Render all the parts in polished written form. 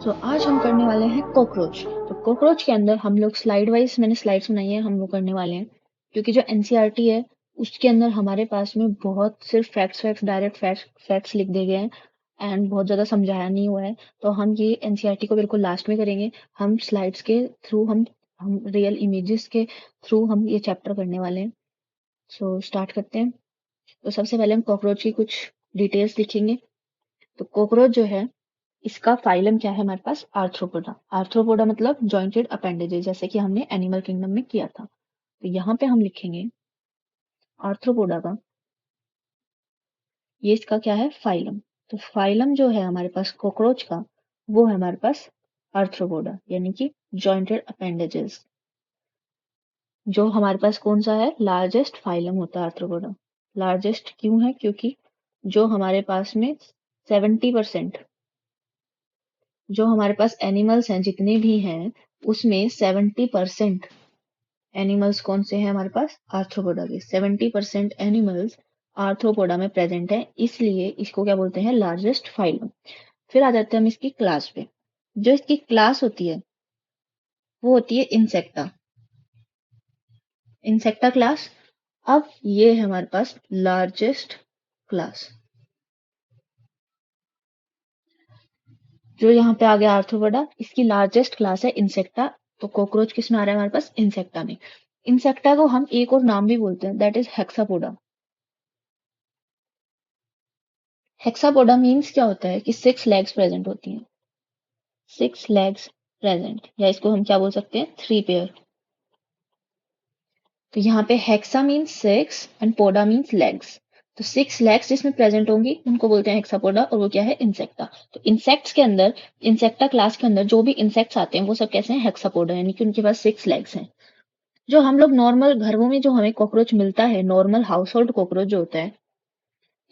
आज हम करने वाले हैं कॉकरोच। तो कॉकरोच के अंदर हम लोग स्लाइड वाइज मैंने स्लाइड्स बनाई है, हम लोग करने वाले हैं क्योंकि जो एनसीईआरटी है उसके अंदर हमारे पास में बहुत सिर्फ फैक्ट्स डायरेक्ट फैक्ट्स लिख दिए गए हैं एंड बहुत ज़्यादा समझाया नहीं हुआ है। तो हम ये एनसीईआरटी को बिल्कुल लास्ट में करेंगे। हम स्लाइड्स के थ्रू हम रियल इमेजेस के थ्रू हम ये चैप्टर करने वाले हैं। स्टार्ट करते हैं। तो सबसे पहले हम कॉकरोच की कुछ डिटेल्स लिखेंगे। तो कॉकरोच जो है इसका फाइलम क्या है हमारे पास आर्थ्रोपोडा। आर्थ्रोपोडा मतलब जॉइंटेड अपेंडेजेस, जैसे कि हमने एनिमल किंगडम में किया था। तो यहाँ पे हम लिखेंगे आर्थ्रोपोडा का, ये इसका क्या है फाइलम। तो फाइलम जो है हमारे पास कॉकरोच का वो है हमारे पास आर्थ्रोपोडा यानी कि जॉइंटेड अपेंडेजेस। जो हमारे पास कौन सा है लार्जेस्ट फाइलम होता है आर्थ्रोपोडा। लार्जेस्ट क्यों है क्योंकि जो हमारे पास में 70% जो हमारे पास एनिमल्स हैं जितने भी हैं उसमें 70% एनिमल्स कौन से हैं हमारे पास आर्थ्रोपोडा के। 70% एनिमल्स आर्थ्रोपोडा में प्रेजेंट है, इसलिए इसको क्या बोलते हैं लार्जेस्ट फाइलम। फिर आ जाते हैं हम इसकी क्लास पे। जो इसकी क्लास होती है वो होती है इंसेक्टा। Insecta class. अब ये है हमारे पास लार्जेस्ट क्लास। जो यहाँ पे आ गया आर्थ्रोपोडा, इसकी लार्जेस्ट क्लास है इंसेक्टा। तो कॉकरोच किस में आ रहा है हमारे पास इंसेक्टा में। इंसेक्टा को हम एक और नाम भी बोलते हैं, that is Hexapoda. Hexapoda means क्या होता है कि 6 लेग्स प्रेजेंट होती हैं। 6 लेग्स प्रेजेंट, या इसको हम क्या बोल सकते हैं 3 पेयर। तो यहाँ पे hexa means 6 and poda means legs. तो 6 लेग्स जिसमें प्रेजेंट होंगी उनको बोलते हैं हेक्सापोडा, और वो क्या है इंसेक्टा। तो इंसेक्ट्स के अंदर, इंसेक्टा क्लास के अंदर जो भी इंसेक्ट्स आते हैं वो सब कैसे हैं हेक्सापोडा, यानी कि उनके पास 6 लेग्स हैं। जो हम लोग नॉर्मल घरों में जो हमें कॉकरोच मिलता है, नॉर्मल हाउस होल्ड कॉकरोच जो होता है,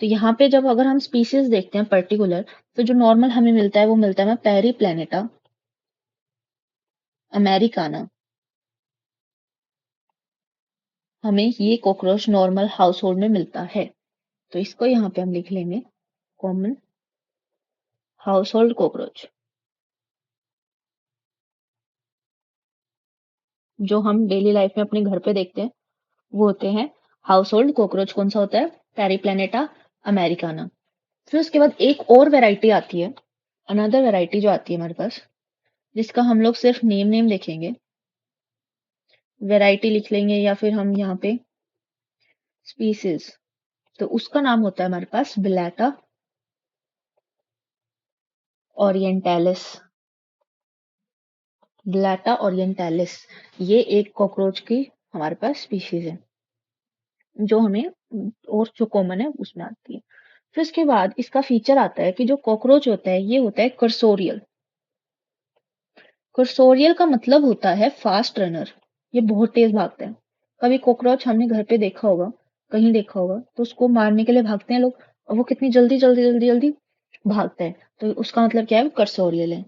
तो यहाँ पे जब अगर हम स्पीसीज देखते हैं पर्टिकुलर, तो जो नॉर्मल हमें मिलता है वो मिलता है पेरी प्लेनेटा अमेरिकाना। हमें ये कॉकरोच नॉर्मल हाउस होल्ड में मिलता है, तो इसको यहाँ पे हम लिख लेंगे कॉमन हाउस होल्ड कॉकरोच। जो हम डेली लाइफ में अपने घर पे देखते हैं वो होते हैं हाउस होल्ड कॉकरोच। कौन सा होता है पेरी प्लेनेटा अमेरिकाना। फिर उसके बाद एक और वेराइटी आती है, अनदर वेराइटी जो आती है हमारे पास, जिसका हम लोग सिर्फ नेम देखेंगे, वैरायटी लिख लेंगे या फिर हम यहाँ पे स्पीसीज। तो उसका नाम होता है हमारे पास बिलैटा ओरिएंटालिस। बिलैटा ओरिएंटालिस ये एक कॉकरोच की हमारे पास स्पीशीज है जो हमें और जो कॉमन है उसमें आती है। फिर उसके बाद इसका फीचर आता है कि जो कॉकरोच होता है ये होता है कर्सोरियल। कर्सोरियल का मतलब होता है फास्ट रनर, ये बहुत तेज भागता है। कभी कॉकरोच हमने घर पे देखा होगा, कहीं देखा होगा, तो उसको मारने के लिए भागते हैं लोग, और वो कितनी जल्दी जल्दी जल्दी जल्दी भागता है। तो उसका मतलब क्या है वो कर्सोरियल है।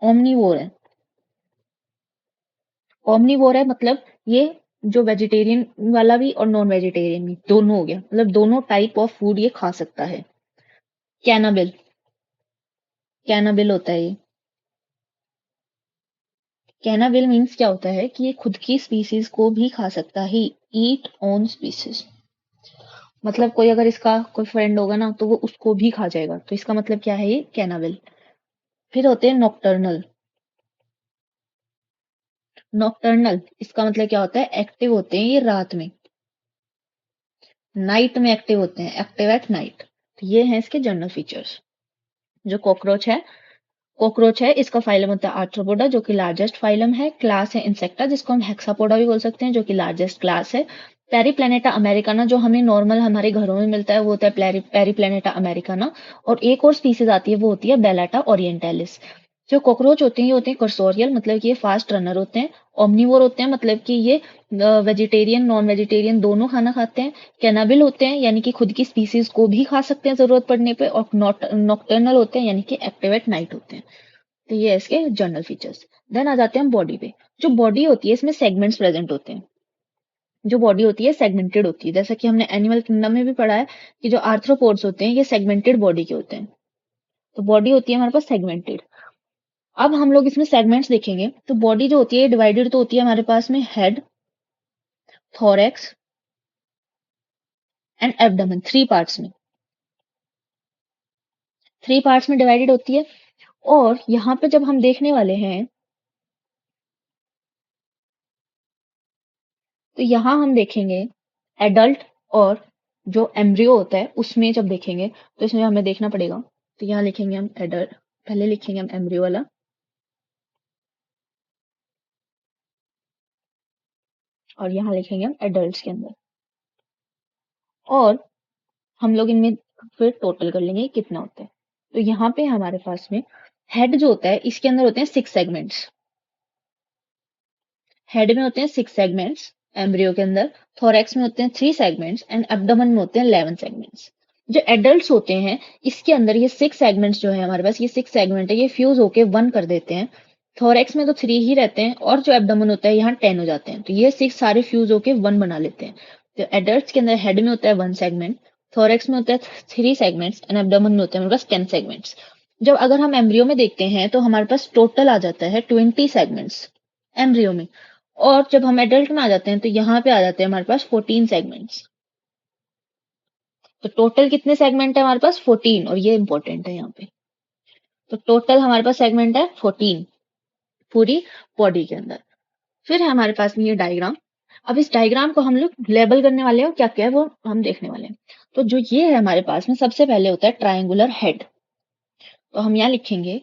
ओमनीवोर है। ओमनीवोर है मतलब ये जो वेजिटेरियन वाला भी और नॉन वेजिटेरियन भी दोनों हो गया, मतलब दोनों टाइप ऑफ फूड ये खा सकता है। कैनाबिल, कैनाबिल होता है ये। कैनाबिल मीन्स क्या होता है कि ये खुद की स्पीसीज को भी खा सकता है। ईट ऑन स्पीसीज, मतलब कोई अगर इसका कोई फ्रेंड होगा ना तो वो उसको भी खा जाएगा, तो इसका मतलब क्या है ये कैनाबिल। फिर होते हैं नॉकटर्नल। नॉकटर्नल इसका मतलब क्या होता है एक्टिव होते हैं ये रात में, नाइट में एक्टिव होते हैं, एक्टिव एट नाइट। तो ये हैं इसके जनरल फीचर्स। जो कॉकरोच है इसका फाइलम होता है आर्थ्रोपोडा जो कि लार्जेस्ट फाइलम है। क्लास है इंसेक्टा जिसको हम हेक्सापोडा भी बोल सकते हैं जो कि लार्जेस्ट क्लास है। पेरी प्लेनेटा अमेरिकाना जो हमें नॉर्मल हमारे घरों में मिलता है वो होता है पेरी प्लेनेटा अमेरिकाना। और एक और स्पीसीज आती है वो होती है बेलाटा ओरिएंटालिस। जो कॉकरोच होते हैं ये होते हैं कर्सोरियल, मतलब कि ये फास्ट रनर होते हैं। ओमनीवोर होते हैं मतलब कि ये वेजिटेरियन नॉन वेजिटेरियन दोनों खाना खाते हैं। कैनाबिल होते हैं यानी कि खुद की स्पीसीज को भी खा सकते हैं जरूरत पड़ने पे। और नॉक्टर्नल होते हैं यानी कि एक्टिव एट नाइट होते हैं। तो ये है इसके जनरल फीचर्स। देन आ जाते हैं हम बॉडी पे। जो बॉडी होती है इसमें सेगमेंट्स प्रेजेंट होते हैं। जो बॉडी होती है सेगमेंटेड होती है, जैसा कि हमने एनिमल किंगडम में भी पढ़ा है कि जो आर्थ्रोपोड्स होते हैं ये सेगमेंटेड बॉडी के होते हैं। तो बॉडी होती है हमारे पास सेगमेंटेड। अब हम लोग इसमें सेगमेंट्स देखेंगे तो बॉडी जो होती है डिवाइडेड तो होती है हमारे पास में head, thorax and abdomen, three parts में डिवाइडेड होती है। और यहाँ पे जब हम देखने वाले हैं तो यहाँ हम देखेंगे एडल्ट और जो एम्ब्रियो होता है उसमें जब देखेंगे तो इसमें हमें देखना पड़ेगा। तो यहाँ लिखेंगे हम एडल्ट, पहले लिखेंगे हम एम्ब्रियो वाला, और यहाँ लिखेंगे हम एडल्ट के अंदर, और हम लोग इनमें फिर टोटल कर लेंगे कितना होता है। तो यहाँ पे हमारे पास में हेड जो होता है इसके अंदर होते हैं 6 सेगमेंट्स, हेड में होते हैं 6 सेगमेंट्स एम्ब्रियो के अंदर, थोरैक्स में होते हैं 3 सेगमेंट्स एंड एब्डोमेन में होते हैं 11 सेगमेंट्स। जो एडल्ट्स होते हैं इसके अंदर ये 6 सेगमेंट्स जो है हमारे पास, ये 6 सेगमेंट है, ये फ्यूज होके 1 कर देते हैं। थोरैक्स में तो 3 ही रहते हैं और जो एब्डोमेन होता है यहाँ 10 हो जाते हैं, तो ये 6 सारे फ्यूज होके 1 बना लेते हैं। तो एडल्ट्स के अंदर हेड में होता है 1 सेगमेंट, थोरैक्स में होता है 3 सेगमेंट्स एंड एब्डोमेन में होते हैं हमारे पास 10 सेगमेंट्स। जब अगर हम एम्ब्रियो में देखते हैं तो हमारे पास टोटल आ जाता है 20 सेगमेंट्स एम्ब्रियो में, और जब हम एडल्ट में आ जाते हैं तो यहाँ पे आ जाते हैं हमारे पास 14 सेगमेंट्स। तो टोटल कितने सेगमेंट है हमारे पास 14, और ये इंपॉर्टेंट है यहाँ पे। तो टोटल हमारे पास सेगमेंट है 14 पूरी बॉडी के अंदर। फिर है हमारे पास में ये डायग्राम। अब इस डायग्राम को हम लोग लेबल करने वाले हैं, क्या क्या है वो हम देखने वाले हैं। तो जो ये है हमारे पास में सबसे पहले होता है ट्रायंगुलर हेड, तो हम यहाँ लिखेंगे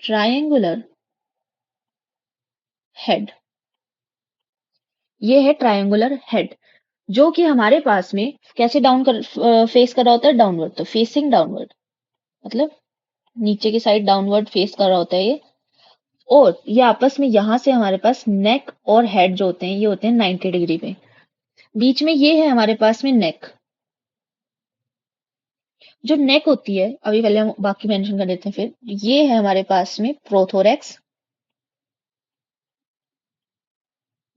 ट्रायंगुलर हेड। ये है ट्रायंगुलर हेड जो कि हमारे पास में कैसे डाउन कर फेस कर रहा होता है, डाउनवर्ड, तो फेसिंग डाउनवर्ड, मतलब नीचे की साइड डाउनवर्ड फेस कर रहा होता है ये। और ये आपस में यहाँ से हमारे पास नेक और हेड जो होते हैं ये होते हैं 90 डिग्री पे। बीच में ये है हमारे पास में नेक। जो नेक होती है अभी पहले हम बाकी मेंशन कर देते हैं, फिर ये है हमारे पास में प्रोथोरैक्स,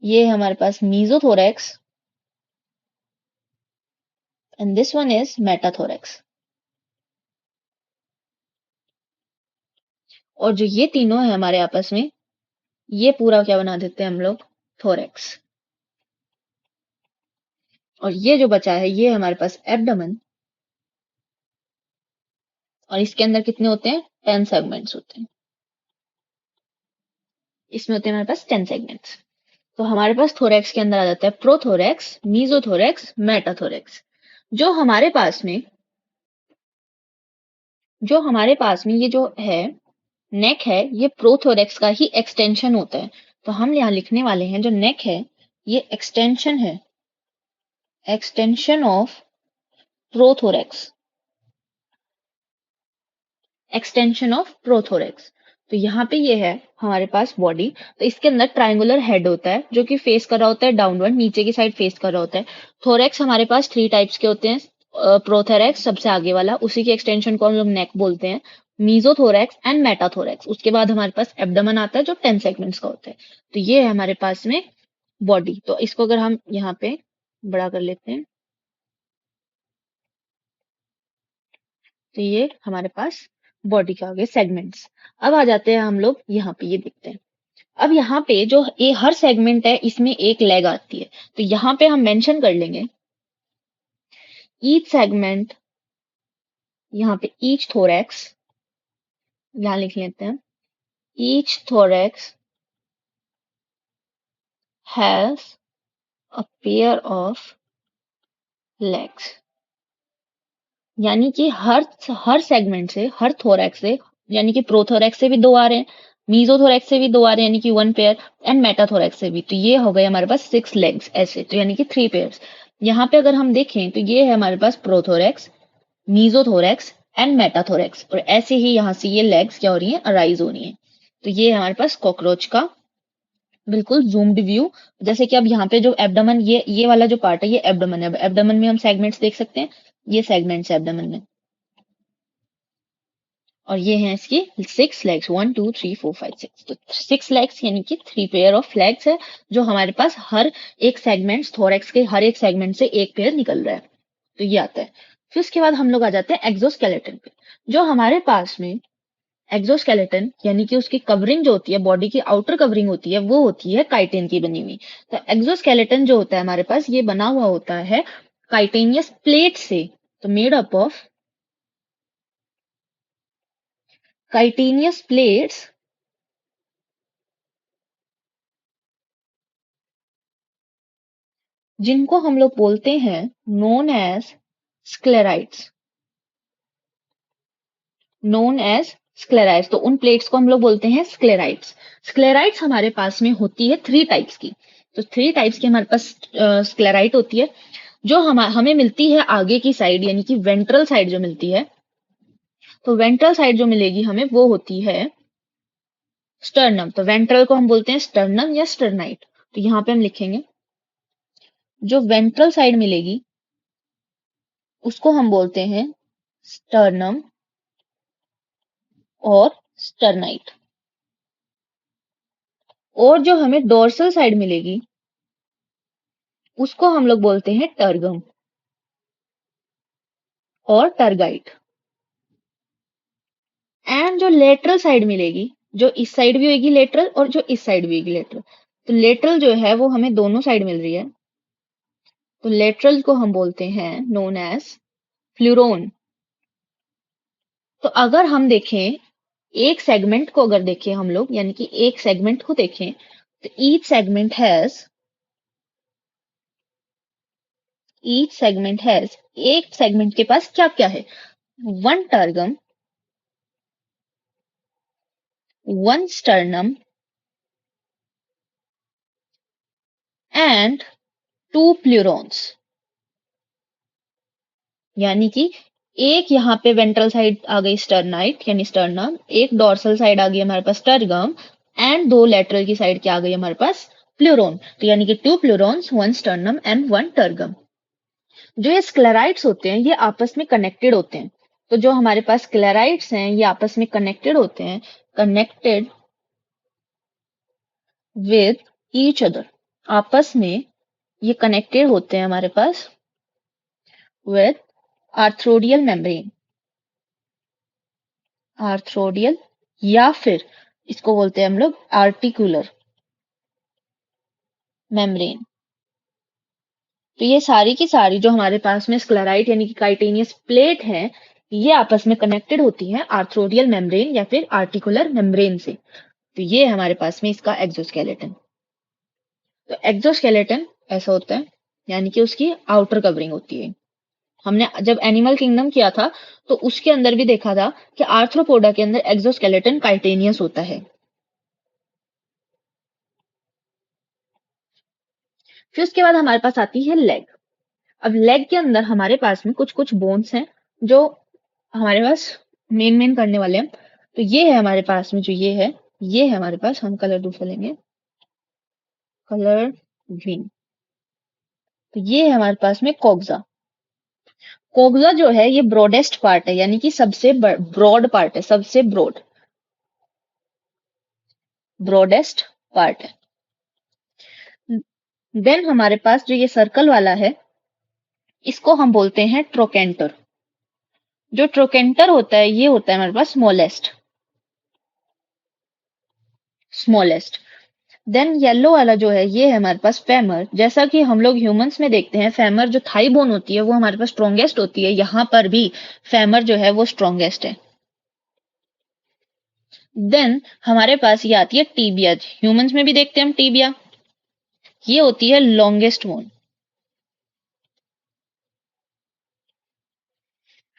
ये है हमारे पास mesothorax and this one is metathorax. और जो ये तीनों है हमारे आपस में, ये पूरा क्या बना देते हैं हम लोग, थोरैक्स। और ये जो बचा है ये है हमारे पास एब्डोमेन, और इसके अंदर कितने होते हैं, 10 सेगमेंट्स होते हैं। इसमें होते हैं हमारे पास 10 सेगमेंट्स। तो हमारे पास थोरैक्स के अंदर आ जाता है प्रोथोरैक्स, मीजोथोरैक्स, मेटाथोरैक्स। जो हमारे पास में ये जो है नेक है, ये प्रोथोरैक्स का ही एक्सटेंशन होता है। तो हम यहाँ लिखने वाले हैं जो नेक है ये एक्सटेंशन है, extension of prothorax, extension of prothorax. तो यहाँ पे ये है हमारे पास बॉडी। तो इसके अंदर ट्रायंगुलर हेड होता है जो कि फेस कर रहा होता है डाउनवर्ड, नीचे की साइड फेस कर रहा होता है। थोरैक्स हमारे पास 3 टाइप्स के होते हैं, प्रोथोरैक्स सबसे आगे वाला, उसी के एक्सटेंशन को हम लोग नेक बोलते हैं, मीजोथोरैक्स एंड मेटाथोरैक्स। उसके बाद हमारे पास एब्डोमेन आता है जो 10 सेगमेंट्स का होता है। तो ये है हमारे पास में बॉडी। तो इसको अगर हम यहाँ पे बड़ा कर लेते हैं तो ये हमारे पास बॉडी के आगे सेगमेंट्स। अब आ जाते हैं हम लोग यहाँ पे, ये देखते हैं। अब यहाँ पे जो ये हर सेगमेंट है इसमें एक लेग आती है, तो यहाँ पे हम मेंशन कर लेंगे ईच सेगमेंट, यहाँ पे ईच थोरैक्स, यहाँ लिख लेते हैं each thorax has a pair of legs. यानी कि हर सेगमेंट से, हर थोरैक्स से, यानी कि प्रोथोरैक्स से भी 2 आ रहे हैं, मीजोथोरैक्स से भी 2 आ रहे हैं यानी कि 1 पेयर, एंड मेटाथोरैक्स से भी। तो ये हो गए हमारे पास 6 लेग्स ऐसे, तो यानी कि 3 पेयर्स। यहाँ पे अगर हम देखें तो ये है हमारे पास प्रोथोरैक्स, मीजोथोरैक्स एंड मेटाथोरैक्स, और ऐसे ही यहाँ से ये लेग्स क्या हो रही है, अराइज हो रही है। तो ये है हमारे पास कॉकरोच का बिल्कुल जूम्ड व्यू। जैसे कि अब यहाँ पे जो एब्डोमेन, ये वाला जो पार्ट है ये एब्डोमेन है। एब्डोमेन में हम सेगमेंट्स देख सकते हैं, ये सेगमेंट्स है एब्डोमेन में। और ये हैं इसकी 6 लेग्स, 1 2 3 4 5 6। तो 6 लेग्स यानी कि 3 पेयर ऑफ लेग्स है जो हमारे पास हर एक सेगमेंट, थोरैक्स के हर एक सेगमेंट से एक पेयर निकल रहा है। तो ये आता है। फिर उसके बाद हम लोग आ जाते हैं एक्सोस्केलेटन पे। जो हमारे पास में एक्सोस्केलेटन यानी कि उसकी कवरिंग जो होती है, बॉडी की आउटर कवरिंग होती है, वो होती है काइटिन की बनी हुई। तो एक्सोस्केलेटन जो होता है हमारे पास, ये बना हुआ होता है काइटेनियस प्लेट से। तो made up of chitinous plates जिनको हम लोग बोलते हैं known as sclerites. Known as sclerites, तो उन प्लेट्स को हम लोग बोलते हैं स्क्लेराइड्स। स्क्लेराइड्स हमारे पास में होती है 3 टाइप्स की। तो 3 टाइप्स की हमारे पास स्क्लेराइड होती है, जो हमें मिलती है आगे की साइड, यानी कि वेंट्रल साइड जो मिलती है। तो वेंट्रल साइड जो मिलेगी हमें, वो होती है स्टर्नम। तो वेंट्रल को हम बोलते हैं स्टर्नम या स्टर्नाइट। तो यहाँ पे हम लिखेंगे, जो वेंट्रल साइड मिलेगी उसको हम बोलते हैं स्टर्नम और स्टर्नाइट। और जो हमें डोर्सल साइड मिलेगी उसको हम लोग बोलते हैं टर्गम और टर्गाइट। एंड जो लेटरल साइड मिलेगी, जो इस साइड भी होगी लेटरल और जो इस साइड भी होगी लेटरल, तो लेटरल जो है वो हमें दोनों साइड मिल रही है, तो लेटरल को हम बोलते हैं नोन एज फ्लूरोन। तो अगर हम देखें एक सेगमेंट को, अगर देखें हम लोग, यानी कि एक सेगमेंट को देखें, तो ईच सेगमेंट हैज एक सेगमेंट के पास क्या क्या है, one tergum, one sternum and two pleurons. यानी कि एक यहाँ पे वेंट्रल साइड आ गई स्टर्नाइट यानी स्टर्नम, एक डोर्सल साइड आ गई हमारे पास टर्गम, एंड दो लेटरल की साइड क्या आ गई हमारे पास, प्लूरोन। तो यानी कि two pleurons, one sternum and one tergum. जो ये स्क्लेराइड्स होते हैं ये आपस में कनेक्टेड होते हैं। तो जो हमारे पास स्क्लेराइड्स हैं ये आपस में कनेक्टेड होते हैं, कनेक्टेड विद ईच अदर। आपस में ये कनेक्टेड होते हैं हमारे पास विद आर्थ्रोडियल मेम्ब्रेन। आर्थ्रोडियल या फिर इसको बोलते हैं हम लोग आर्टिकुलर मेम्ब्रेन। तो ये सारी की सारी जो हमारे पास में स्क्लेराइड यानी कि काइटेनियस प्लेट है, ये आपस में कनेक्टेड होती हैं आर्थ्रोडियल मेम्ब्रेन या फिर आर्टिकुलर मेम्ब्रेन से। तो ये हमारे पास में इसका एक्सोस्केलेटन। तो एक्सोस्केलेटन ऐसा होता है, यानी कि उसकी आउटर कवरिंग होती है। हमने जब एनिमल किंगडम किया था तो उसके अंदर भी देखा था कि आर्थ्रोपोडा के अंदर एक्सोस्केलेटन काइटेनियस होता है। फिर उसके बाद हमारे पास आती है लेग। अब लेग के अंदर हमारे पास में कुछ कुछ बोन्स हैं जो हमारे पास मेन मेन करने वाले हैं। तो ये है हमारे पास में, जो ये है हमारे पास, हम कलर दूसरा लेंगे, कलर ग्रीन। तो ये है हमारे पास में कोक्सा। कोक्सा जो है ये ब्रॉडेस्ट पार्ट है, यानी कि सबसे ब्रॉड पार्ट है, सबसे ब्रॉडेस्ट पार्ट है। देन हमारे पास जो ये सर्कल वाला है इसको हम बोलते हैं ट्रोकेंटर। जो ट्रोकेंटर होता है ये होता है हमारे पास स्मॉलेस्ट। देन येलो वाला जो है ये है हमारे पास फेमर। जैसा कि हम लोग ह्यूमंस में देखते हैं, फेमर जो थाई बोन होती है वो हमारे पास स्ट्रॉन्गेस्ट होती है, यहाँ पर भी फेमर जो है वो स्ट्रॉन्गेस्ट है। देन हमारे पास ये आती है टीबिया। ह्यूमंस में भी देखते हैं हम टीबिया, ये होती है लॉन्गेस्ट बोन।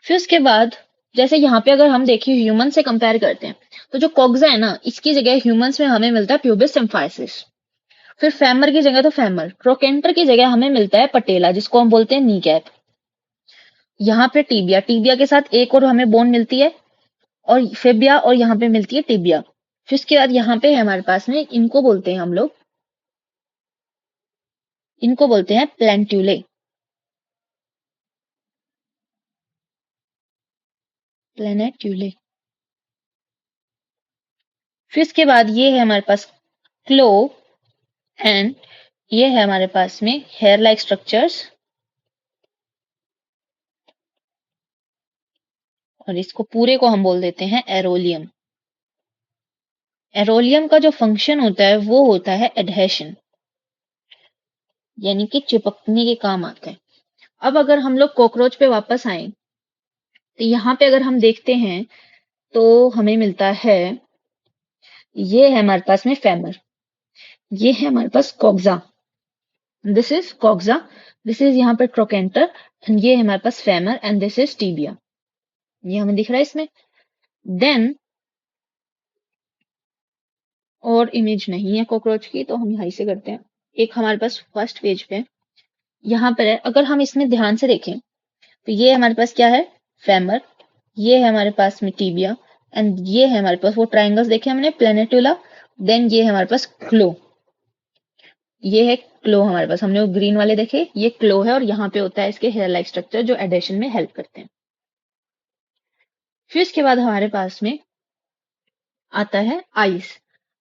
फिर उसके बाद जैसे यहाँ पे अगर हम देखें ह्यूमन से कंपेयर करते हैं, तो जो कॉग्जा है ना, इसकी जगह ह्यूमंस में हमें मिलता है प्यूबिस सिम्फाइसिस। फिर फेमर की जगह तो फेमर, ट्रोकेंटर की जगह हमें मिलता है पटेला जिसको हम बोलते हैं नी कैप। यहाँ पे टीबिया, टीबिया के साथ एक और हमें बोन मिलती है और फेबिया, और यहाँ पे मिलती है टिबिया। फिर उसके बाद यहाँ पे है हमारे पास में, इनको बोलते हैं हम लोग, इनको बोलते हैं प्लेंट्यूले। प्लेनेट्यूले। फिर इसके बाद ये है हमारे पास क्लो, एंड ये है हमारे पास में हेयर लाइक स्ट्रक्चर्स, और इसको पूरे को हम बोल देते हैं एरोलियम। एरोलियम का जो फंक्शन होता है वो होता है एडहेशन, यानी कि चिपकने के काम आता है। अब अगर हम लोग कॉकरोच पे वापस आए, तो यहाँ पे अगर हम देखते हैं तो हमें मिलता है, ये है हमारे पास में फेमर, ये है हमारे पास coxa, this is coxa, this is यहाँ पे ट्रोकेंटर, एंड ये है हमारे पास femur and this is tibia. ये हमें दिख रहा है इसमें। देन और इमेज नहीं है कॉकरोच की, तो हम यहीं से करते हैं। एक हमारे पास फर्स्ट पेज पे यहाँ पर है, अगर हम इसमें ध्यान से देखें तो ये हमारे पास क्या है, फेमर, ये है हमारे पास में टीबिया, एंड ये है हमारे पास वो ट्राइंगल्स देखे हमने, प्लेनेटुला। देन ये है हमारे पास क्लो, ये है क्लो हमारे पास, हमने वो ग्रीन वाले देखे, ये क्लो है, और यहाँ पे होता है इसके हेयर लाइक स्ट्रक्चर जो एडेशन में हेल्प करते हैं। फिर इसके बाद हमारे पास में आता है आईज।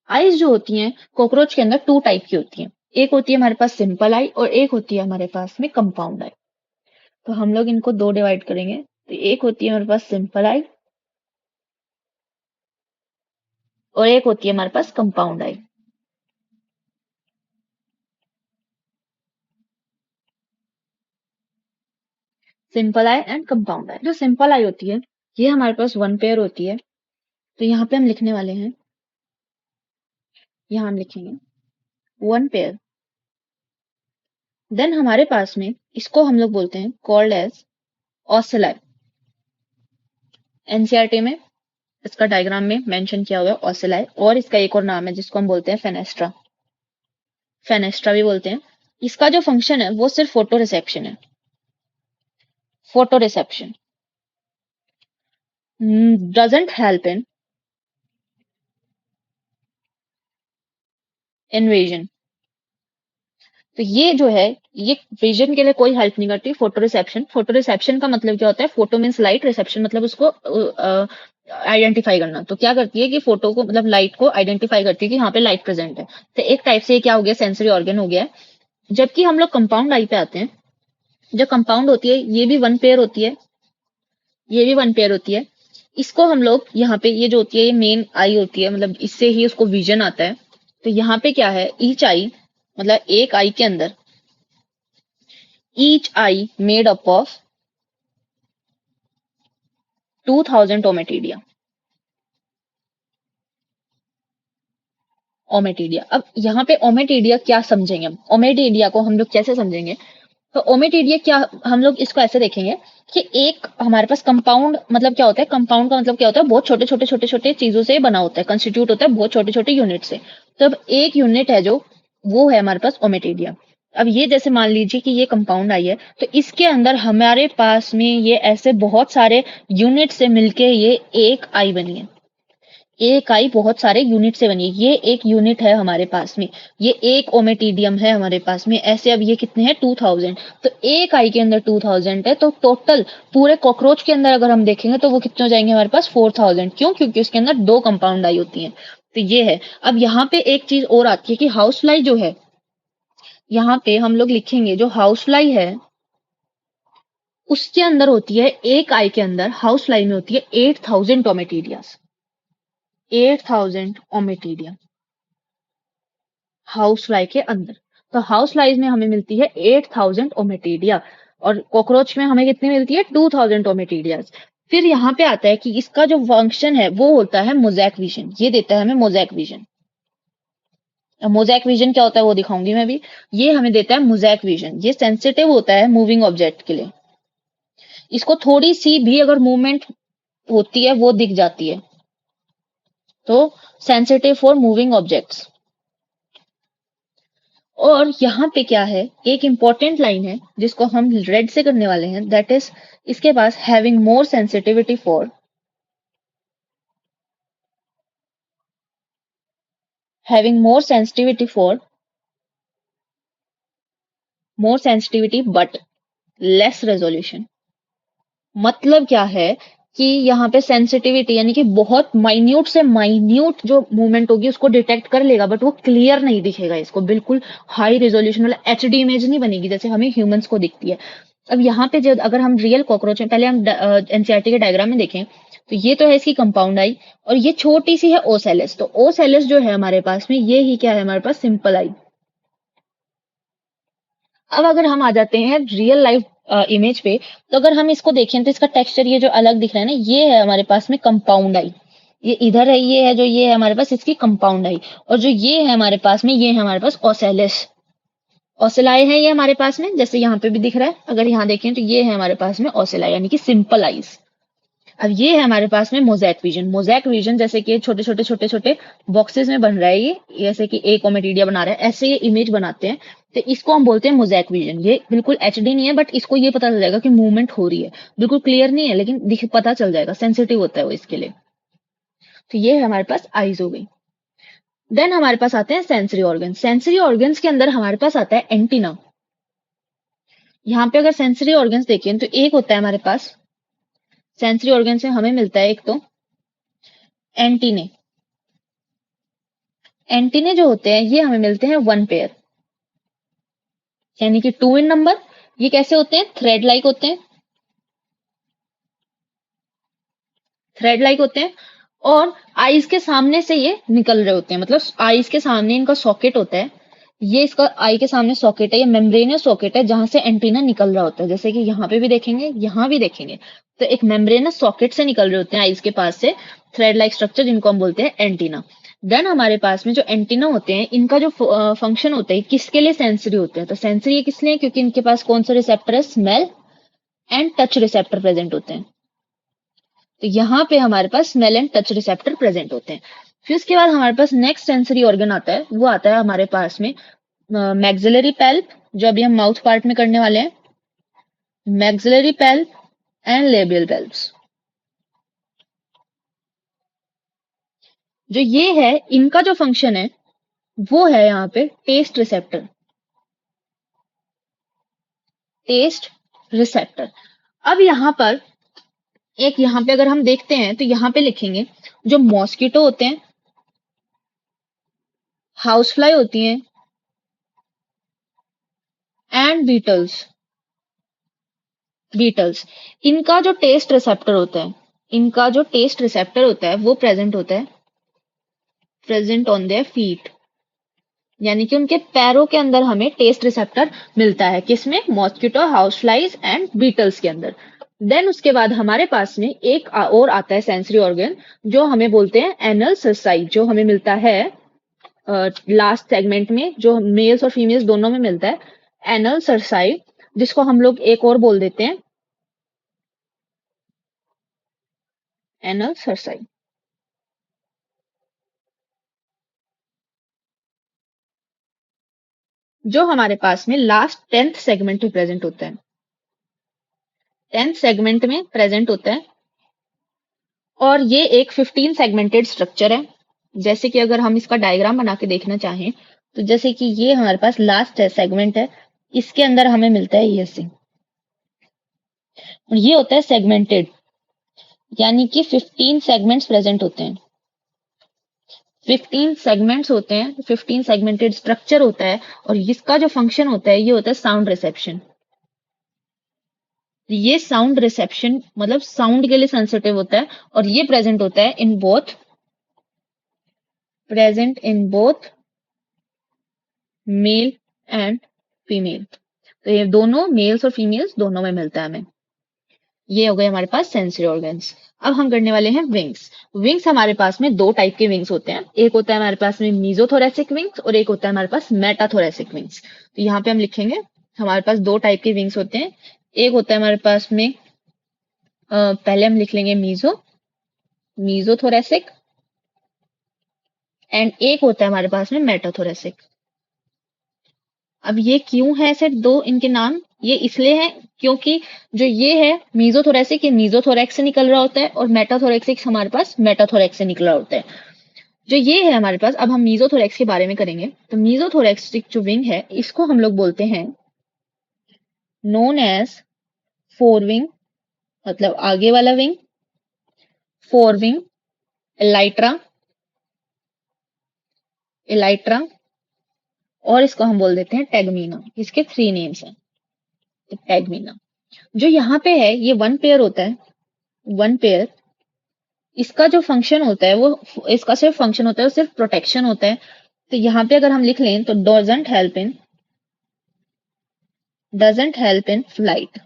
आईज जो होती हैं कॉकरोच के अंदर टू टाइप की होती हैं, एक होती है हमारे पास सिंपल आई और एक होती है हमारे पास में कंपाउंड आई। तो हम लोग इनको दो डिवाइड करेंगे, तो एक होती है हमारे पास सिंपल आई और एक होती है हमारे पास compound eye. Simple eye and compound eye. जो सिंपल आई होती है ये हमारे पास वन पेयर होती है, तो यहाँ पे हम लिखने वाले हैं, यहाँ हम लिखेंगे वन पेयर। देन हमारे पास में इसको हम लोग बोलते हैं कॉल्ड एज ऑसिलाई। एनसीईआरटी में इसका डायग्राम में मेंशन किया हुआ है ऑसिलाई, और इसका एक और नाम है जिसको हम बोलते हैं फेनेस्ट्रा, फेनेस्ट्रा भी बोलते हैं। इसका जो फंक्शन है वो सिर्फ फोटो रिसेप्शन है, photo reception, doesn't help in invasion. तो ये जो है ये विजन के लिए कोई हेल्प नहीं करती। फोटो रिसेप्शन, फोटो रिसेप्शन का मतलब क्या होता है, फोटो मीन्स लाइट, रिसेप्शन मतलब उसको आइडेंटिफाई करना। तो क्या करती है कि फोटो को मतलब लाइट को आइडेंटिफाई करती है कि यहाँ पे लाइट प्रेजेंट है। तो एक टाइप से ये क्या हो गया, सेंसरी ऑर्गन हो गया है। जबकि हम लोग कंपाउंड आई पे आते हैं, जो कंपाउंड होती है ये भी वन पेयर होती है, ये भी वन पेयर होती है। इसको हम लोग यहाँ पे ये जो होती है ये मेन आई होती है, मतलब इससे ही उसको विजन आता है। तो यहाँ पे क्या है, ईच आई मतलब एक आई के अंदर, each eye made up of 2000 ommatidia. Ommatidia, अब यहाँ पे ओमेटिडिया क्या समझेंगे, हम ओमेटिडिया को हम लोग कैसे समझेंगे। तो ओमेटिडिया क्या, हम लोग इसको ऐसे देखेंगे कि एक हमारे पास कंपाउंड मतलब क्या होता है, कंपाउंड का मतलब क्या होता है, बहुत छोटे छोटे छोटे छोटे चीजों से बना होता है, कंस्टिट्यूट होता है बहुत छोटे छोटे यूनिट से। तो अब एक यूनिट है जो वो है हमारे पास ओमेटिडिया। अब ये जैसे मान लीजिए कि ये कंपाउंड आई है, तो इसके अंदर हमारे पास में ये ऐसे बहुत सारे यूनिट से मिलके ये एक आई बनी है। एक आई बहुत सारे यूनिट से बनी है, ये एक यूनिट है हमारे पास में, ये एक ओमेटिडियम है हमारे पास में। ऐसे अब ये कितने हैं, 2000। तो एक आई के अंदर 2000 है, तो टोटल पूरे कॉकरोच के अंदर अगर हम देखेंगे तो वो कितने हो जाएंगे हमारे पास, 4000। क्यों, क्योंकि उसके अंदर दो कंपाउंड आई होती हैं। तो ये है। अब यहाँ पे एक चीज और आती है कि हाउस फ्लाई जो है, यहाँ पे हम लोग लिखेंगे जो हाउस फ्लाई है उसके अंदर होती है, एक आई के अंदर हाउस फ्लाई में होती है 8000 ओमेटिडियास, 8000 ओमेटिडिया हाउस फ्लाई के अंदर। तो हाउस फ्लाइज में हमें मिलती है 8000 ओमेटिडिया, और कॉकरोच में हमें कितनी मिलती है, 2000 ओमेटिडियाज। फिर यहाँ पे आता है कि इसका जो फंक्शन है वो होता है मोजैक विजन, ये देता है हमें मोजैक विजन। मोजैक विजन क्या होता है वो दिखाऊंगी मैं भी। ये हमें देता है मोजैक विजन, ये सेंसिटिव होता है मूविंग ऑब्जेक्ट के लिए। इसको थोड़ी सी भी अगर मूवमेंट होती है वो दिख जाती है, तो सेंसिटिव फॉर मूविंग ऑब्जेक्ट्स। और यहाँ पे क्या है, एक इंपॉर्टेंट लाइन है जिसको हम रेड से करने वाले हैं, दैट इज इसके पास having more sensitivity for, having more sensitivity but less resolution. मतलब क्या है कि यहाँ पे सेंसिटिविटी यानी कि बहुत माइन्यूट से माइन्यूट जो मूवमेंट होगी उसको डिटेक्ट कर लेगा, बट वो क्लियर नहीं दिखेगा इसको, बिल्कुल हाई रेजोल्यूशन वाला एचडी इमेज नहीं बनेगी जैसे हमें ह्यूमंस को दिखती है। अब यहाँ पे जब अगर हम रियल कॉकरोच में, पहले हम एनसीईआरटी के डायग्राम में देखें, तो ये तो है इसकी कंपाउंड आई, और ये छोटी सी है ओसेलेस। तो ओसेलेस जो है हमारे पास में, ये ही क्या है हमारे पास, सिंपल आई। अब अगर हम आ जाते हैं रियल लाइफ इमेज पे, तो अगर हम इसको देखें तो इसका टेक्सचर ये जो अलग दिख रहा है ना, ये है हमारे पास में कंपाउंड आई। ये इधर है, ये है जो ये है हमारे पास इसकी कंपाउंड आई, और जो ये है हमारे पास में, ये है हमारे पास ओसेलेस। ओसेलाई है ये हमारे पास में, जैसे यहाँ पे भी दिख रहा है, अगर यहाँ देखें तो ये है हमारे पास में ओसेलाई, यानी कि सिंपल आईज। अब ये है हमारे पास में मोजैक विजन। मोजैक विजन जैसे कि छोटे छोटे छोटे छोटे बॉक्सेस में बन रहा है ये, जैसे कि एक ओमेटिडिया बना रहा है, ऐसे ये इमेज बनाते हैं। तो इसको हम बोलते हैं मोजैक विजन। ये बिल्कुल एचडी नहीं है, बट इसको ये पता चल जाएगा कि मूवमेंट हो रही है। बिल्कुल क्लियर नहीं है, लेकिन पता चल जाएगा, सेंसिटिव होता है वो इसके लिए। तो ये है हमारे पास आईज हो गई। देन हमारे पास आते हैं सेंसरी ऑर्गन। सेंसरी ऑर्गन्स के अंदर हमारे पास आता है एंटीना। यहाँ पे अगर सेंसरी ऑर्गन्स देखें तो एक होता है हमारे पास, सेंसरी ऑर्गन से हमें मिलता है एक तो एंटीने। एंटीने जो होते हैं ये हमें मिलते हैं वन पेयर, यानी कि 2 इन नंबर। ये कैसे होते हैं, थ्रेड लाइक होते हैं, थ्रेड लाइक होते हैं, और आईज के सामने से ये निकल रहे होते हैं, मतलब आईज के सामने इनका सॉकेट होता है। ये इसका आई के सामने सॉकेट है, ये मेम्ब्रेनियस सॉकेट है जहां से एंटीना निकल रहा होता है, जैसे कि यहाँ पे भी देखेंगे, यहाँ भी देखेंगे। तो एक मेम्ब्रेनस सॉकेट से निकल रहे होते हैं आईज के पास से, थ्रेड लाइक स्ट्रक्चर, जिनको हम बोलते हैं एंटीना। देन हमारे पास में जो एंटीना होते हैं, इनका जो फंक्शन होता है, किसके लिए सेंसरी होते हैं, तो सेंसरी ये किस लिए, क्योंकि इनके पास कौन सा रिसेप्टर है, smell and touch receptor present होते हैं। तो यहाँ पे हमारे पास smell and touch receptor present होते हैं। फिर उसके बाद हमारे पास नेक्स्ट सेंसरी ऑर्गन आता है, वो आता है हमारे पास में मैक्सिलरी पैल्प, जो अभी हम माउथ पार्ट में करने वाले हैं, maxillary palp and labial palps. जो ये है, इनका जो फंक्शन है वो है यहाँ पे टेस्ट रिसेप्टर, टेस्ट रिसेप्टर। अब यहाँ पर एक, यहाँ पे अगर हम देखते हैं तो यहाँ पे लिखेंगे, जो मॉस्किटो होते हैं, हाउस फ्लाई होती हैं, एंड बीटल्स, बीटल्स, इनका जो टेस्ट रिसेप्टर होता है, इनका जो टेस्ट रिसेप्टर होता है वो प्रेजेंट होता है, प्रेजेंट ऑन देयर फीट, यानी कि उनके पैरों के अंदर हमें टेस्ट रिसेप्टर मिलता है, किसमें, mosquito, house flies and beetles के अंदर। देन उसके बाद हमारे पास में एक और आता है सेंसरी ऑर्गन, जो हमें बोलते हैं एनल सर्साई, जो हमें मिलता है लास्ट सेगमेंट में, जो मेल्स और फीमेल्स दोनों में मिलता है, एनल सर्साई, जिसको हम लोग एक और बोल देते हैं एनल सर्साई। जो हमारे पास में लास्ट 10th सेगमेंट में प्रेजेंट होता है, 10th सेगमेंट में प्रेजेंट होता है, और ये एक 15 सेगमेंटेड स्ट्रक्चर है। जैसे कि अगर हम इसका डायग्राम बना के देखना चाहें, तो जैसे कि ये हमारे पास लास्ट सेगमेंट है, इसके अंदर हमें मिलता है ये सी, ये होता है सेगमेंटेड, यानी कि 15 सेगमेंट्स प्रेजेंट होते हैं, 15 सेगमेंट्स होते हैं, 15 सेगमेंटेड स्ट्रक्चर होता है, और इसका जो फंक्शन होता है ये होता है साउंड रिसेप्शन। ये साउंड रिसेप्शन मतलब साउंड के लिए सेंसिटिव होता है, और ये प्रेजेंट होता है in both, present in both male and female. तो ये दोनों मेल्स और फीमेल्स दोनों में मिलता है हमें। ये हो गए हमारे पास सेंसरी ऑर्गन्स। अब हम करने वाले हैं विंग्स। विंग्स हमारे पास में दो टाइप के विंग्स होते हैं, एक होता है हमारे पास में मीजोथोरेसिक विंग्स, और एक होता है हमारे पास मेटाथोरेसिक विंग्स। तो यहाँ पे हम लिखेंगे, हमारे पास दो टाइप के विंग्स होते हैं, एक होता है हमारे पास में पहले हम लिख लेंगे मीजोथोरेसिक, एंड एक होता है हमारे पास में मेटाथोरेसिक। अब ये क्यों है सिर्फ दो इनके नाम, ये इसलिए है क्योंकि जो ये है मीजोथोरेसिक, ये मीजोथोरेक्स से निकल रहा होता है, और मेटाथोरेक्सिक हमारे पास मेटाथोरेक्स से निकल रहा होता है। जो ये है हमारे पास, अब हम मीजोथोरेक्स के बारे में करेंगे। तो मीजोथोरेक्सिक जो विंग है, इसको हम लोग बोलते हैं नोन एज फोर विंग, मतलब आगे वाला wing, fore wing, elytra, elytra, और इसको हम बोल देते हैं टैगमीना। इसके 3 नेम्स हैं। टैगमीना जो यहाँ पे है, ये वन पेयर होता है, वन पेयर, इसका जो फंक्शन होता है वो, इसका सिर्फ फंक्शन होता है वो सिर्फ प्रोटेक्शन होता है। तो यहाँ पे अगर हम लिख लें तो डजंट हेल्प इन फ्लाइट,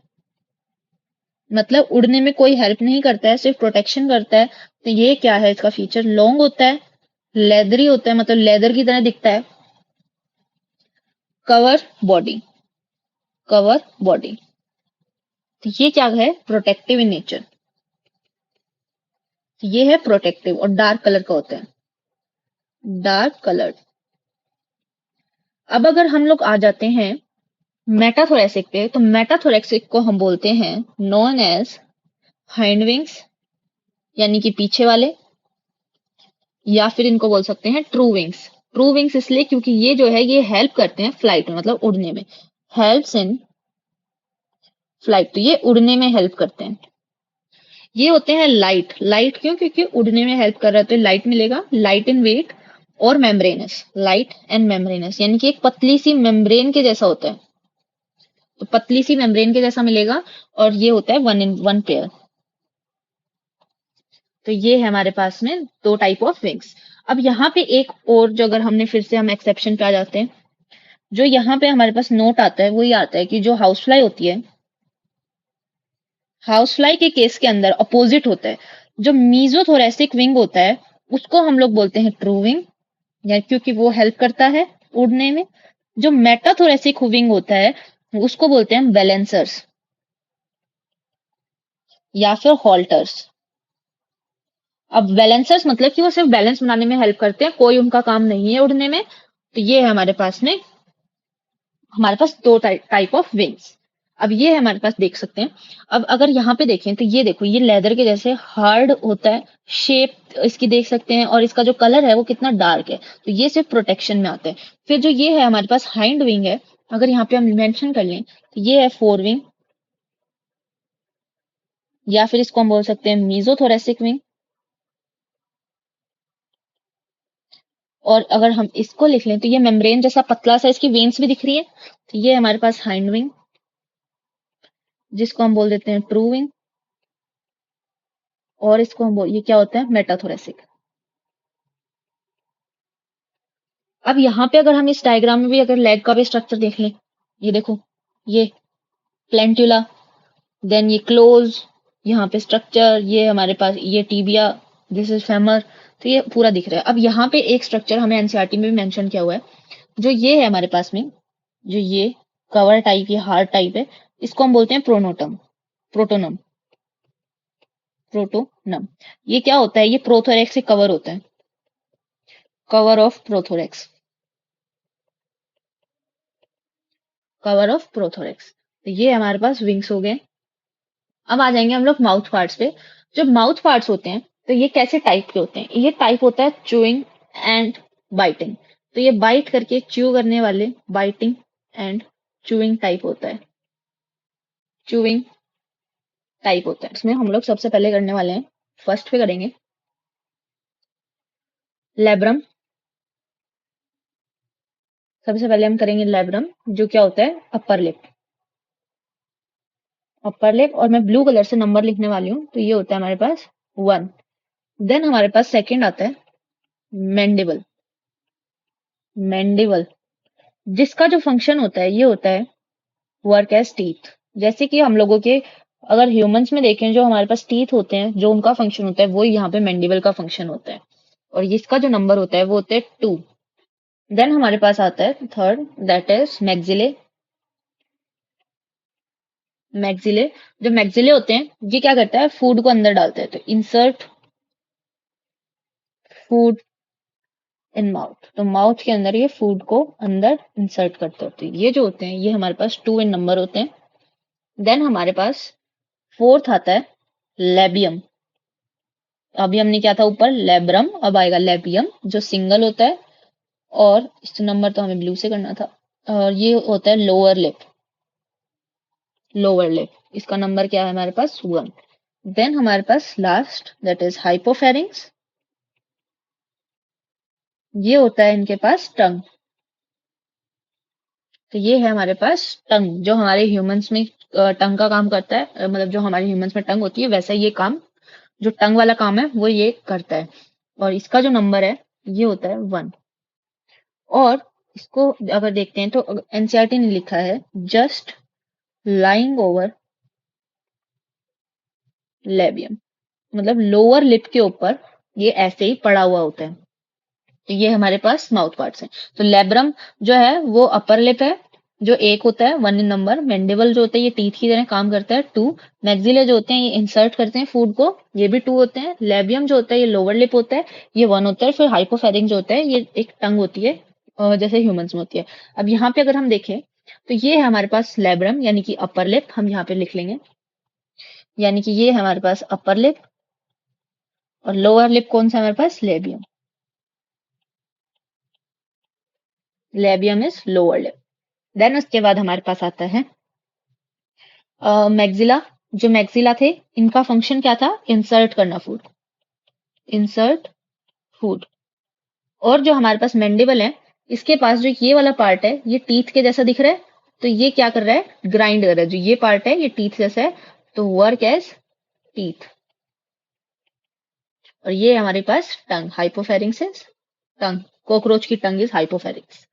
मतलब उड़ने में कोई हेल्प नहीं करता है, सिर्फ प्रोटेक्शन करता है। तो ये क्या है, इसका फीचर लॉन्ग होता है, लेदरी होता है, मतलब लेदर की तरह दिखता है। कवर बॉडी, कवर बॉडी, तो ये क्या है, प्रोटेक्टिव इन नेचर। तो ये है प्रोटेक्टिव और डार्क कलर का होता है, डार्क कलर। अब अगर हम लोग आ जाते हैं मेटाथोरेसिक पे, तो मेटाथोरेसिक को हम बोलते हैं नोन एज हाइंड विंग्स, यानी कि पीछे वाले, या फिर इनको बोल सकते हैं ट्रू विंग्स। ट्रू विंग्स इसलिए क्योंकि ये जो है ये हेल्प करते हैं फ्लाइट में, मतलब उड़ने में, हेल्प्स इन फ्लाइट, तो ये उड़ने में हेल्प करते हैं। ये होते हैं लाइट, लाइट क्यों, क्योंकि उड़ने में हेल्प कर रहा है तो लाइट मिलेगा, लाइट इन वेट, और मेम्ब्रेनस, लाइट एंड मेम्ब्रेनस, यानी कि एक पतली सी मेम्ब्रेन के जैसा होता है, तो पतली सी मेम्ब्रेन के जैसा मिलेगा। और ये होता है वन इन वन पेयर। तो ये है हमारे पास में दो टाइप ऑफ विंग्स। अब यहाँ पे एक और, जो अगर हमने फिर से हम एक्सेप्शन पे आ जाते हैं, जो यहाँ पे हमारे पास नोट आता है वो ये आता है कि जो हाउस फ्लाई होती है, हाउस फ्लाई के केस के अंदर अपोजिट होता है। जो मीजोथोरेसिक विंग होता है उसको हम लोग बोलते हैं ट्रू विंग, या क्योंकि वो हेल्प करता है उड़ने में। जो मेटाथोरेसिक विंग होता है उसको बोलते हैं बैलेंसर्स या फिर हॉल्टर्स। अब बैलेंसर्स मतलब कि वो सिर्फ बैलेंस बनाने में हेल्प करते हैं, कोई उनका काम नहीं है उड़ने में। तो ये है हमारे पास में, हमारे पास दो टाइप ऑफ विंग्स। अब ये है हमारे पास, देख सकते हैं। अब अगर यहाँ पे देखें तो ये देखो, ये लेदर के जैसे हार्ड होता है, शेप इसकी देख सकते हैं, और इसका जो कलर है वो कितना डार्क है, तो ये सिर्फ प्रोटेक्शन में आता है। फिर जो ये है हमारे पास हाइंड विंग है, अगर यहाँ पे हम मेंशन कर लें तो ये है फोर विंग, या फिर इसको हम बोल सकते हैं मीजोथोरेसिक विंग। और अगर हम इसको लिख लें तो ये मेम्ब्रेन जैसा पतला सा, इसकी वेन्स भी दिख रही है, तो ये हमारे पास हाइंड विंग, जिसको हम बोल देते हैं ट्रू विंग। और इसको हम ये क्या होता है, मेटाथोरेसिक। अब यहाँ पे अगर हम इस डायग्राम में भी अगर लेग का भी स्ट्रक्चर देख लें, ये देखो, ये प्लेंटुला, देन ये क्लोज, यहाँ पे स्ट्रक्चर, ये हमारे पास ये टीबिया, दिस इज फेमर, तो ये पूरा दिख रहा है। अब यहाँ पे एक स्ट्रक्चर हमें एनसीईआरटी में भी मेंशन किया हुआ है, जो ये है हमारे पास में, जो ये कवर टाइप, ये हार्ड टाइप है, इसको हम बोलते हैं प्रोनोटम, प्रोटोनम, प्रोटोनम। ये क्या होता है, ये प्रोथोरेक्स से कवर होता है, cover of prothorax, cover of prothorax. तो ये हमारे पास विंग्स हो गए। अब आ जाएंगे हम लोग माउथ पार्ट्स पे। जो माउथ पार्ट्स होते हैं तो ये कैसे टाइप के होते हैं, ये टाइप होता है च्यूइंग एंड बाइटिंग। तो ये बाइट करके च्यू करने वाले, बाइटिंग एंड च्यूइंग टाइप होता है, च्यूइंग टाइप होता है। इसमें हम लोग सबसे पहले करने वाले हैं, फर्स्ट पे करेंगे लेब्रम। सबसे पहले हम करेंगे लेब्रम, जो क्या होता है, अपर लिप, अपर लिप। और मैं ब्लू कलर से नंबर लिखने वाली हूँ, तो ये होता है हमारे पास 1। देन हमारे पास सेकंड आता है मैंडिबल, मैंडिबल, जिसका जो फंक्शन होता है ये होता है वर्क एज टीथ। जैसे कि हम लोगों के, अगर ह्यूमंस में देखें, जो हमारे पास टीथ होते हैं, जो उनका फंक्शन होता है वो यहाँ पे मैंडिबल का फंक्शन होता है, और इसका जो नंबर होता है वो होता है 2। देन हमारे पास आता है third, that is maxillae, maxillae. जो मैक्सिले होते हैं ये क्या करता है, फूड को अंदर डालता है, तो इंसर्ट फूड इन माउथ, तो माउथ के अंदर ये फूड को अंदर इंसर्ट करते होते हैं। ये जो होते हैं ये हमारे पास 2 इन नंबर होते हैं। देन हमारे पास फोर्थ आता है लेबियम। अभी हमने क्या था ऊपर, लेब्रम, अब आएगा लेबियम, जो सिंगल होता है, और इस नंबर तो हमें ब्लू से करना था। और ये होता है लोअर लिप, लोअर लिप, इसका नंबर क्या है हमारे पास 1। देन हमारे पास लास्ट, दैट इज हाइपोफेरिंग्स, ये होता है इनके पास टंग। तो ये है हमारे पास टंग, जो हमारे ह्यूमंस में टंग का काम करता है, मतलब जो हमारे ह्यूमंस में टंग होती है वैसा ये काम जो टंग वाला काम है वो ये करता है, और इसका जो नंबर है ये होता है 1। और इसको अगर देखते हैं तो एनसीईआरटी ने लिखा है जस्ट लाइंग ओवर लेबियम, मतलब लोअर लिप के ऊपर ये ऐसे ही पड़ा हुआ होता है। तो ये हमारे पास माउथ पार्ट्स हैं। तो लेब्रम जो है वो अपर लिप है, जो एक होता है 1 इन नंबर। मैंडिबल जो होता है ये टीथ की तरह काम करता है, 2। मैक्सिले जो होते हैं ये इंसर्ट करते हैं फूड को, ये भी 2 होते हैं। लेबियम जो होता है ये लोअर लिप होता है, ये 1 होता है। फिर हाइपोफेरिंग जो होता है ये एक टंग होती है, जैसे ह्यूमंस में होती है। अब यहाँ पे अगर हम देखें तो ये है हमारे पास लेब्रम यानी कि अपर लिप, हम यहाँ पे लिख लेंगे, यानी कि ये है हमारे पास अपर लिप, और लोअर लिप कौन सा है हमारे पास, labium. Labium is lower lip. Then उसके बाद हमारे पास आता है मैक्सिला। जो मैक्सिला थे इनका फंक्शन क्या था, इंसर्ट करना फूड, इंसर्ट फूड। और जो हमारे पास मैंडिबल है, इसके पास जो ये वाला पार्ट है ये टीथ के जैसा दिख रहा है, तो ये क्या कर रहा है, ग्राइंड कर रहा है। जो ये पार्ट है ये टीथ जैसा है, तो वर्क एज टीथ। और ये हमारे पास टंग, हाइपोफेरिंक्स इज टंग, कॉकरोच की टंग इज हाइपोफेरिंक्स।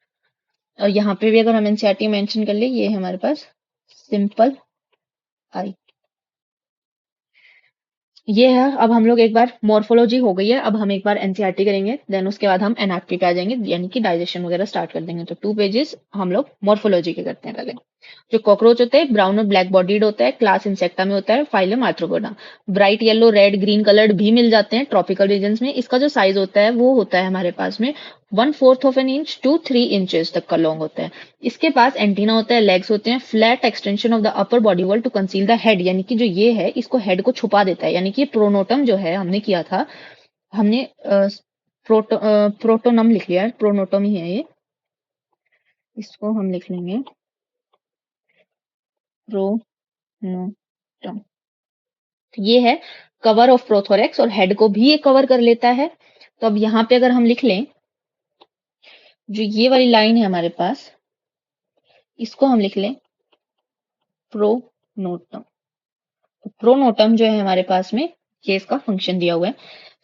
और यहाँ पे भी अगर हम एनसीईआरटी मेंशन कर ले, ये है हमारे पास सिंपल आई। ये है। अब हम लोग एक बार मॉर्फोलॉजी हो गई है, अब हम एक बार एनसीईआरटी करेंगे, देन उसके बाद हम एनाटॉमी पे आ जाएंगे, यानी कि डाइजेशन वगैरह स्टार्ट कर देंगे। तो 2 पेजेस हम लोग मॉर्फोलॉजी के करते हैं पहले। जो कॉकरोच होते हैं ब्राउन और ब्लैक बॉडीड होता है, क्लास इंसेक्टा में होता है, phylum arthropoda. Bright yellow, red, green coloured भी मिल जाते हैं ट्रॉपिकल रीजन्स में। इसका जो साइज होता है वो होता है हमारे पास में 1/4 of an inch to 3 inches तक का लॉन्ग होता है। इसके पास एंटीना होता है, लेग्स होते हैं, flat extension of the upper body wall to conceal the head, यानी कि जो ये है इसको हेड को छुपा देता है। यानी कि प्रोनोटम जो है हमने किया था, हमने प्रोटोनम लिख लिया है, प्रोनोटम ही है ये, इसको हम लिख लेंगे प्रोनोटम। ये है कवर ऑफ प्रोथोरेक्स, और हेड को भी ये कवर कर लेता है। तो अब यहाँ पे अगर हम लिख लें, जो ये वाली लाइन है हमारे पास, इसको हम लिख लें प्रोनोटम। प्रोनोटम जो है हमारे पास में, ये इसका फंक्शन दिया हुआ है।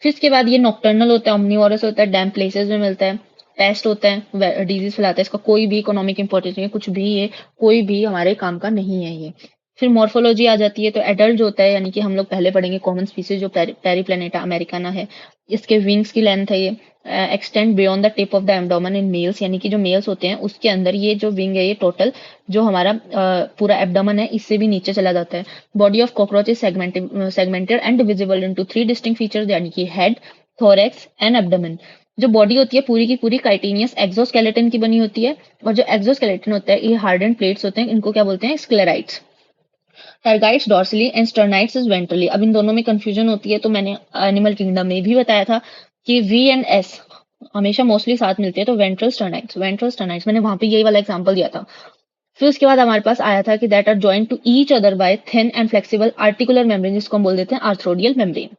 फिर इसके बाद ये नॉक्टर्नल होता है, ओमनीवोरस होता है, डैम्प प्लेसेस में मिलता है, पेस्ट होता है, डिजीज फैलाता है। इसका कोई भी इकोनॉमिक इंपॉर्टेंस नहीं है, कुछ भी ये कोई भी हमारे काम का नहीं है ये। फिर मॉर्फोलॉजी आ जाती है, तो एडल्ट जो होता है, यानी कि हम लोग पहले पढ़ेंगे कॉमन स्पीसीज जो पेरीप्लेनेटा अमेरिकाना है, इसके विंग्स की लेंथ है ये extend beyond the tip of the abdomen in males, यानी कि जो मेल्स होते हैं उसके अंदर ये जो विंग है ये टोटल जो हमारा पूरा एब्डोमेन है इससे भी नीचे चला जाता है। Body of cockroach is segmented and divisible into 3 distinct features, यानी कि हेड, थोरैक्स एंड एब्डोमेन। जो बॉडी होती है पूरी की पूरी काइटिनियस एक्सोस्केलेटन की बनी होती है, और जो एक्सोस्केलेटन होता है ये हार्डन प्लेट्स होते हैं, इनको क्या बोलते हैं, sclerites. Tergites dorsally and sternites is ventrally. अब इन दोनों में कंफ्यूजन होती है, तो मैंने एनिमल किंगडम में भी बताया था कि वी एंड एस हमेशा मोस्टली साथ मिलते हैं, तो वेंट्रल स्टर्नाइट्स, वेंट्रल स्टर्नाइट्स, मैंने वहां पे यही वाला एग्जांपल दिया था। फिर उसके बाद हमारे पास आया था कि that are joint to each other by thin and flexible articular membrane, जिसको हम बोल देते हैं आर्थ्रोडियल मेम्ब्रेन।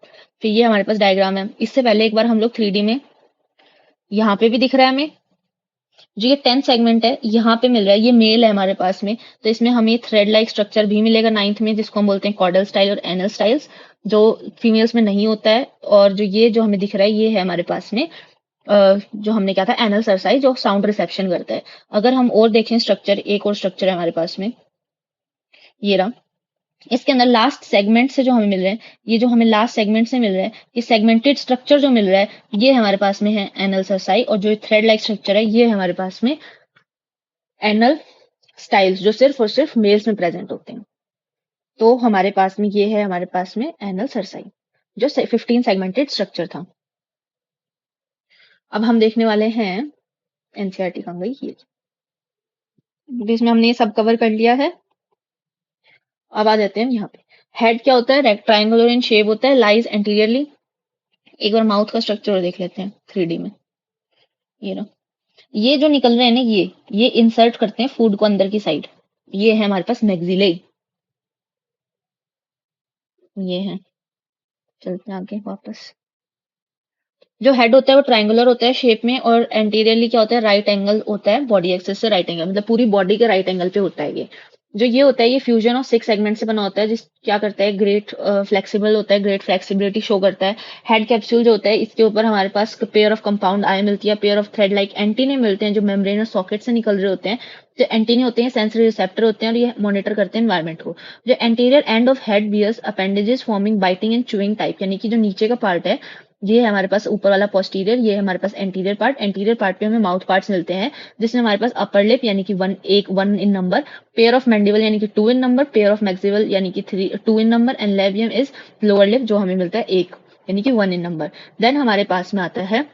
फिर ये हमारे पास डायग्राम है। इससे पहले एक बार हम लोग 3D में, यहाँ पे भी दिख रहा है हमें, जो ये 10 सेगमेंट है यहाँ पे मिल रहा है, ये मेल है हमारे पास में, तो इसमें हमें थ्रेड लाइक स्ट्रक्चर भी मिलेगा 9th में, जिसको हम बोलते हैं कॉर्डल स्टाइल और एनल स्टाइल्स, जो फीमेल्स में नहीं होता है। और जो ये जो हमें दिख रहा है ये है हमारे पास में जो हमने क्या था, एनल सरसाई, जो साउंड रिसेप्शन करता है। अगर हम और देखें स्ट्रक्चर, एक और स्ट्रक्चर है हमारे पास में, ये रहा। इसके अंदर लास्ट सेगमेंट से जो हमें मिल रहे हैं, ये जो हमें लास्ट सेगमेंट से मिल रहा है, ये सेगमेंटेड स्ट्रक्चर जो मिल रहा है, ये हमारे पास में है एनल सरसाई, और जो थ्रेड लाइक स्ट्रक्चर है ये है हमारे पास में एनल स्टाइल्स, जो सिर्फ और सिर्फ मेल्स में प्रेजेंट होते हैं। तो हमारे पास में ये है हमारे पास में एनल सरसाई, जो 15 सेगमेंटेड स्ट्रक्चर था। अब हम देखने वाले हैं एनसीईआरटी का गई ये, जिसमें हमने ये सब कवर कर लिया है। अब आ जाते हैं यहाँ पे। हेड क्या होता है, ट्रायंगुलर इन शेप होता है, लाइज एंटीरियरली। एक बार माउथ का स्ट्रक्चर देख लेते हैं 3D में। ये रहा। ये जो निकल रहे हैं ना, ये इंसर्ट करते हैं फूड को अंदर की साइड। ये है हमारे पास मैक्सिले, ये है। चलते हैं आगे वापस। जो हेड होता है वो ट्रायंगुलर होता है शेप में, और एंटीरियरली क्या होता है, राइट एंगल होता है बॉडी एक्सिस से, राइट एंगल मतलब पूरी बॉडी के राइट एंगल पे होता है ये। जो ये होता है ये फ्यूजन ऑफ 6 सेगमेंट से बना होता है, जिस क्या करता है ग्रेट फ्लेक्सिबल होता है, ग्रेट फ्लेक्सिबिलिटी शो करता है। हेड कैप्सूल जो होता है इसके ऊपर हमारे पास पेयर ऑफ कंपाउंड आई मिलती है, pair of thread like antennae मिलते हैं जो मेम्ब्रेन और सॉकेट से निकल रहे होते हैं। जो एंटीने होते हैं सेंसरी रिसेप्टर होते हैं और ये मॉनिटर करते हैं एनवायरमेंट को। जो anterior end of head bears appendages forming biting and chewing type, यानी कि जो नीचे का पार्ट है ये है हमारे पास ऊपर वाला पोस्टीरियर, ये है हमारे पास एंटीरियर पार्ट। एंटीरियर पार्ट पे हमें माउथ पार्ट्स मिलते हैं जिसमें हमारे पास अपर लिप यानी कि one in number, pair of mandible यानी कि 2 in number, pair of maxilla यानी कि 2 in number and labium is lower lip जो हमें मिलता है 1 यानी कि 1 इन नंबर। देन हमारे पास में आता है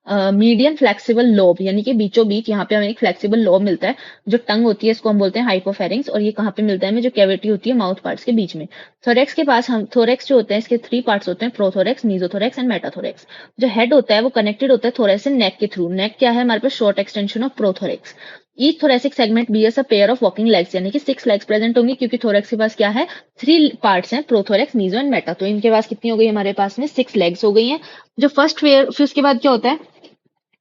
मीडियन फ्लेक्सिबल लोब, यानी कि बीचों बीच यहाँ पे हमें एक फ्लेक्सिबल लोब मिलता है। जो टंग होती है इसको हम बोलते हैं हाइपोफेरिंक्स, और ये कहाँ पे मिलता है हमें, जो कैविटी होती है माउथ पार्ट्स के बीच में। थोरेक्स के पास हम थोरेक्स जो होते हैं इसके 3 पार्ट्स होते हैं, प्रोथोरेक्स, मीजोथोरेक्स एंड मेटाथोरेक्स। जो हेड होता है वो कनेक्टेड होता है थोरेक्स से नेक के थ्रू। नेक क्या है हमारे पास, short extension of prothorax. Each thoracic segment bears a pair of walking legs, यानी कि 6 legs प्रेजेंट होंगी, क्योंकि थोरेक्स के पास क्या है 3 पार्ट्स हैं, प्रोथोरेक्स, मीजो एंड मेटा। तो इनके पास कितनी हो गई हमारे पास में 6 लेग्स हो गई हैं। जो फर्स्ट पेयर, फिर उसके बाद क्या होता है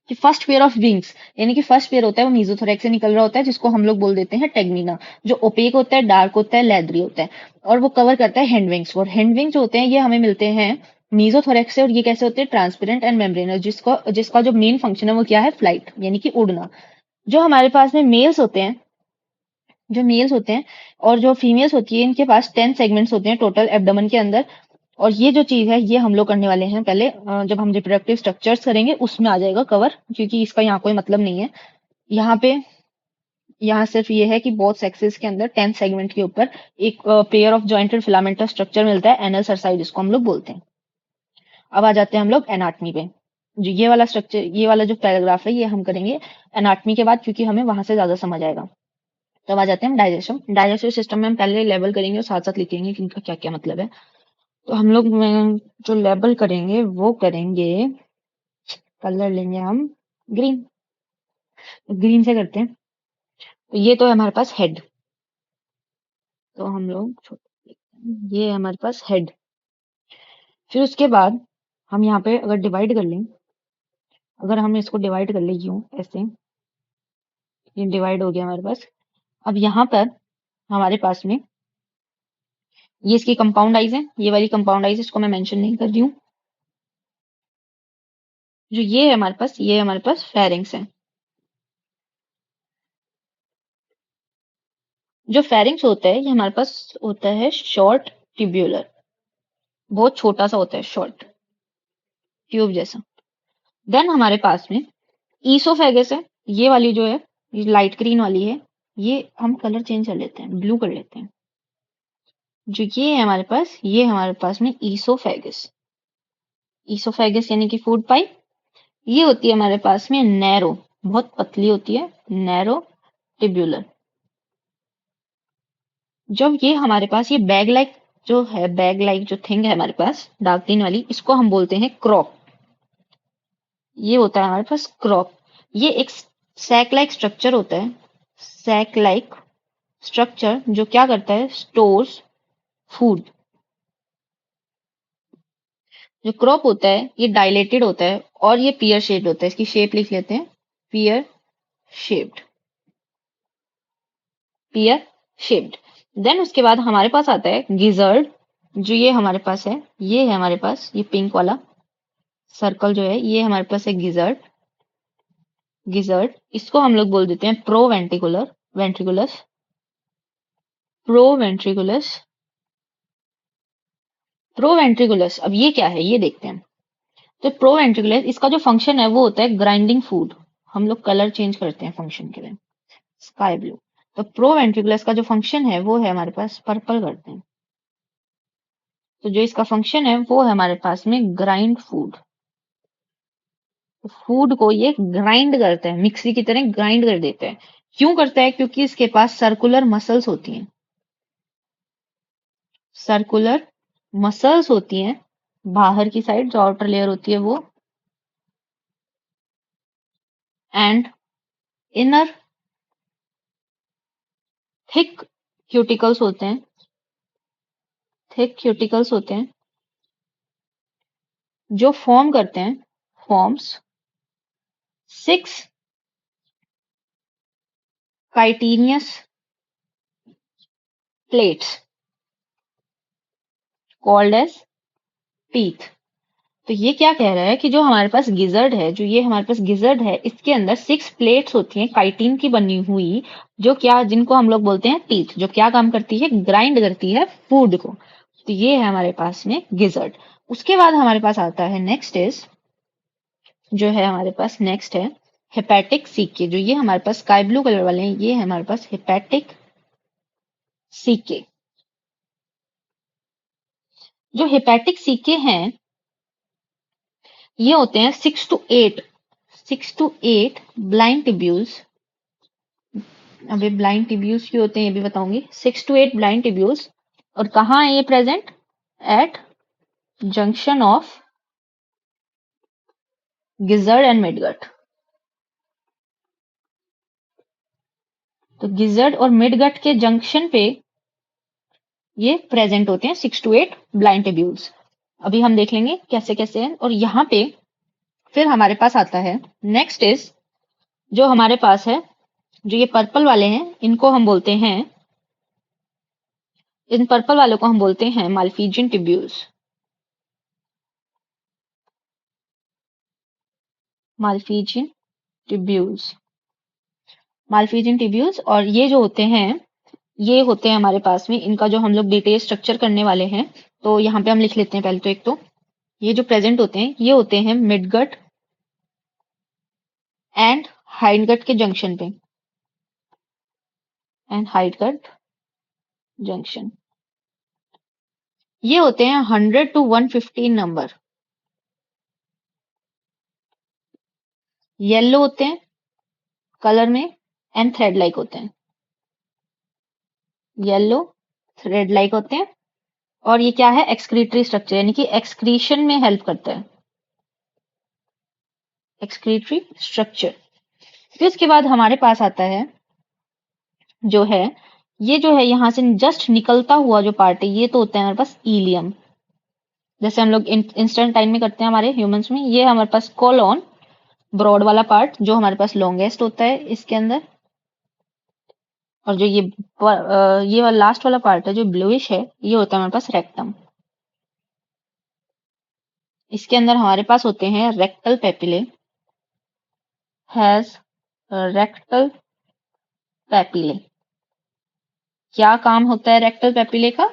कि फर्स्ट पेयर ऑफ विंग्स, यानी कि फर्स्ट पेयर होता है वो मीजोथोरैक्स से निकल रहा होता है, जिसको हम लोग बोल देते हैं टेगमिना। जो ओपेक होता है, डार्क होता है, लेदरी होता है, और वो कवर करता है हैंड विंग्स। और हैंड विंग्स जो होते हैं ये हमें मिलते हैं मीजोथोरैक्स से, और ये कैसे होते हैं, ट्रांसपेरेंट एंड मेम्ब्रेनस, जिसका जो मेन फंक्शन है वो क्या है, फ्लाइट यानी कि उड़ना। जो हमारे पास में मेल्स होते हैं, जो मेल्स होते हैं और जो फीमेल्स होती है, इनके पास 10 सेगमेंट्स होते हैं टोटल एब्डोमेन के अंदर। और ये जो चीज है ये हम लोग करने वाले हैं पहले, जब हम रिप्रोडक्टिव स्ट्रक्चर्स करेंगे उसमें आ जाएगा कवर, क्योंकि इसका यहाँ कोई मतलब नहीं है। यहाँ पे यहाँ सिर्फ ये है कि बोथ सेक्सेस के अंदर 10 सेगमेंट के ऊपर एक pair of jointed filamentous structure मिलता है, एनल सरसाई जिसको हम लोग बोलते हैं। अब आ जाते हैं हम लोग एनाटमी पे। जो ये वाला स्ट्रक्चर, ये वाला जो पैराग्राफ है ये हम करेंगे एनाटमी के बाद, क्योंकि हमें वहां से ज्यादा समझ आएगा। तो अब आ जाते हैं हम डाइजेशन। डाइजेस्टिव सिस्टम में हम पहले लेवल करेंगे और साथ साथ लिखेंगे कि इनका क्या क्या मतलब है। तो हम लोग जो लेबल करेंगे वो करेंगे, कलर लेंगे हम ग्रीन। ग्रीन से करते हैं। तो ये तो है हमारे पास हेड, तो हम लोग ये है हमारे पास हेड। फिर उसके बाद हम यहाँ पे अगर डिवाइड कर लें, अगर हम इसको डिवाइड कर ले यूं ऐसे, ये डिवाइड हो गया हमारे पास। अब यहाँ पर हमारे पास में ये इसकी कंपाउंड आइज है, ये वाली कंपाउंड आइज इसको मैं मेंशन नहीं कर रही हूँ। जो ये है हमारे पास, ये हमारे पास फेरिंग्स है। जो फेरिंग्स होता है ये हमारे पास होता है शॉर्ट ट्यूब्यूलर, बहुत छोटा सा होता है, शॉर्ट ट्यूब जैसा। देन हमारे पास में ईसोफेगस है, ये वाली जो है ये लाइट ग्रीन वाली है, ये हम कलर चेंज कर लेते हैं, ब्लू कर लेते हैं। जो ये है हमारे पास, ये हमारे पास में ईसोफेगस। ईसोफेगस यानी कि फूड पाइप। ये होती है हमारे पास में नैरो, बहुत पतली होती है, नैरो ट्यूब्यूलर। जब ये हमारे पास ये बैग लाइक जो है, बैग लाइक जो थिंग है हमारे पास डार्क ग्रीन वाली, इसको हम बोलते हैं क्रॉप। ये होता है हमारे पास क्रॉप। ये एक सैक लाइक स्ट्रक्चर होता है, सैक लाइक स्ट्रक्चर जो क्या करता है, स्टोर्स फूड। जो क्रॉप होता है ये डायलेटेड होता है और ये पियर शेप्ड होता है, इसकी शेप लिख लेते हैं, pear shaped, pear shaped. Then उसके बाद हमारे पास आता है गिजर्ड। जो ये हमारे पास है, ये है हमारे पास ये पिंक वाला सर्कल जो है, ये हमारे पास है गिजर्ड। गिजर्ड इसको हम लोग बोल देते हैं pro ventricular, ventricles, pro ventricles, pro ventricles. अब ये क्या है ये देखते हैं। तो प्रो वेंट्रिकुलस इसका जो फंक्शन है वो होता है ग्राइंडिंग फूड। हम लोग कलर चेंज करते हैं फंक्शन के लिए, स्काई ब्लू। तो प्रो वेंट्रिकुलस का जो फंक्शन है वो है हमारे पास पर्पल करते हैं। तो जो इसका फंक्शन है वो है हमारे पास में ग्राइंड फूड। तो फूड को ये ग्राइंड करता है, मिक्सी की तरह ग्राइंड कर देता है। क्यों करता है, क्योंकि इसके पास सर्कुलर मसल्स होती हैं, सर्कुलर मसल्स होती हैं बाहर की साइड, जो आउटर लेयर होती है वो, एंड इनर थिक क्यूटिकल्स होते हैं, थिक क्यूटिकल्स होते हैं जो फॉर्म करते हैं, forms 6 chitinous plates called as teeth। तो ये क्या कह रहा है कि जो हमारे पास गिजर्ड है, जो ये हमारे पास गिजर्ड है, इसके अंदर 6 प्लेट्स होती हैं काइटिन की बनी हुई, जो क्या जिनको हम लोग बोलते हैं टीथ, जो क्या काम करती है, ग्राइंड करती है फूड को। तो ये है हमारे पास में गिजर्ड। उसके बाद हमारे पास आता है नेक्स्ट इज, जो है हमारे पास नेक्स्ट है हेपेटिक सीके। जो ये हमारे पास स्काई ब्लू कलर वाले हैं, ये है हमारे पास हेपेटिक सीके। जो हेपेटिक सीके हैं, ये होते हैं 6 to 8 ब्लाइंड टिब्यूल्स। अभी ब्लाइंड टिब्यूल्स क्यों होते हैं ये भी बताऊंगी। 6 to 8 ब्लाइंड टिब्यूल्स, और कहाँ है ये present? At junction of gizzard and midgut. तो गिजर्ड और मिडगट के जंक्शन पे ये प्रेजेंट होते हैं 6 to 8 ब्लाइंड टिब्यूल्स। अभी हम देख लेंगे कैसे कैसे हैं। और यहाँ पे फिर हमारे पास आता है नेक्स्ट इज, जो हमारे पास है, जो ये पर्पल वाले हैं, इनको हम बोलते हैं, इन पर्पल वालों को हम बोलते हैं Malpighian tubules. Malpighian tubules, Malpighian tubules. और ये जो होते हैं, ये होते हैं हमारे पास में, इनका जो हम लोग डिटेल स्ट्रक्चर करने वाले हैं, तो यहाँ पे हम लिख लेते हैं पहले तो। एक तो ये जो प्रेजेंट होते हैं, ये होते हैं मिडगट एंड हाइंडगट के जंक्शन पे, एंड हाइंडगट जंक्शन। ये होते हैं 100 to 115 नंबर। येलो होते हैं कलर में एंड थ्रेड लाइक होते हैं। येलो थ्रेड लाइक होते हैं। और ये क्या है? एक्सक्रीटरी स्ट्रक्चर, यानी कि एक्सक्रीशन में हेल्प करता है, एक्सक्रीटरी स्ट्रक्चर। फिर उसके बाद हमारे पास आता है, जो है ये जो है यहाँ से जस्ट निकलता हुआ जो पार्ट है, ये तो होता है हमारे पास इलियम। जैसे हम लोग इंस्टेंट टाइम में करते हैं हमारे ह्यूमंस में। ये हमारे पास कोलोन, ब्रॉड वाला पार्ट, जो हमारे पास लॉन्गेस्ट होता है इसके अंदर। और जो ये वाला लास्ट वाला पार्ट है जो ब्लूइश है, ये होता है हमारे पास रेक्टम। इसके अंदर हमारे पास होते हैं rectal papillae, has rectal papillae. क्या काम होता है रेक्टल पेपिले का?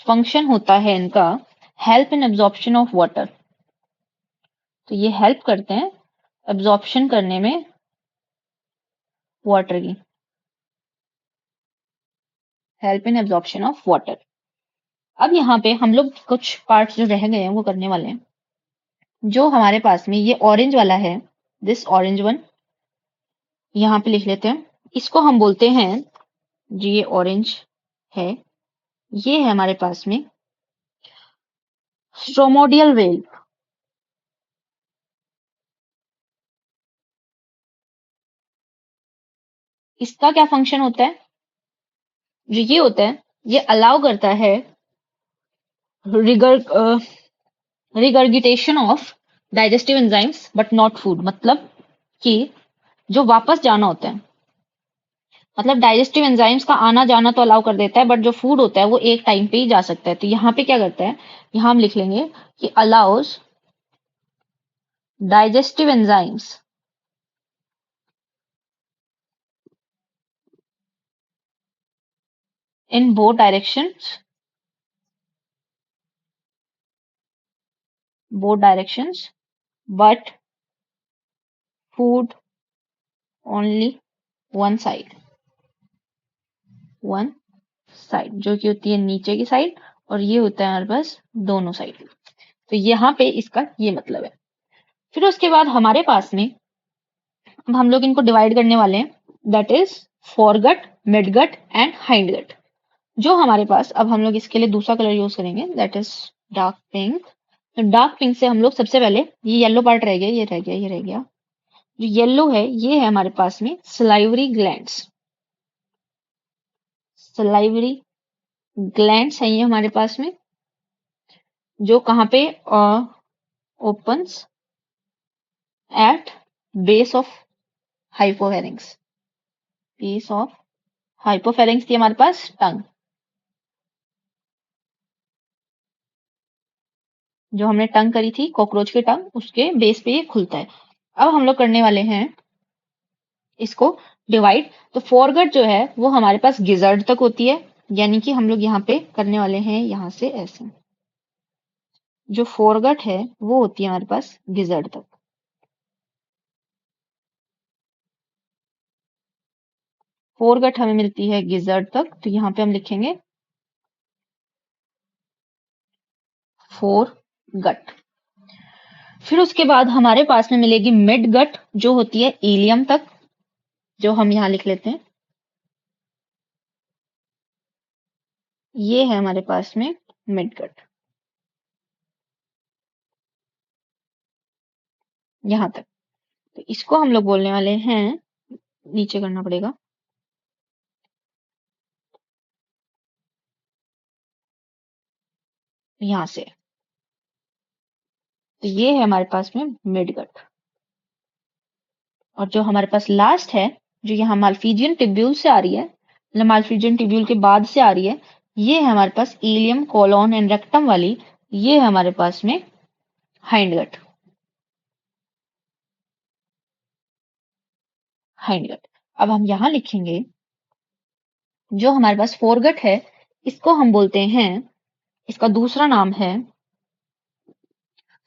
फंक्शन होता है इनका help in absorption of water. तो ये हेल्प करते हैं एब्जॉर्प्शन करने में वाटर की, help in absorption of water. अब यहाँ पे हम लोग कुछ पार्ट्स जो रह गए हैं वो करने वाले हैं। जो हमारे पास में ये ऑरेंज वाला है, दिस ऑरेंज वन, यहाँ पे लिख लेते हैं। इसको हम बोलते हैं, जो ये ऑरेंज है, ये है हमारे पास में स्ट्रोमोडियल वेल। इसका क्या फंक्शन होता है? जो ये होता है, ये अलाउ करता है regur regurgitation of digestive enzymes but not food. मतलब कि जो वापस जाना होता है, मतलब डाइजेस्टिव एंजाइम्स का आना जाना तो अलाउ कर देता है, बट जो फूड होता है वो एक टाइम पे ही जा सकता है। तो यहाँ पे क्या करता है, यहाँ हम लिख लेंगे कि allows digestive enzymes in both directions, both directions, but food only one side, one side, जो कि होती है नीचे की साइड, और ये होता है हमारे पास दोनों साइड। तो यहाँ पे इसका ये मतलब है। फिर उसके बाद हमारे पास में अब हम लोग इनको डिवाइड करने वाले हैं, that is foregut, midgut and hindgut. जो हमारे पास, अब हम लोग इसके लिए दूसरा कलर यूज करेंगे, दैट इज डार्क पिंक। तो डार्क पिंक से हम लोग सबसे पहले, ये येलो पार्ट रह गया, ये रह गया, ये रह गया। जो येलो है, ये है हमारे पास में सलाइवरी ग्लैंड्स। सलाइवरी ग्लैंड्स है ये हमारे पास में, जो कहाँ पे opens eight base of हाइपोफेरिंक्स, base of हाइपोफेरिंक्स थी हमारे पास टंग। जो हमने टंग करी थी कॉकरोच की टंग, उसके बेस पे ये खुलता है। अब हम लोग करने वाले हैं इसको डिवाइड। तो फोरगट जो है वो हमारे पास गिजर्ड तक होती है, यानी कि हम लोग यहाँ पे करने वाले हैं यहाँ से ऐसे। जो फोरगट है वो होती है हमारे पास गिजर्ड तक। फोरगट हमें मिलती है गिजर्ड तक, तो यहाँ पे हम लिखेंगे फोरगट। फिर उसके बाद हमारे पास में मिलेगी मिड गट, जो होती है इलियम तक, जो हम यहाँ लिख लेते हैं। ये है हमारे पास में मिड गट, यहाँ तक। तो इसको हम लोग बोलने वाले हैं, नीचे करना पड़ेगा, यहाँ से। तो ये है हमारे पास में मिड गट। और जो हमारे पास लास्ट है, जो यहाँ माल्फीजियन टिब्यूल से आ रही है, मतलब माल्फीजियन टिब्यूल के बाद से आ रही है, ये है हमारे पास इलियम कोलोन एंड रेक्टम वाली, ये है हमारे पास में हाइंडगट। हाइंडगट। अब हम यहाँ लिखेंगे, जो हमारे पास फोरगट है इसको हम बोलते हैं, इसका दूसरा नाम है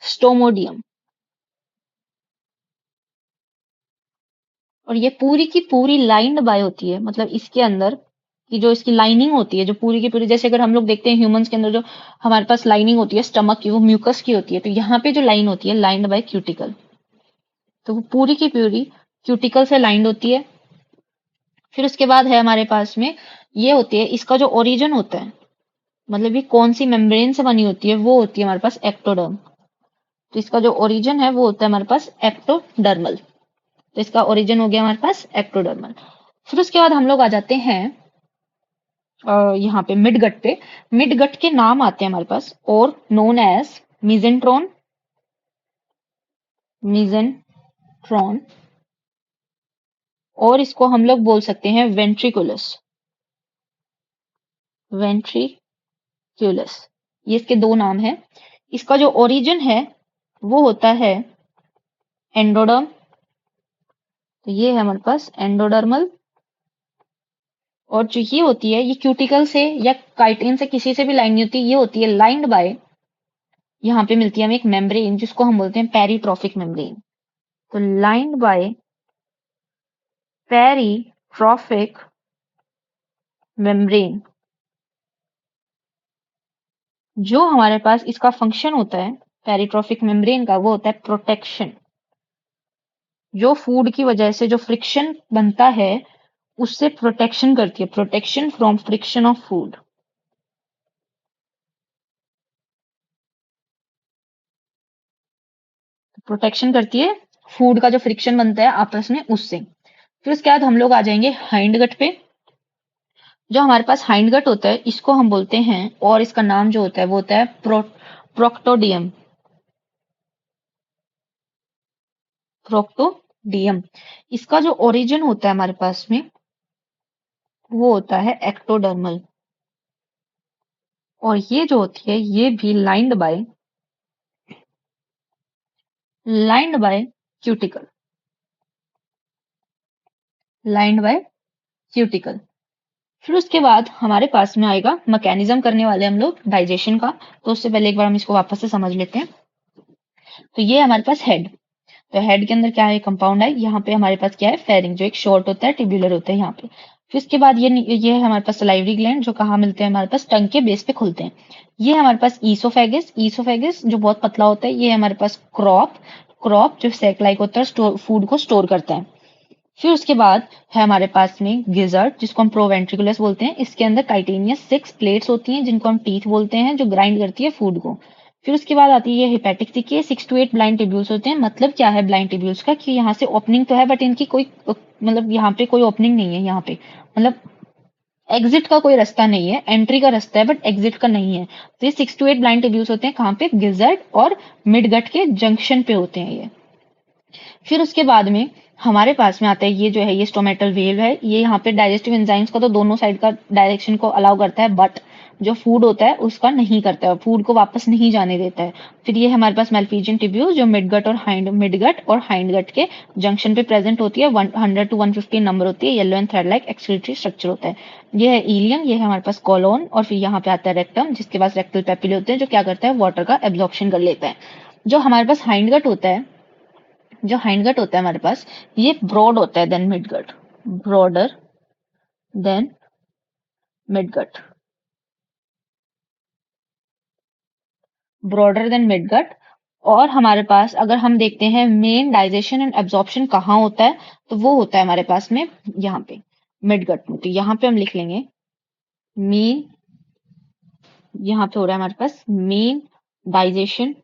स्टोमोडियम। और ये पूरी की पूरी लाइन्ड बाय होती है, मतलब इसके अंदर की जो इसकी लाइनिंग होती है, जो पूरी की पूरी, जैसे अगर हम लोग देखते हैं ह्यूमंस के अंदर जो हमारे पास लाइनिंग होती है स्टमक की, वो म्यूकस की होती है, तो यहाँ पे जो लाइन होती है लाइन्ड बाय क्यूटिकल, तो वो पूरी की पूरी क्यूटिकल से लाइन्ड होती है। फिर उसके बाद है हमारे पास में ये होती है, इसका जो ओरिजिन होता है, मतलब ये कौन सी मेम्ब्रेन से बनी होती है, वो होती है हमारे पास एक्टोडर्म। तो इसका जो ओरिजिन है वो होता है हमारे पास एक्टोडर्मल। तो इसका ओरिजिन हो गया हमारे पास एक्टोडर्मल। फिर उसके बाद हम लोग आ जाते हैं यहाँ पे मिडगट पे। मिडगट के नाम आते हैं हमारे पास, और नोन एज मिजेंट्रॉन, मिजेंट्रॉन, और इसको हम लोग बोल सकते हैं वेंट्रिकुलस, वेंट्रिक्यूलस। ये इसके दो नाम है। इसका जो ओरिजिन है वो होता है एंडोडर्म, तो ये है हमारे पास एंडोडर्मल। और जो ये होती है, ये क्यूटिकल से या काइटिन से किसी से भी लाइन नहीं होती, ये होती है लाइंड बाय, यहाँ पे मिलती है हमें एक मेम्ब्रेन जिसको हम बोलते हैं पेरीट्रॉफिक मेम्ब्रेन। तो लाइंड बाय पेरीट्रॉफिक मेम्ब्रेन। जो हमारे पास इसका फंक्शन होता है पेरीट्रॉफिक मेम्ब्रेन का, वो होता है प्रोटेक्शन। जो फूड की वजह से जो फ्रिक्शन बनता है उससे प्रोटेक्शन करती है, protection from friction of food. Protection करती है फूड का जो फ्रिक्शन बनता है आपस में उससे। फिर उसके बाद हम लोग आ जाएंगे हाइंड गट पे। जो हमारे पास हाइंड गट होता है इसको हम बोलते हैं, और इसका नाम जो होता है वो होता है प्रोक्टोडियम, प्रोक्टोडियम। इसका जो ओरिजिन होता है हमारे पास में वो होता है एक्टोडर्मल। और ये जो होती है ये भी lined by cuticle, lined by cuticle. फिर उसके बाद हमारे पास में आएगा, मैकेनिज्म करने वाले हम लोग डाइजेशन का, तो उससे पहले एक बार हम इसको वापस से समझ लेते हैं। तो ये हमारे पास हेड, तो हेड के अंदर क्या है, कंपाउंड है। यहाँ पे हमारे पास क्या है, फेरिंग, जो एक शॉर्ट होता है, टिब्यूलर होता है यहाँ पे। फिर इसके बाद ये है हमारे पास सलाइवरी ग्लैंड, जो कहाँ मिलते हैं, हमारे पास टंग के बेस पे खुलते हैं। ये है हमारे पास ईसोफेगस, ईसोफेगस जो बहुत पतला होता है। ये है हमारे पास क्रॉप, क्रॉप जो सैक लाइक होता है, फूड को स्टोर करता है। फिर उसके बाद है हमारे पास में गिजर्ड, जिसको हम प्रोवेंट्रिकुलस बोलते हैं। इसके अंदर काइटेनियस 6 प्लेट्स होती हैं, जिनको हम टीथ बोलते हैं, जो ग्राइंड करती है फूड को। फिर उसके बाद आती है हेपेटिक थिकी, 6 to 8 ब्लाइंड टिब्यूल्स होते हैं। मतलब क्या है ब्लाइंड टिब्यूल्स का, कि यहाँ से ओपनिंग तो है बट इनकी कोई मतलब यहाँ पे कोई ओपनिंग नहीं है, यहाँ पे मतलब एग्जिट का कोई रास्ता नहीं है, एंट्री का रास्ता है बट एग्जिट का नहीं है। तो ये 6 to 8 ब्लाइंड टिब्यूल्स होते हैं, कहाँ पे, गिजर्ड और मिडगट के जंक्शन पे होते हैं ये। फिर उसके बाद में हमारे पास में आता है ये जो है, ये स्टोमेटल वेव है। ये यहाँ पे डाइजेस्टिव एंजाइम्स का तो दोनों साइड का डायरेक्शन को अलाउ करता है, बट जो फूड होता है उसका नहीं करता है, फूड को वापस नहीं जाने देता है। फिर ये हमारे पास मेल्फिजियन ट्यूब्यूल जो मिडगट और हाइंडगट के जंक्शन पे प्रेजेंट होती है, 100 to 115 नंबर होती है, yellow and thread like excretory structure होता है। ये है इलियम, ये है हमारे पास कॉलोन, और फिर यहाँ पे आता है रेक्टम जिसके पास रेक्टल पेपिले होते हैं जो क्या करता है, वाटर का एब्जॉर्प्शन कर लेता है। जो हमारे पास हाइंडगट होता है, जो हाइंडगट होता है हमारे पास, ये ब्रॉड होता है than midgut, broader than midgut, broader than midgut. और हमारे पास अगर हम देखते हैं मेन डाइजेशन एंड एब्जॉर्प्शन कहाँ होता है, तो वो होता है हमारे पास में यहाँ पे मिडगट में। तो यहाँ पे हम लिख लेंगे मेन, यहाँ पे हो रहा है हमारे पास मेन डाइजेशन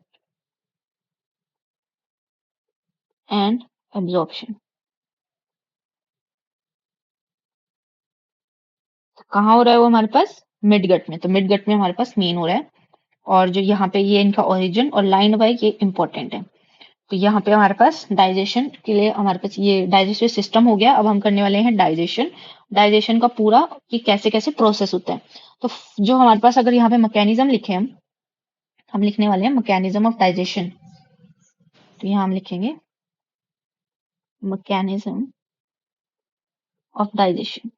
एंड एब्जॉर्प्शन। कहाँ हो रहा है वो हमारे पास, मिडगट में। तो मिडगट में हमारे पास मेन हो रहा है। और जो यहाँ पे ये इनका ओरिजिन और लाइन वाइज ये इंपॉर्टेंट है। तो यहाँ पे हमारे पास डाइजेशन के लिए हमारे पास ये डाइजेस्टिव सिस्टम हो गया। अब हम करने वाले हैं डाइजेशन, डाइजेशन का पूरा कि कैसे कैसे प्रोसेस होता है। तो जो हमारे पास अगर यहाँ पे मैकेनिज्म लिखे हम लिखने वाले हैं मैकेनिज्म ऑफ डाइजेशन। तो यहाँ हम लिखेंगे mechanism of digestion.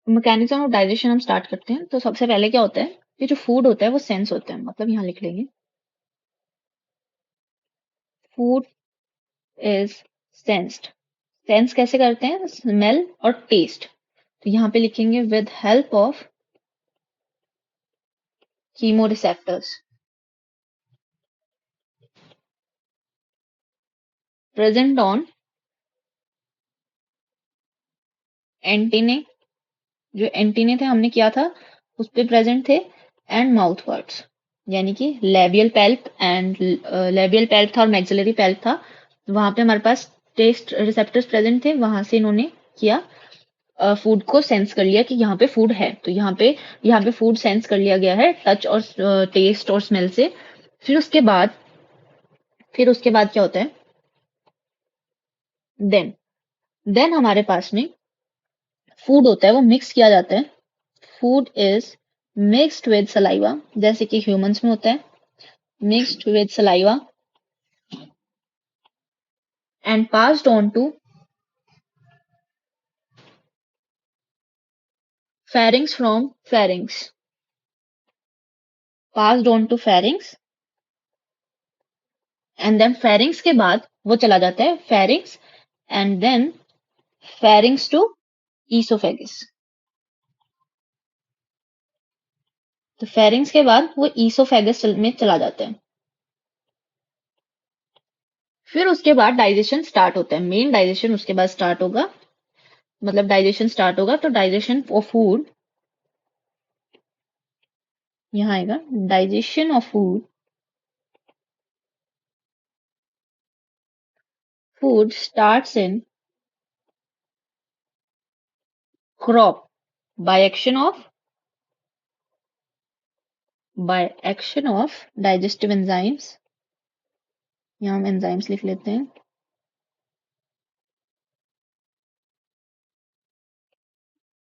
Mechanism of digestion हम स्टार्ट करते हैं। तो सबसे पहले क्या होता है, ये जो फूड होता है वो सेंस होता है, मतलब यहाँ लिख लेंगे फूड इज सेंस्ड। सेंस कैसे करते हैं, स्मेल और टेस्ट। तो यहाँ पे लिखेंगे with help of chemoreceptors present on antennae, जो एंटीने थे हमने किया था उस पे प्रेजेंट थे, एंड माउथ वर्ड्स, यानी कि लेबियल पेल्प एंड लेबियल पेल्प था और मैक्सिलरी पेल्प था। वहां पे हमारे पास टेस्ट रिसेप्टर्स प्रेजेंट थे, वहां से इन्होंने किया फूड को सेंस कर लिया कि यहाँ पे फूड है। तो यहाँ पे फूड सेंस कर लिया गया है टच और टेस्ट और स्मेल से। फिर उसके बाद क्या होता है, देन देन हमारे पास में फूड होता है वो मिक्स किया जाता है। Food is mixed with saliva, जैसे कि ह्यूमंस में होता है mixed with saliva and passed on to pharynx from pharynx, passed on to pharynx, and then pharynx के बाद वो चला जाता है pharynx and then pharynx to esophagus। तो pharynx के बाद वो esophagus में चला जाता है। फिर उसके बाद डाइजेशन स्टार्ट होता है, मेन डाइजेशन उसके बाद स्टार्ट होगा, मतलब डाइजेशन स्टार्ट होगा। तो डाइजेशन ऑफ फूड यहाँ आएगा, digestion of food, food starts in crop by action of digestive enzymes. यहाँ हम एंजाइम्स लिख लेते हैं।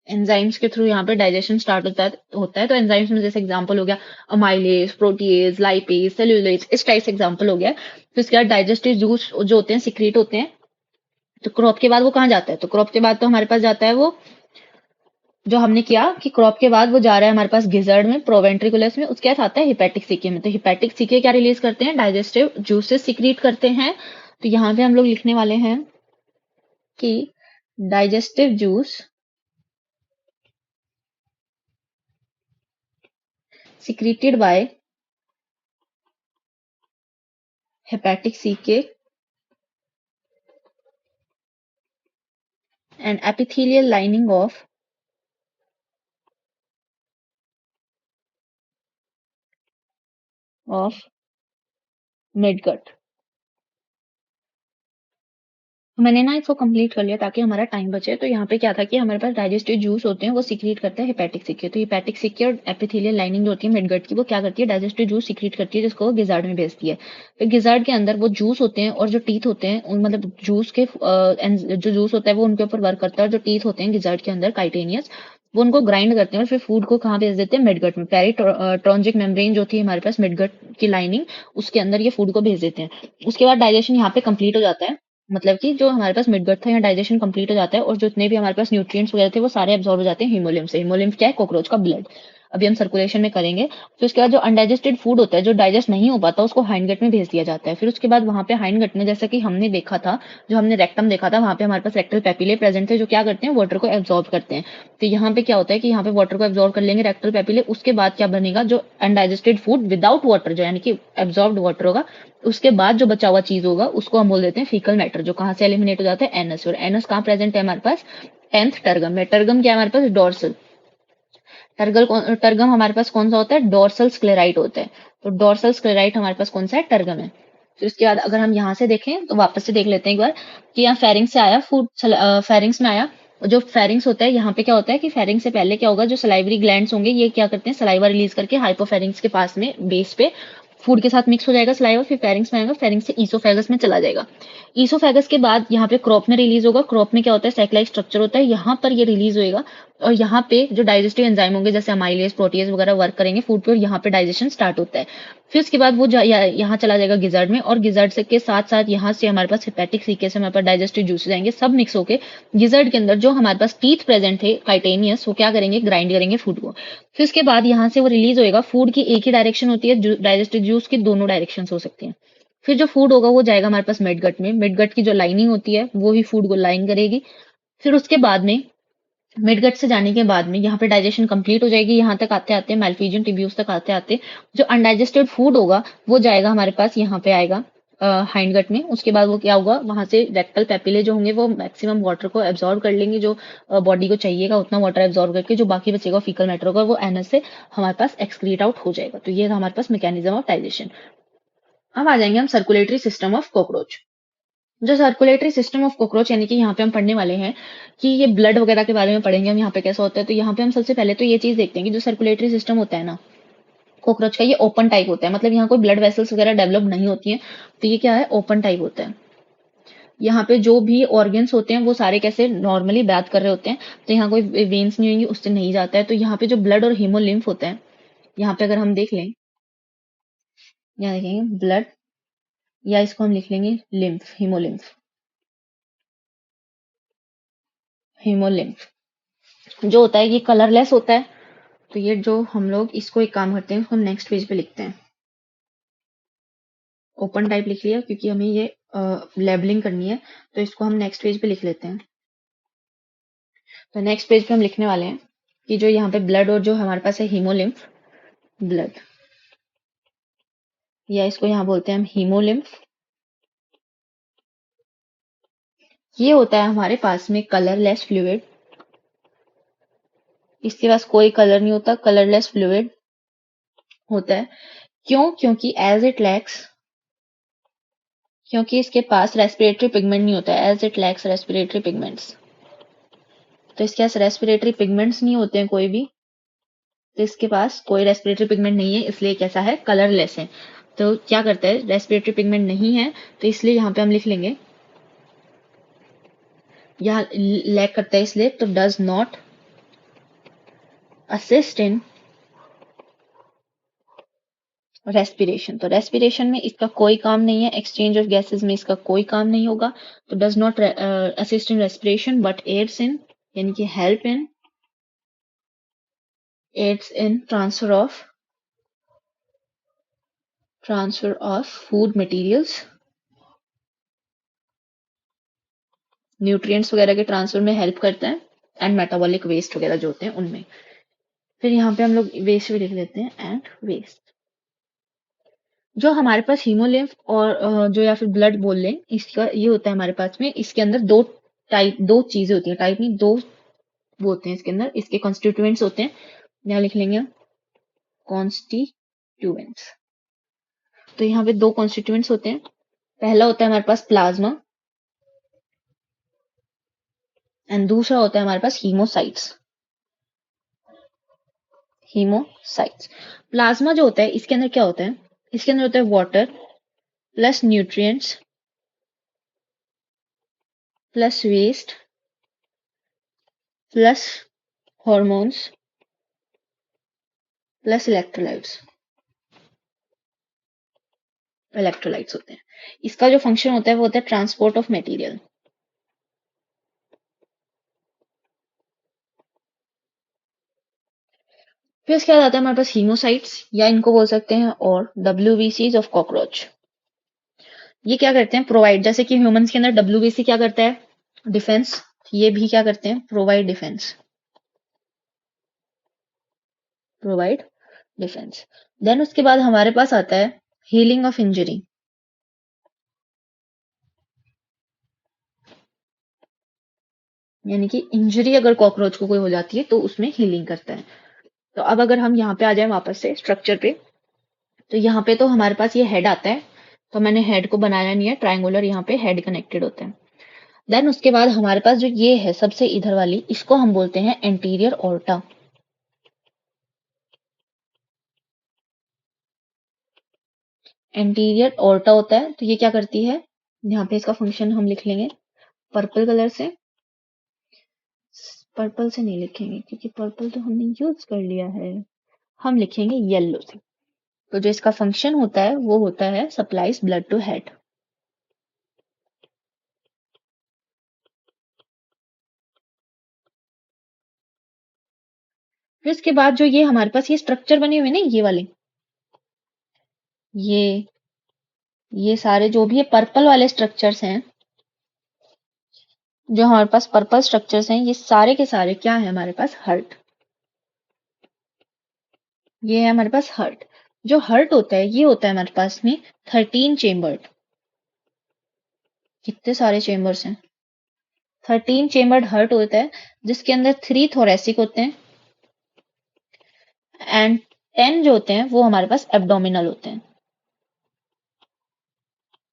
एंजाइम्स के थ्रू यहाँ पे डाइजेशन स्टार्ट होता है। तो एंजाइम्स में जैसे एग्जांपल हो गया अमाइलेज, प्रोटीएज, लाइपेज, सेल्यूलेज, इस टाइप से एग्जांपल हो गया। फिर उसके बाद डाइजेस्टिव जूस जो होते हैं सिक्रीट होते हैं। तो क्रॉप के बाद वो कहाँ जाता है, तो क्रॉप के बाद तो हमारे पास जाता है वो, जो हमने किया कि क्रॉप के बाद वो जा रहा है हमारे पास गिजर्ड में, प्रोवेंट्रिकुलस में, उसके बाद आता है हिपेटिक सीके में। तो हिपेटिक सीके क्या रिलीज करते हैं, डाइजेस्टिव जूसेस सिक्रीट करते हैं। तो यहाँ पे हम लोग लिखने वाले हैं कि digestive juice secreted by hepatic cK and epithelial lining of midgut। तो मैंने ना इसको कंप्लीट कर लिया ताकि हमारा टाइम बचे। तो यहाँ पे क्या था कि हमारे पास डाइजेस्टिव जूस होते हैं, वो सीक्रेट करते हैं हेपेटिक सिक्के। तो हेपेटिक सिक्के और एपिथेलियल लाइनिंग जो होती है मिडगट की, वो क्या करती है, डाइजेस्टिव जूस सीक्रेट करती है, जिसको वो गिजार्ड में भेजती है। फिर गिजार्ड के अंदर वो जूस होते हैं और जो टीथ होते हैं मतलब जूस के जो जूस होता है वो उनके ऊपर वर्क करता है, और जो टीथ होते हैं गिजार्ड के अंदर काइटेनियस, वो उनको ग्राइंड करते हैं और फिर फूड को कहाँ भेज देते हैं, मिडगट में। पेरिट्रॉन्जिक मेम्ब्रेन जो थी हमारे पास मिडगट की लाइनिंग, उसके अंदर ये फूड को भेज देते हैं। उसके बाद डाइजेशन यहाँ पे कंप्लीट हो जाता है, मतलब कि जो हमारे पास मिडगट था, यहाँ डाइजेशन कंप्लीट हो जाता है और जितने भी हमारे पास न्यूट्रिएंट्स वगैरह थे वो सारे एब्जॉर्ब हो जाते हैं हीमोलिम्फ से। हीमोलिम्फ क्या है, कॉकरोच का ब्लड। अभी हम सर्कुलेशन में करेंगे। फिर उसके बाद जो अनडाइजेस्टेड फूड होता है, जो डाइजेस्ट नहीं हो पाता, उसको हाइंडगट में भेज दिया जाता है। फिर उसके बाद वहां पे हाइंडगट में, जैसा कि हमने देखा था, जो हमने रेक्टम देखा था, वहां पे हमारे पास रेक्टल पेपिले प्रेजेंट थे, जो क्या करते हैं, वाटर को एब्जॉर्ब करते हैं। तो यहाँ पे क्या होता है कि यहाँ पे वाटर को एब्जॉर्ब कर लेंगे रेक्टल पेपिले। उसके बाद क्या बनेगा, जो अनडाइजेस्टेड फूड विदाउट वाटर, जो यानी कि एब्जॉर्ब्ड वाटर होगा, उसके बाद जो बचा हुआ चीज होगा उसको हम बोल देते हैं फीकल मैटर, जो कहाँ से एलिमिनेट हो जाता है, एनस। और एनस कहाँ प्रेजेंट है हमारे पास, 10th टर्गम में। टर्गम क्या है हमारे पास, डोर्सल। टर्गम हमारे पास कौन सा होता है, डोर्सल स्क्लेराइट होता है। तो डोर्सल स्क्लेराइट हमारे पास कौन सा है, टर्गम है। फिर उसके बाद अगर हम यहाँ से देखें तो वापस से देख लेते हैं एक बार कि यहाँ फेरिंग्स से आया फूड, फेरिंग्स में आया। जो फेरिंग्स होता है, यहाँ पे क्या होता है कि फेरिंग्स से पहले क्या होगा, जो सलाइवरी ग्लैंड्स होंगे ये क्या करते हैं, सलाइवा रिलीज करके हाइपोफेरिंग्स के पास में बेस पे फूड के साथ मिक्स हो जाएगा सलाइवा, फिर फेरिंग्स में आएगा, फेरिंग्स से ईसोफेगस में चला जाएगा। ईसोफेगस के बाद यहाँ पे क्रॉप में रिलीज होगा। क्रॉप में क्या होता है, साइक्लाइक स्ट्रक्चर होता है, यहाँ पर ये रिलीज होएगा। और यहाँ पे जो डाइजेस्टिव एंजाइम होंगे जैसे अमाइलेज, प्रोटीज वगैरह वर्क करेंगे फूड पे, और यहाँ पे डाइजेशन स्टार्ट होता है। फिर उसके बाद वो यहाँ चला जाएगा गिजर्ड में, और गिजर्ड से के साथ साथ यहाँ से हमारे पास हेपेटिक सीके से हमारे पास डाइजेस्टिव जूसेस आएंगे, सब मिक्स होके गिजर्ड के अंदर जो हमारे पास टीथ प्रेजेंट थे काइटेनियस, वो क्या करेंगे, ग्राइंड करेंगे फूड को। फिर उसके बाद यहाँ से वो रिलीज होएगा। फूड की एक ही डायरेक्शन होती है, डाइजेस्टिव जूस की दोनों डायरेक्शन हो सकती हैं। फिर जो फूड होगा वो जाएगा हमारे पास मिडगट में। मिडगट की जो लाइनिंग होती है वो ही फूड को लाइन करेगी। फिर उसके बाद में मिडगट से जाने के बाद में यहाँ पे डाइजेशन कंप्लीट हो जाएगी। यहाँ तक आते आते मैल्फिजियन टिब्यूस तक आते आते जो अनडाइजेस्टेड फूड होगा वो जाएगा हमारे पास, यहाँ पे आएगा हाइंडगट में। उसके बाद वो क्या होगा, वहां से रेक्टल पेपिले जो होंगे वो मैक्सिमम वाटर को एब्जॉर्ब कर लेंगे, जो बॉडी को चाहिएगा उतना वाटर एब्जॉर्ब करके, जो बाकी बचेगा फीकल मैटर होगा वो एनस से हमारे पास एक्सक्रीट आउट हो जाएगा। तो ये था हमारे पास मैकेनिज्म ऑफ डाइजेशन। अब आ जाएंगे हम सर्कुलेटरी सिस्टम ऑफ कॉकरोच। जो सर्कुलेटरी सिस्टम ऑफ कॉकरोच, यानी कि यहाँ पे हम पढ़ने वाले हैं कि ये ब्लड वगैरह के बारे में पढ़ेंगे हम, यहाँ पे कैसा होता है। तो यहाँ पे हम सबसे पहले तो ये चीज देखते हैं कि जो सर्कुलेटरी सिस्टम होता है ना कॉकरोच का, ये ओपन टाइप होता है। मतलब यहाँ कोई ब्लड वेसल्स वगैरह डेवलप नहीं होती हैं। तो ये क्या है, ओपन टाइप होता है। यहाँ पे जो भी ऑर्गन्स होते हैं वो सारे कैसे नॉर्मली बात कर रहे होते हैं, तो यहाँ कोई वेन्स नहीं होंगी, उससे नहीं जाता है। तो यहाँ पे जो ब्लड और हीमोलिम्फ होता है, यहाँ पे अगर हम देख लें, यहाँ देखेंगे ब्लड, या इसको हम लिख लेंगे लिम्फ, हीमोलिम्फ, हीमोलिम्फ जो होता है ये कलरलेस होता है। तो ये जो हम लोग इसको एक काम करते हैं, इसको नेक्स्ट पेज पे लिखते हैं। ओपन टाइप लिख लिया क्योंकि हमें ये लेबलिंग करनी है, तो इसको हम नेक्स्ट पेज पे लिख लेते हैं। तो नेक्स्ट पेज पे हम लिखने वाले हैं कि जो यहाँ पे ब्लड और जो हमारे पास है हीमोलिम्फ, ब्लड, या इसको यहाँ बोलते हैं हम हीमोलिम्फ, ये होता है हमारे पास में कलरलेस फ्लूइड। इसके पास कोई कलर नहीं होता, कलरलेस फ्लूइड होता है। क्यों, क्योंकि एज इट लैक्स, क्योंकि इसके पास रेस्पिरेटरी पिगमेंट नहीं होता है, as it lacks respiratory pigments. तो इसके पास रेस्पिरेटरी पिगमेंट्स नहीं होते हैं कोई भी, तो इसके पास कोई रेस्पिरेटरी पिगमेंट नहीं है, इसलिए कैसा है, कलरलेस है। तो क्या करता है, रेस्पिरेटरी पिगमेंट नहीं है तो इसलिए यहाँ पे हम लिख लेंगे, यहाँ लैक करता है इसलिए, तो does not assist in respiration. तो रेस्पिरेशन में इसका कोई काम नहीं है, एक्सचेंज ऑफ गैसेस में इसका कोई काम नहीं होगा। तो does not assist in respiration but aids in, यानी कि help in, aids in transfer of food materials, nutrients वगैरह के ट्रांसफर में हेल्प करता है, एंड मेटाबॉलिक वेस्ट वगैरह जो होते हैं उनमें। फिर यहाँ पे हम लोग वेस्ट भी लिख देते हैं, एंड वेस्ट। जो हमारे पास हीमोलिम्फ और जो या फिर ब्लड बोल लें, इसका ये होता है हमारे पास में, इसके अंदर दो चीजें होती हैं, टाइप नहीं, दो वो होते हैं इसके अंदर, इसके कॉन्स्टिट्यूएंट्स होते हैं। यहाँ लिख लेंगे कॉन्स्टिट्यूएंट्स। तो यहाँ पे दो कॉन्स्टिट्यूएंट्स होते हैं। पहला होता है हमारे पास प्लाज्मा, एंड दूसरा होता है हमारे पास हीमोसाइट्स। हीमोसाइट्स। प्लाज्मा जो होता है इसके अंदर क्या होता है, इसके अंदर होता है water plus nutrients plus waste plus hormones plus electrolytes होते हैं। इसका जो फंक्शन होता है वो होता है ट्रांसपोर्ट ऑफ मटेरियल। फिर इसके बाद आता है हमारे पास हीमोसाइट्स, या इनको बोल सकते हैं और WBCs ऑफ कॉकरोच। ये क्या करते हैं, प्रोवाइड, जैसे कि ह्यूमंस के अंदर WBC क्या करता है, डिफेंस, ये भी क्या करते हैं, provide defence, provide defence. Then उसके बाद हमारे पास आता है हीलिंग ऑफ इंजरी। यानी कि इंजरी अगर कॉकरोच को कोई हो जाती है तो उसमें हीलिंग करता है। तो अब अगर हम यहाँ पे आ जाए वापस से स्ट्रक्चर पे, तो यहाँ पे तो हमारे पास ये हेड आता है, तो मैंने हेड को बनाया नहीं है, ट्रायंगुलर यहाँ पे हेड कनेक्टेड होते हैं। देन उसके बाद हमारे पास जो ये है सबसे इधर वाली, इसको हम बोलते हैं एंटीरियर ऑर्टा। एंटीरियर ऑर्टा होता है, तो ये क्या करती है, यहाँ पे इसका फंक्शन हम लिख लेंगे पर्पल कलर से, पर्पल से नहीं लिखेंगे क्योंकि पर्पल तो हमने यूज कर लिया है, हम लिखेंगे येलो से। तो जो इसका फंक्शन होता है वो होता है सप्लाइज ब्लड टू हेड। फिर इसके बाद जो ये हमारे पास ये स्ट्रक्चर बने हुए ना, ये वाले, ये सारे जो भी ये पर्पल वाले स्ट्रक्चर्स हैं, जो हमारे पास पर्पल स्ट्रक्चर्स हैं, ये सारे के सारे क्या है हमारे पास, हर्ट। ये है हमारे पास हर्ट। जो हर्ट होता है ये होता है हमारे पास में 13 चेम्बर्ड। कितने सारे चेम्बर्स हैं, 13 चेम्बर्ड हर्ट होता है, जिसके अंदर 3 थोरेसिक होते हैं एंड 10 जो होते हैं वो हमारे पास एब्डोमिनल होते हैं।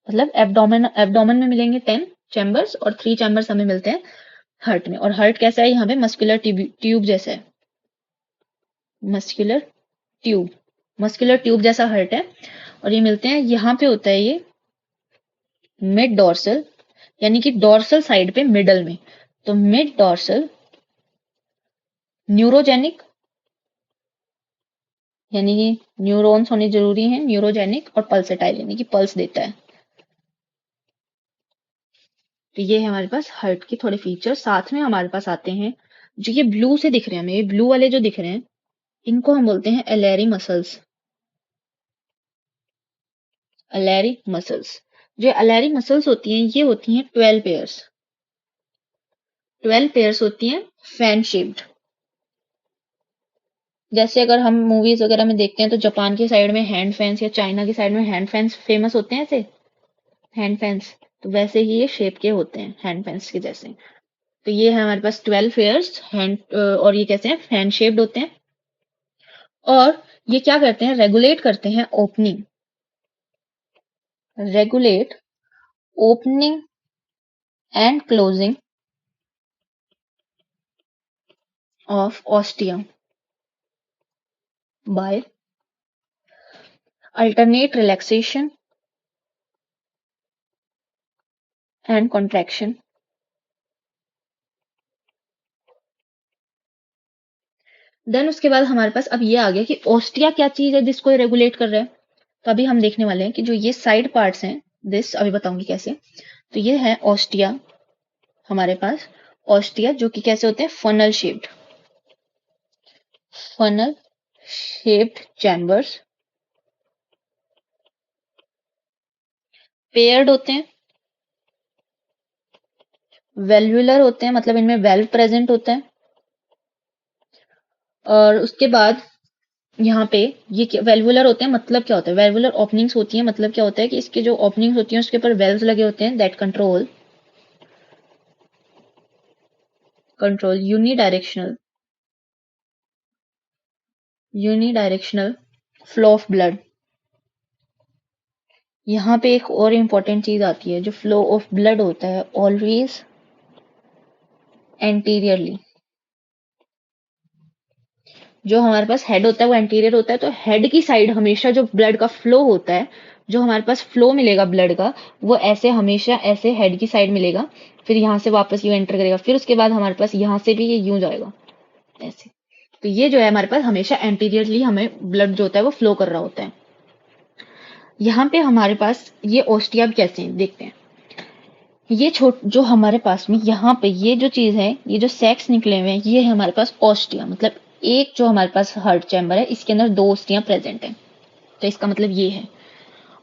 मतलब एब्डोमेन में मिलेंगे 10 चैम्बर्स और 3 चैम्बर्स हमें मिलते हैं हर्ट में। और हर्ट कैसा है, यहाँ पे मस्कुलर ट्यूब जैसा है, मस्कुलर ट्यूब, मस्कुलर ट्यूब जैसा हर्ट है। और ये मिलते हैं यहाँ पे होता है ये मिड डॉर्सल, यानी कि डॉर्सल साइड पे मिडल में। तो मिड डॉर्सल न्यूरोजेनिक, यानी कि न्यूरॉन्स होने जरूरी हैं, न्यूरोजेनिक, और पल्सेटाइल यानी कि पल्स देता है। तो ये है हमारे पास हर्ट के थोड़े फीचर। साथ में हमारे पास आते हैं जो ये ब्लू से दिख रहे हैं हमें, ये ब्लू वाले जो दिख रहे हैं इनको हम बोलते हैं एलेरी मसल्स। एलेरी मसल्स, जो एलेरी मसल्स होती हैं ये होती हैं 12 पेयर्स, 12 पेयर्स होती हैं फैन शेप्ड। जैसे अगर हम मूवीज वगैरह में देखते हैं तो जापान की साइड में हैंड फैंस या चाइना की साइड में हैंड फैंस फेमस होते हैं, ऐसे हैंड फैंस, तो वैसे ही ये शेप के होते हैं हैंड फैंस के जैसे। तो ये है हमारे पास 12 पेयर्स हैंड, और ये कैसे हैं, फैन शेप्ड होते हैं। और ये क्या करते हैं, रेगुलेट करते हैं opening, regulate opening and closing of ostia by alternate relaxation and contraction. Then उसके बाद हमारे पास अब ये आ गया कि ऑस्टिया क्या चीज है जिसको ये रेगुलेट कर रहा है। तो अभी हम देखने वाले हैं कि जो ये साइड पार्ट्स हैं, दिस अभी बताऊंगी कैसे। तो ये है ऑस्टिया हमारे पास, ऑस्टिया जो कि कैसे होते हैं, funnel shaped, funnel shaped chambers, paired होते हैं, वेल्वुलर होते हैं, मतलब इनमें वेल्व प्रेजेंट होता है। और उसके बाद यहाँ पे ये वेल्वुलर होते हैं, मतलब क्या होता है, वेल्वुलर ओपनिंग्स होती हैं, मतलब क्या होता है कि इसके जो ओपनिंग्स होती हैं उसके ऊपर वेल्व्स लगे होते हैं that control unidirectional flow of blood. यहाँ पे एक और इम्पॉर्टेंट चीज आती है, जो फ्लो ऑफ ब्लड होता है ऑलवेज एंटीरियरली। जो हमारे पास हेड होता है वो एंटीरियर होता है, तो हेड की साइड हमेशा जो ब्लड का फ्लो होता है, जो हमारे पास फ्लो मिलेगा ब्लड का, वो ऐसे हमेशा ऐसे हेड की साइड मिलेगा, फिर यहाँ से वापस यूं एंटर करेगा, फिर उसके बाद हमारे पास यहाँ से भी ये यूं जाएगा ऐसे। तो ये जो है हमारे पास हमेशा एंटीरियरली हमें ब्लड जो होता है वो फ्लो कर रहा होता है। यहाँ पे हमारे पास ये ओस्टिया कैसे हैं देखते हैं। ये जो हमारे पास में यहाँ पे ये जो चीज है, ये जो सैक्स निकले हुए हैं, ये है हमारे पास ओस्टिया, मतलब एक जो हमारे पास हार्ट चैम्बर है इसके अंदर दो ओस्टियां प्रेजेंट हैं, तो इसका मतलब ये है।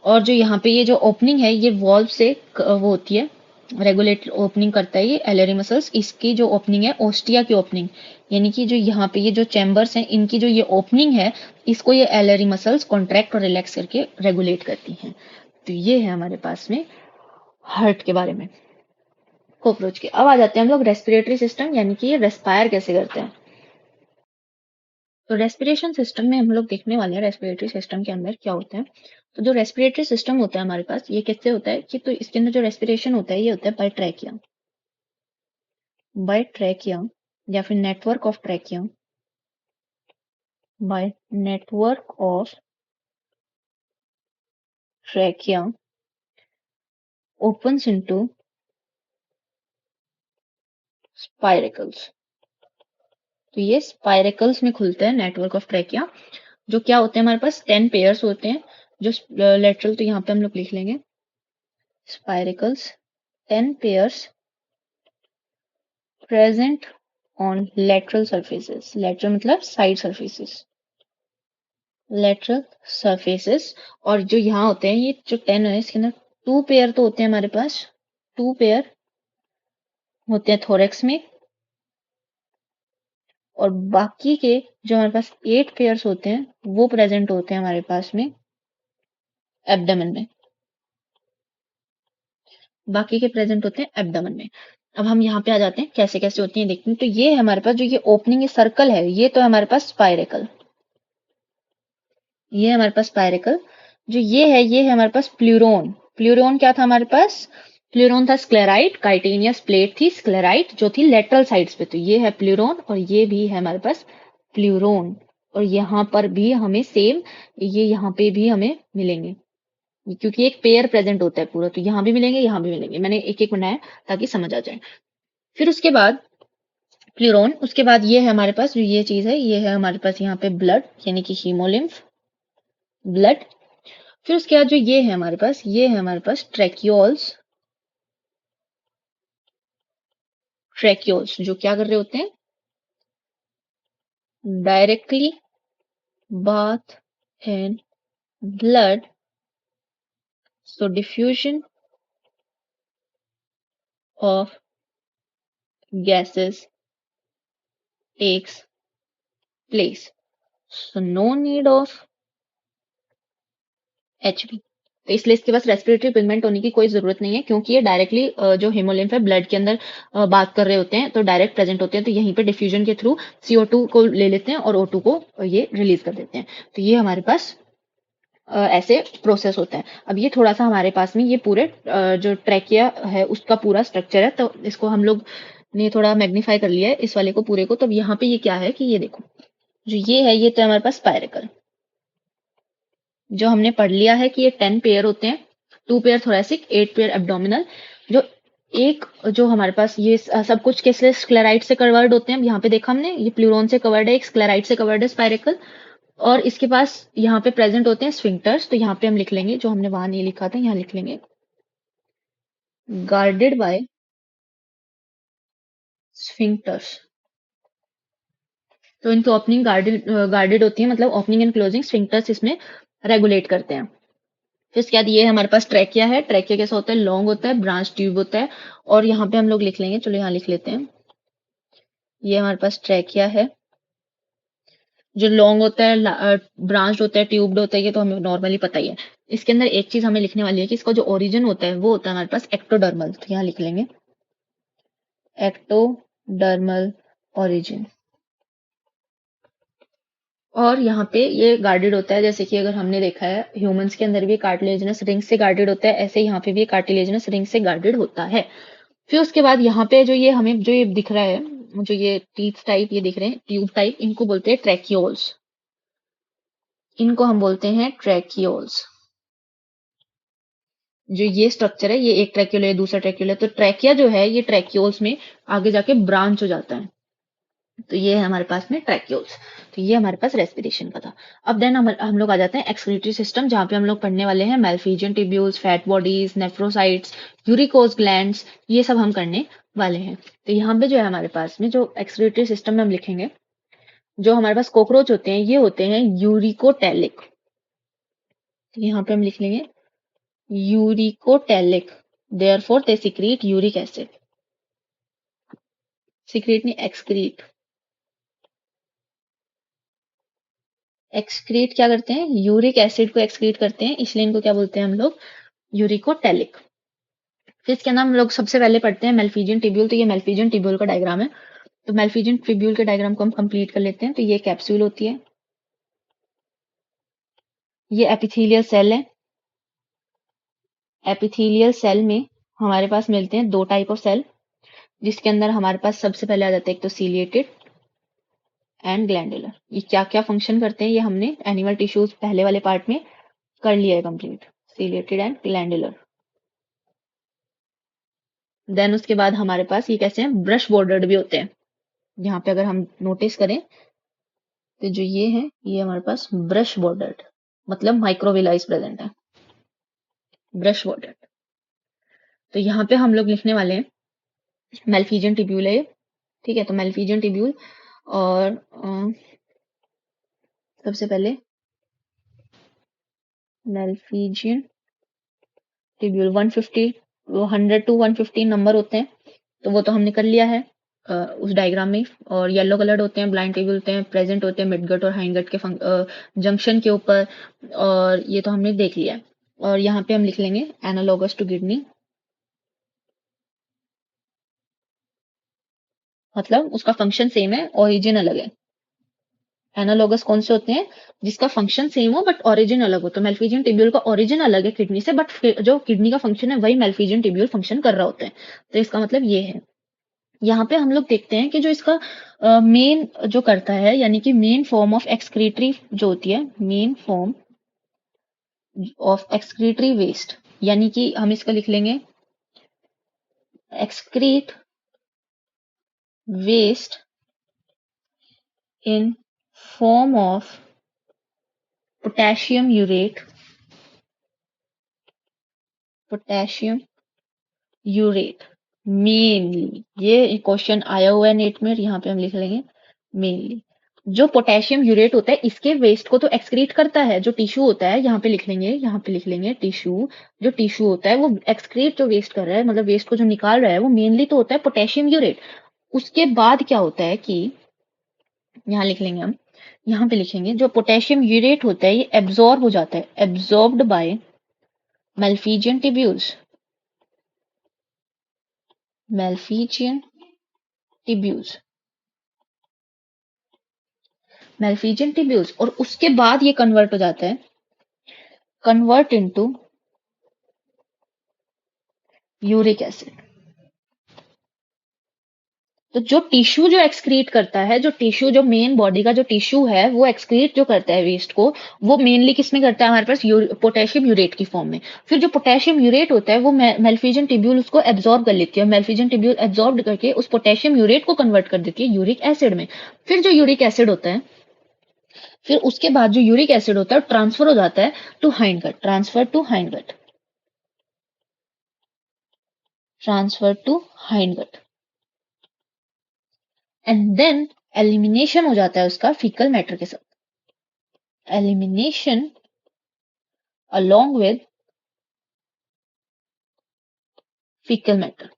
और जो यहाँ पे ये जो ओपनिंग है ये वॉल्व से वो होती है, रेगुलेट ओपनिंग करता है ये एलरी मसल्स, इसकी जो ओपनिंग है ओस्टिया की ओपनिंग, यानी कि जो यहाँ पे ये जो चैम्बर्स हैं इनकी जो ये ओपनिंग है इसको ये एलरी मसल्स कॉन्ट्रैक्ट और रिलैक्स करके रेगुलेट करती हैं। तो ये है हमारे पास में हार्ट के बारे में, कॉकरोच के। अब आ जाते हैं हम लोग रेस्पिरेटरी सिस्टम, यानी कि ये रेस्पायर कैसे करते हैं। तो रेस्पिरेशन सिस्टम में हम लोग देखने वाले हैं रेस्पिरेटरी सिस्टम के अंदर क्या होता है। तो जो रेस्पिरेटरी सिस्टम होता है हमारे पास, ये कैसे होता है कि तो इसके अंदर जो रेस्पिरेशन होता है ये होता है बाय ट्रैकिया या फिर network of trachea, by network of trachea opens into spiracles। तो ये स्पाइरेकल्स में खुलते हैं नेटवर्क ऑफ ट्रैकिया, जो क्या होते हैं हमारे पास 10 पेयर्स होते हैं, जो लेटरल, तो यहाँ पे हम लोग लिख लेंगे spiracles 10 pairs present on lateral surfaces। Lateral मतलब साइड surfaces, लेटरल surfaces। और जो यहाँ होते हैं ये जो 10 है इसके अंदर 2 पेयर तो होते हैं हमारे पास, 2 पेयर होते हैं थोरेक्स में, और बाकी के जो हमारे पास 8 पेयर्स होते हैं वो प्रेजेंट होते हैं हमारे पास में एब्डोमेन में, बाकी के प्रेजेंट होते हैं एब्डोमेन में। अब हम यहाँ पे आ जाते हैं कैसे कैसे होती हैं देखते हैं। तो ये है हमारे पास जो ये ओपनिंग सर्कल है, ये तो है हमारे पास स्पाइरेकल, ये है हमारे पास स्पाइरेकल। जो ये है हमारे पास प्लूरोन। प्लूरोन क्या था हमारे पास, प्लूरोन था स्क्लेराइट, काइटेनियस प्लेट थी स्क्लेराइट जो थी लेटरल साइड्स पे, तो ये है प्लूरोन और ये भी है हमारे पास प्लूरोन। और यहाँ पर भी हमें सेम, ये यहाँ पे भी हमें मिलेंगे क्योंकि एक पेयर प्रेजेंट होता है पूरा, तो यहाँ भी मिलेंगे यहाँ भी मिलेंगे, मैंने एक एक बनाया ताकि समझ आ जाए। फिर उसके बाद प्लूरोन, उसके बाद ये है हमारे पास जो ये चीज है, ये है हमारे पास यहाँ पे ब्लड यानी कि हीमोलिम्फ, ब्लड। फिर उसके बाद जो ये है हमारे पास, ये है हमारे पास ट्रैक्यूल्स। ट्रैक्यूल्स जो क्या कर रहे होते हैं, directly bath in blood, so diffusion of gases takes place, so no need of HB। तो इसलिए इसके पास रेस्पिरेटरी पिगमेंट होने की कोई जरूरत नहीं है, क्योंकि ये डायरेक्टली जो हेमोलिम्फ है ब्लड के अंदर बात कर रहे होते हैं, तो डायरेक्ट प्रेजेंट होते हैं, तो यहीं पे डिफ्यूजन के थ्रू CO2 को ले लेते हैं और O2 को ये रिलीज कर देते हैं। तो ये हमारे पास ऐसे प्रोसेस होता है। अब ये थोड़ा सा हमारे पास में ये पूरे जो ट्रैकिया है उसका पूरा स्ट्रक्चर है, तो इसको हम लोग ने थोड़ा मैग्नीफाई कर लिया है इस वाले को पूरे को। तो अब यहाँ पे ये क्या है कि ये देखो, जो ये है ये तो हमारे पास स्पाइरेकल, जो हमने पढ़ लिया है कि ये 10 पेयर होते हैं, 2 पेयर थोरेसिक 8 पेयर एब्डोमिनल। जो एक जो हमारे पास ये सब कुछ किससे स्क्लेराइड से कवर्ड होते हैं, अब यहाँ पे देखा हमने ये प्लूरोन से कवर्ड है, एक स्क्लेराइड से कवर्ड है स्पाइरेकल, और इसके पास यहाँ पे प्रेजेंट होते हैं स्फिंक्टर्स। तो यहाँ पे हम लिख लेंगे, जो हमने वहां नहीं लिखा था यहाँ लिख लेंगे, गार्डेड बाय स्फिंक्टर्स। तो इनकी ओपनिंग गार्डेड होती है, मतलब ओपनिंग एंड क्लोजिंग स्फिंक्टर्स इसमें रेगुलेट करते हैं। फिर उसके बाद ये हमारे पास ट्रैकिया है। ट्रैकिया कैसा होता है, लॉन्ग होता है, ब्रांच ट्यूब होता है। और यहाँ पे हम लोग लिख लेंगे, चलो यहाँ लिख लेते हैं, ये हमारे पास ट्रैकिया है जो लॉन्ग होता है, ब्रांच होता है, ट्यूब्ड होता है, ये तो हमें नॉर्मली पता ही है। इसके अंदर एक चीज हमें लिखने वाली है कि इसका जो ओरिजिन होता है वो होता है हमारे पास एक्टोडर्मल, तो यहाँ लिख लेंगे एक्टोडर्मल ओरिजिन। और यहाँ पे ये गार्डेड होता है, जैसे कि अगर हमने देखा है ह्यूमंस के अंदर भी कार्टिलेजिनस रिंग से गार्डेड होता है, ऐसे यहाँ पे भी कार्टिलेजिनस रिंग से गार्डेड होता है। फिर उसके बाद यहाँ पे जो ये हमें जो ये दिख रहा है, जो ये टीथ टाइप ये दिख रहे हैं, ट्यूब टाइप, इनको बोलते हैं ट्रैकियोल्स। इनको हम बोलते हैं ट्रैकियोल्स। जो ये स्ट्रक्चर है, ये एक ट्रैक्यूल है, दूसरा ट्रैक्यूल है, तो ट्रैकिया जो है ये ट्रैक्यूल्स में आगे जाके ब्रांच हो जाता है। तो ये है हमारे पास में ट्रैक्यूल्स। तो ये हमारे पास रेस्पिरेशन का था। अब देन हम लोग आ जाते हैं एक्सक्रीटरी सिस्टम, जहां पे हम लोग पढ़ने वाले हैं malpighian tubules, fat bodies, nephrocytes, uricose glands, ये सब हम करने वाले हैं। तो यहाँ पे जो है हमारे पास में जो एक्सक्रीटरी सिस्टम में हम लिखेंगे, जो हमारे पास कॉकरोच होते हैं ये होते हैं यूरिकोटेलिक। तो यहाँ पे हम लिख लेंगे uricotelic, therefore they secrete uric acid. Secrete नहीं, एक्सक्रीट। एक्सक्रीट क्या करते हैं, यूरिक एसिड को एक्सक्रीट करते हैं, इसलिए इनको क्या बोलते हैं हम लोग, यूरिकोटेलिक। फिर इसके अंदर हम लोग सबसे पहले पढ़ते हैं मेलफिजियन टिब्यूल। तो ये मेलफिजियन टिब्यूल का डायग्राम है। तो मेलफिजियन टिब्यूल के डायग्राम को हम कंप्लीट कर लेते हैं। तो ये कैप्सूल होती है, ये एपिथेलियल सेल है। एपिथेलियल सेल में हमारे पास मिलते हैं दो टाइप ऑफ सेल, जिसके अंदर हमारे पास सबसे पहले आ जाता है एक तो सीलिएटेड एंड ग्लैंडुलर। ये क्या क्या फंक्शन करते हैं ये हमने एनिमल टिश्यूज पहले वाले पार्ट में कर लिया है complete, ciliated and glandular. Then उसके बाद हमारे पास ये कैसे हैं, ब्रश बॉर्डर्ड भी होते हैं। यहाँ पे अगर हम नोटिस करें तो जो ये है ये हमारे पास ब्रश बॉर्डर्ड, मतलब माइक्रोविलाइज प्रेजेंट है, ब्रश बॉर्डर्ड। तो यहाँ पे हम लोग लिखने वाले हैं मेलफिजियन टिब्यूल है ये, ठीक है। तो मेलफिजियन टिब्यूल और सबसे पहले मेलफिजियन टिब्यूल 150, 100 टू 150 नंबर होते हैं, तो वो तो हमने कर लिया है उस डायग्राम में। और येलो कलर्ड होते हैं, ब्लाइंड टिब्यूल होते हैं, प्रेजेंट होते हैं मिडगट और हाइंडगट के जंक्शन के ऊपर, और ये तो हमने देख लिया है। और यहाँ पे हम लिख लेंगे एनालॉगस टू किडनी, मतलब उसका फंक्शन सेम है, ओरिजिन अलग है। एनालॉगस कौन से होते हैं, जिसका फंक्शन सेम हो बट ओरिजिन अलग हो। तो मेलफिजियन टिब्यूल का ओरिजिन अलग है किडनी से, बट जो किडनी का फंक्शन है वही मेलफिजियन टिब्यूल फंक्शन कर रहा होता है। तो इसका मतलब ये है। यहाँ पे हम लोग देखते हैं कि जो इसका मेन जो करता है, यानी कि मेन फॉर्म ऑफ एक्सक्रीटरी जो होती है, main form of excretory waste, यानी कि हम इसका लिख लेंगे excrete waste in form of potassium urate, potassium urate mainly. ये क्वेश्चन आया हुआ है नेट में, यहाँ पे हम लिख लेंगे मेनली। जो पोटेशियम यूरेट होता है इसके वेस्ट को तो एक्सक्रीट करता है, जो टिश्यू होता है, यहाँ पे लिख लेंगे, यहाँ पे लिख लेंगे टिश्यू। जो टिश्यू होता है वो एक्सक्रीट जो वेस्ट कर रहा है, मतलब वेस्ट को जो निकाल रहा है, वो मेनली तो होता है पोटेशियम यूरेट। उसके बाद क्या होता है कि यहाँ लिख लेंगे हम, यहाँ पे लिखेंगे जो पोटेशियम यूरेट होता है ये एब्जॉर्ब हो जाता है, absorbed by malpighian tubules, malpighian tubules, malpighian tubules. और उसके बाद ये कन्वर्ट हो जाता है, कन्वर्ट इनटू यूरिक एसिड। तो जो टिश्यू जो एक्सक्रीट करता है, जो टिश्यू जो मेन बॉडी का जो टिश्यू है वो एक्सक्रीट जो करता है वेस्ट को, वो मेनली किस में करता है, हमारे पास पोटेशियम यूरेट की फॉर्म में। फिर जो पोटेशियम यूरेट होता है वो मेलफिजियन टिब्यूल उसको एब्जॉर्ब कर लेती है, मेलफिजियन टिब्यूल एब्जॉर्ब करके उस पोटेशियम यूरेट को कन्वर्ट कर देती है यूरिक एसिड में। फिर जो यूरिक एसिड होता है, फिर उसके बाद जो यूरिक एसिड होता है ट्रांसफर हो जाता है to hindgut, transfer to hindgut, transfer to hindgut, and then elimination हो जाता है उसका फीकल मैटर के साथ, elimination along with fecal matter।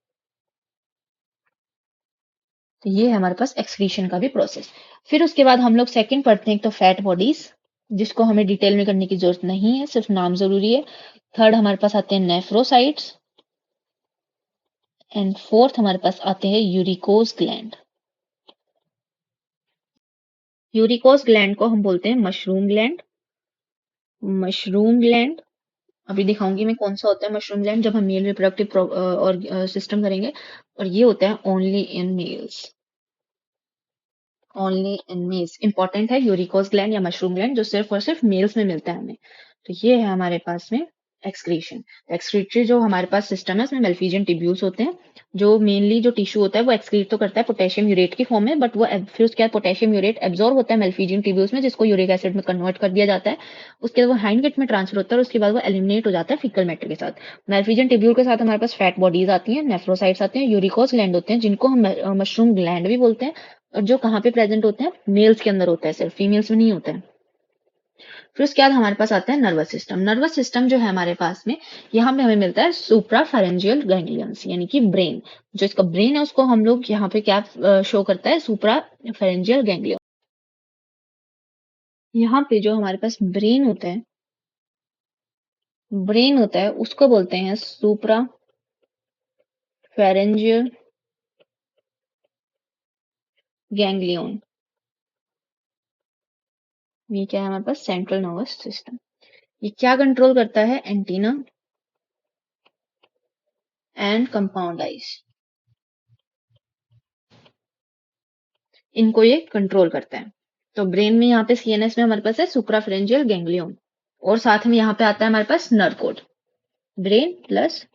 तो ये है हमारे पास एक्सक्रीशन का भी प्रोसेस। फिर उसके बाद हम लोग सेकंड पढ़ते हैं, एक तो फैट बॉडीज, जिसको हमें डिटेल में करने की जरूरत नहीं है, सिर्फ नाम जरूरी है। थर्ड हमारे पास आते हैं नेफ्रोसाइट्स, एंड फोर्थ हमारे पास आते हैं यूरिकोज ग्लैंड। यूरिकोज ग्लैंड को हम बोलते हैं मशरूम ग्लैंड, मशरूम ग्लैंड, अभी दिखाऊंगी मैं कौन सा होता है मशरूम ग्लैंड जब हम मेल रिप्रोडक्टिव और सिस्टम करेंगे। और ये होता है only in males, only in males. Important है यूरिकोस ग्लैंड या मशरूम ग्लैंड जो सिर्फ और सिर्फ मेल्स में मिलता है हमें। तो ये है हमारे पास में एक्सक्रीशन। एक्सक्रीटरी जो हमारे पास सिस्टम है उसमें मेल्फिजियन टिब्यूल्स होते हैं, जो मेनली जो टिश्यू होता है वो एक्सक्रीट तो करता है पोटेशियम यूरेट की फॉर्म में, बट वो फिर उसके बाद पोटेशियम यूरेट एब्जॉर्ब होता है मेल्फिजियन टिब्यूल्स में, जिसको यूरिक एसिड में कन्वर्ट कर दिया जाता है। उसके बाद वो हाइंडगट में ट्रांसफर होता है और उसके बाद वो एलिमिनेट हो जाता है फीकल मैटर के साथ। मेल्फिजियन टिब्यूल के साथ हमारे पास फैट बॉडीज आती हैं, नेफ्रोसाइट्स आते हैं, यूरिकोस ग्लैंड होते हैं जिनको हम मशरूम ग्लैंड भी बोलते हैं, और जो कहाँ पे प्रेजेंट होते हैं, मेल्स के अंदर होता है, सिर्फ फीमेल्स में नहीं होता है। फिर उसके बाद हमारे पास आता है नर्वस सिस्टम। नर्वस सिस्टम जो है हमारे पास में, यहाँ पे हमें मिलता है सुप्राफेरेंजियल गैंग्लियंस, यानी कि ब्रेन। जो इसका ब्रेन है उसको हम लोग यहाँ पे क्या शो करता है, सुप्राफेरेंजियल गैंग्लियन। यहाँ पे जो हमारे पास ब्रेन होता है उसको बोलते हैं सुप्राफेरेंजियल गैंग्लियन। ये क्या है हमारे पास, सेंट्रल नर्वस सिस्टम। ये क्या कंट्रोल करता है, एंटीना एंड कंपाउंड आइज, इनको ये कंट्रोल करता है। तो ब्रेन में यहाँ पे सीएनएस में हमारे पास है सुप्राफेरेंजियल गैंग्लियन, और साथ में यहाँ पे आता है हमारे पास nerve cord, brain plus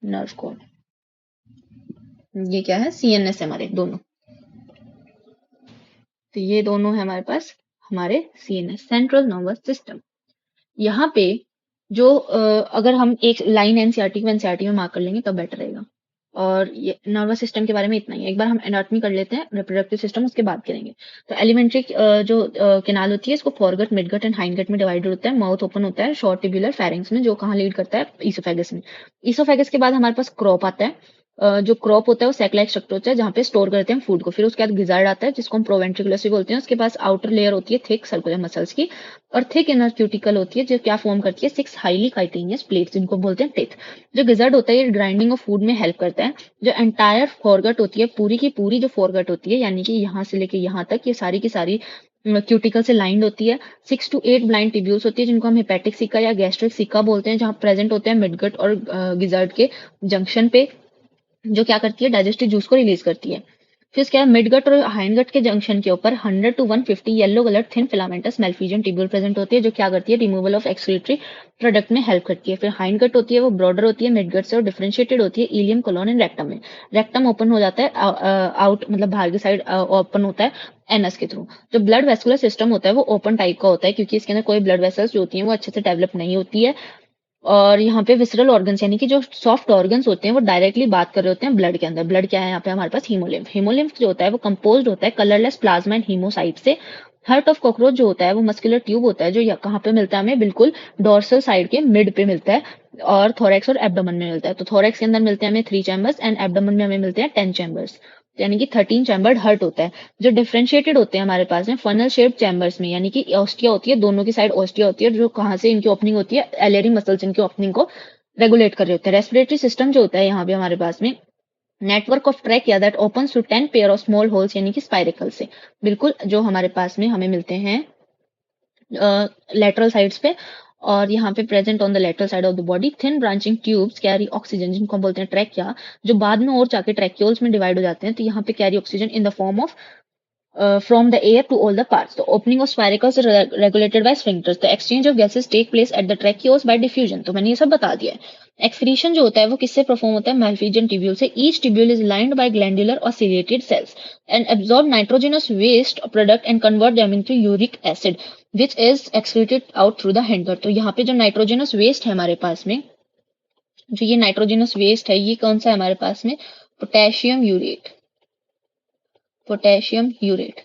nerve cord. ये क्या है, सीएनएस है हमारे दोनों। तो ये दोनों है हमारे पास हमारे सीएनएस, सेंट्रल नर्वस सिस्टम। यहाँ पे जो अगर हम एक लाइन एनसीईआरटी को एनसीईआरटी में मार्क कर लेंगे तब बेटर रहेगा। और ये नर्वस सिस्टम के बारे में इतना ही है। एक बार हम एनाटॉमी कर लेते हैं, रिप्रोडक्टिव सिस्टम उसके बाद करेंगे। तो एलिमेंट्री जो कैनाल होती है इसको फॉरगट, मिडगट एंड हाइंडगट में डिवाइडेड होता है। माउथ ओपन होता है शॉर्ट टिब्यूलर फेरिंग्स में, जो कहाँ लीड करता है, ईसोफेगस में। ईसोफेगस के बाद हमारे पास क्रॉप आता है। जो क्रॉप होता है वो सैक लाइक स्ट्रक्चर होता है जहाँ पे स्टोर करते हैं फूड को। फिर उसके बाद गिजार्ड आता है जिसको हम प्रोवेंट्रिकुलस भी बोलते हैं। उसके पास आउटर लेयर होती है थिक सर्कुलर मसल्स की, और थिक इनर क्यूटिकल होती है जो क्या फॉर्म करती है, 6 हाईली काइटेनियस प्लेट्स जिनको बोलते हैं टिथ। जो गिजार्ड होता है ये ग्राइंडिंग ऑफ फूड में हेल्प करता है। जो एंटायर फॉरगट होती है, पूरी की पूरी जो फॉरगट होती है, यानी कि यहाँ से लेके यहाँ तक, ये सारी की सारी क्यूटिकल से लाइंड होती है। 6 to 8 ब्लाइंड टिब्यूल्स होती है जिनको हम हेपेटिक सिक्का या गैस्ट्रिक सिक्का बोलते हैं, जहाँ प्रेजेंट होते हैं मिडगट और गिजार्ड के जंक्शन पे, जो क्या करती है, डाइजेस्टिव जूस को रिलीज करती है। फिर क्या है, मिडगट और हाइंडगट के जंक्शन के ऊपर 100 to 150 yellow colour thin filamentous malpighian tubule present होती है, जो क्या करती है, रिमूवल ऑफ एक्सक्रीटरी प्रोडक्ट में हेल्प करती है। फिर हाइंडगट होती है वो ब्रॉडर होती है मिडगट से और डिफरेंशिएटेड होती है इलियम, कोलोन एंड रेक्टम में। रेक्टम ओपन हो जाता है आउट, मतलब बाहर की साइड ओपन होता है एनस के थ्रू। जो ब्लड वेस्कुलर सिस्टम होता है वो ओपन टाइप का होता है, क्योंकि इसके अंदर कोई ब्लड वेसल्स जो होती हैं वो अच्छे से डेवलप नहीं होती है। और यहाँ पे विसरल ऑर्गन्स, यानी कि जो सॉफ्ट ऑर्गन्स होते हैं वो डायरेक्टली बात कर रहे होते हैं ब्लड के अंदर। ब्लड क्या है यहाँ पे हमारे पास, हीमोलिम्फ। हीमोलिम्फ जो होता है वो कंपोज्ड होता है कलरलेस प्लाज्मा एंड हीमोसाइट से। हार्ट ऑफ कॉकरोच जो होता है वो मस्कुलर ट्यूब होता है, जो कहाँ पे मिलता है हमें, बिल्कुल डोर्सल साइड के मिड पे मिलता है, और थोरेक्स और एब्डोमेन में मिलता है। तो थोरेक्स के अंदर मिलते हैं हमें 3 चैम्बर्स एंड एब्डोमेन में हमें मिलते हैं 10 चैम्बर्स, यानी कि 13 चैम्बर्ड हार्ट होता है। जो डिफरेंशिएटेड होते हैं हमारे पास में फनल शेप्ड चैम्बर्स में, यानी कि ऑस्टिया होती है, दोनों की साइड ऑस्टिया होती है, जो कहाँ से इनकी ओपनिंग होती है, एलियरी मसल्स इनकी ओपनिंग को रेगुलेट कर रहे होते हैं। रेस्पिरेटरी सिस्टम जो होता है यहाँ पे हमारे पास में network of trachea that opens to 10 pair of small holes, यानी कि स्पाइरिकल से, बिल्कुल जो हमारे पास में हमें मिलते हैं लेटरल साइड्स पे। और यहाँ पे present on the lateral side of the body thin branching tubes carry oxygen, जिनको हम बोलते हैं ट्रैकिया, जो बाद में और जाके ट्रैक्यूल्स में डिवाइड हो जाते हैं। तो यहाँ पे carry oxygen in the form of from the air to all the parts. The opening of spiracles is regulated by sphincters. The exchange of gases take place at the tracheoles by diffusion. तो मैंने ये सब बता दिया है। Excretion जो होता है वो किससे परफॉर्म होता है, मेल्फिजियन टिब्यूल से। Each tubule is lined by glandular और ciliated cells and absorb nitrogenous waste product and convert them into uric acid which is excreted out through the hindgut. तो यहाँ पे जो नाइट्रोजनस वेस्ट है हमारे पास में, जो ये नाइट्रोजनस वेस्ट है ये कौन सा है हमारे पास में, पोटेशियम यूरेट, पोटेशियम यूरेट।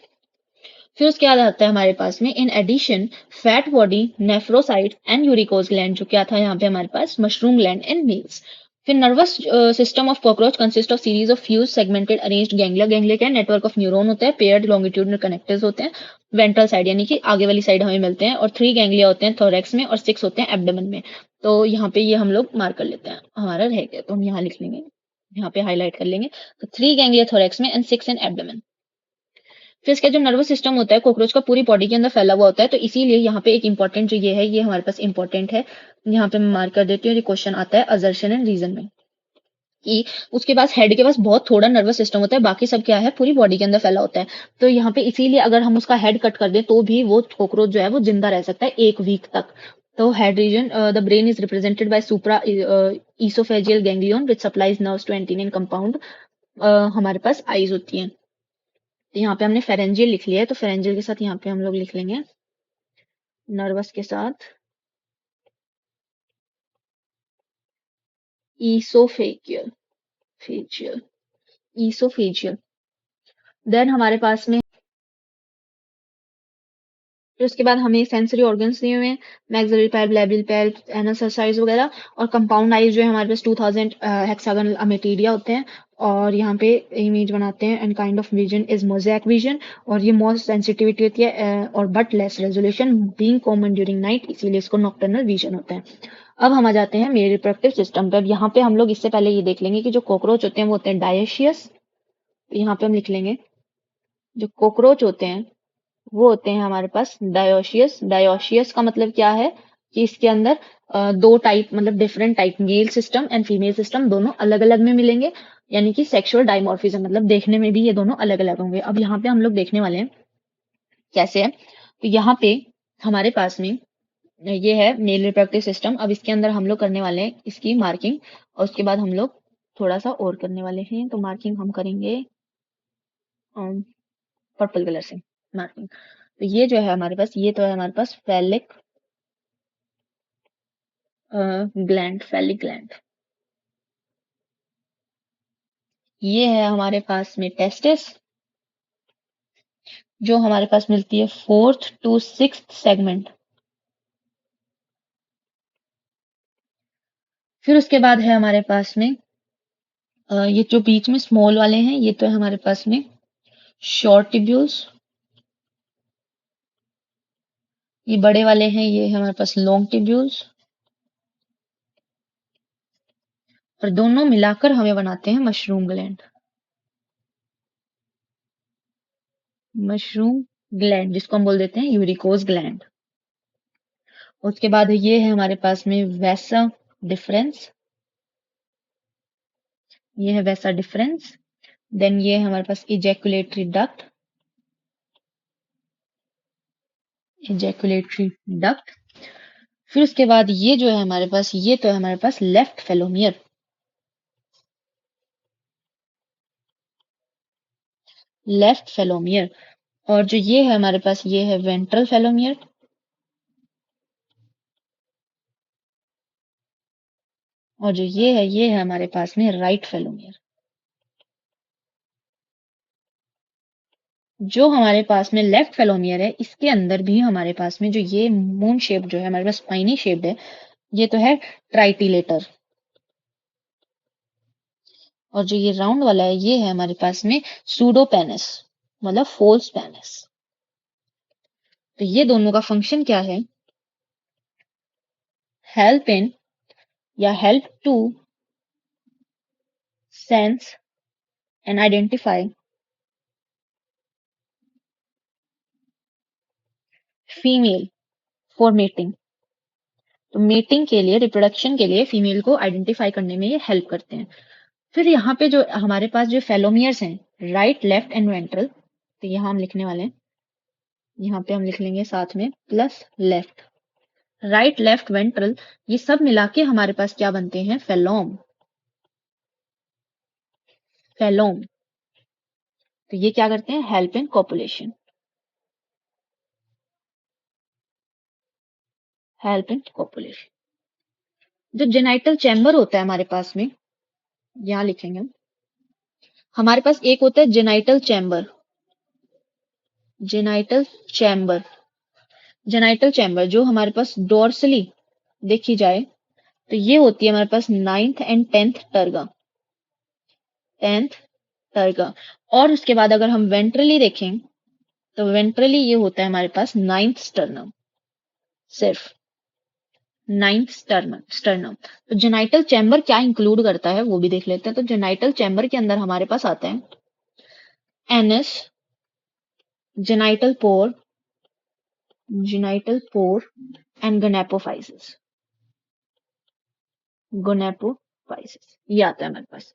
फिर उसके बाद आता है हमारे पास में in addition fat body, nephrocyte and uricose gland, जो क्या था यहाँ पे हमारे पास, मशरूम ग्लैंड एंड मेल्स। फिर nervous system of cockroach consist of series of fused segmented arranged ganglia. Ganglia क्या नेटवर्क ऑफ न्यूरॉन होता है, पेयर्ड लॉन्गिट्यूडनल कनेक्टर्स होते हैं वेंट्रल साइड, यानी कि आगे वाली साइड हमें मिलते हैं। और 3 गैंग्लिया होते हैं थोरेक्स में और 6 होते हैं एब्डोमेन में। तो यहाँ पे ये हम लोग मार्क कर लेते हैं, हमारा रह गया तो हम यहाँ लिख लेंगे, यहाँ पे हाईलाइट कर लेंगे। तो 3 गैंग्लिया थोरेक्स में एंड 6 इन एब्डोमेन। फिर इसका जो नर्वस सिस्टम होता है कॉकरोच का पूरी बॉडी के अंदर फैला हुआ होता है, तो इसीलिए यहाँ पे एक इंपॉर्टेंट जो ये है, ये हमारे पास इंपॉर्टेंट है। यहाँ पे मैं मार्क कर देती हूँ, ये क्वेश्चन आता है असर्शन एंड रीजन में कि उसके पास हेड के पास बहुत थोड़ा नर्वस सिस्टम होता है, बाकी सब क्या है पूरी बॉडी के अंदर फैला होता है। तो यहाँ पे इसीलिए अगर हम उसका हेड कट कर दें तो भी वो कॉकरोच जो है वो जिंदा रह सकता है 1 वीक तक। तो head region, the brain is represented by supra oesophageal ganglion which supplies nerves to antennae compound. हमारे पास आईज होती हैं। तो यहाँ पे हमने फेरेंजियल लिख लिया है, तो फेरेंजियल के साथ यहाँ पे हम लोग लिख लेंगे नर्वस के साथ ईसोफेजियल, फेजियल, ईसोफेजियल। देन हमारे पास में फिर उसके बाद हमें सेंसरी ऑर्गन्स दिए हुए हैं, maxillary palp, labial palp, anal size वगैरह। और कंपाउंड आईज जो है हमारे पास 2000 हेक्सागोनल अमेटीरिया होते हैं। और यहाँ पे इमेज बनाते हैं, and kind of vision is mosaic vision. और ये मोस्ट सेंसिटिविटी होती है और but less resolution being common during night, इसीलिए इसको नॉक्टर्नल विजन होता है। अब हम आ जाते हैं मेल रिप्रोडक्टिव सिस्टम पे। अब यहाँ पे हम लोग इससे पहले ये देख लेंगे कि जो कॉकरोच होते हैं वो होते हैं डायशियस। तो यहाँ पे हम लिख लेंगे जो कॉकरोच होते हैं वो होते हैं हमारे पास डायोशियस। डायोशियस का मतलब क्या है कि इसके अंदर दो टाइप, मतलब different type, male system and female system दोनों अलग अलग में मिलेंगे। यानी कि सेक्सुअल डाइमॉर्फिज्म, मतलब देखने में भी ये दोनों अलग अलग होंगे। अब यहाँ पे हम लोग देखने वाले हैं कैसे है। तो यहाँ पे हमारे पास में ये है मेल रिप्रोडक्टिव सिस्टम। अब इसके अंदर हम लोग करने वाले हैं इसकी मार्किंग, और उसके बाद हम लोग थोड़ा सा और करने वाले हैं। तो मार्किंग हम करेंगे पर्पल कलर से मार्किंग। तो ये जो है हमारे पास, ये तो है हमारे पास फैलिक ग्लैंड, फैलिक ग्लैंड। ये है हमारे पास में टेस्टिस, जो हमारे पास मिलती है 4th to 6th सेगमेंट। फिर उसके बाद है हमारे पास में ये जो बीच में स्मॉल वाले हैं, ये तो है हमारे पास में शॉर्ट टिब्यूल्स। ये बड़े वाले हैं, ये है हमारे पास लॉन्ग टिब्यूल्स। और दोनों मिलाकर हमें बनाते हैं मशरूम ग्लैंड। मशरूम ग्लैंड जिसको हम बोल देते हैं यूरिकोज ग्लैंड। उसके बाद ये है हमारे पास में वैसा डिफरेंस, ये है वैसा डिफरेंस। देन ये है हमारे पास इजैकुलेटरी डक्ट, इजैकुलेटरी डक्ट। फिर उसके बाद ये जो है हमारे पास, ये तो है हमारे पास लेफ्ट फेलोमियर, लेफ्ट फेलोमियर। और जो ये है हमारे पास, ये है वेंट्रल फेलोमियर। और जो ये है हमारे पास में राइट फेलोमियर। जो हमारे पास में लेफ्ट फेलोमियर है, इसके अंदर भी हमारे पास में जो ये मून शेप जो है हमारे पास स्पाइनी शेप्ड है, ये तो है ट्राइटिलेटर। और जो ये राउंड वाला है, ये है हमारे पास में सूडोपेनिस, मतलब फोल्स पेनिस। तो ये दोनों का फंक्शन क्या है? हेल्प इन या help to sense and identify female for mating. तो मेटिंग के लिए, रिप्रोडक्शन के लिए फीमेल को आइडेंटिफाई करने में ये हेल्प करते हैं। फिर यहाँ पे जो हमारे पास जो फेलोमियर्स हैं, राइट, लेफ्ट एंड वेंट्रल, तो यहाँ हम लिखने वाले हैं, यहाँ पे हम लिख लेंगे साथ में plus left. Right, left, ventral, ये सब मिला के हमारे पास क्या बनते हैं? फेलोम, फेलोम। तो ये क्या करते हैं? Help in copulation, help in copulation. जो जेनाइटल चैम्बर होता है हमारे पास में, यहाँ लिखेंगे हम, हमारे पास एक होता है genital chamber, genital chamber, genital chamber जो हमारे पास डोर्सली देखी जाए तो ये होती है हमारे पास 9th and 10th टर्गा, 10th terga. और उसके बाद अगर हम वेंट्रली देखें तो वेंट्रली ये होता है हमारे पास 9th स्टर्नम, सिर्फ 9th स्टर्नम, स्टर्नम। तो जेनाइटल चैम्बर क्या इंक्लूड करता है वो भी देख लेते हैं। तो जेनाइटल चैम्बर के अंदर हमारे पास आता है anus, genital pore, genital pore and gonapophysis. Gonapophysis, ये आता है हमारे पास।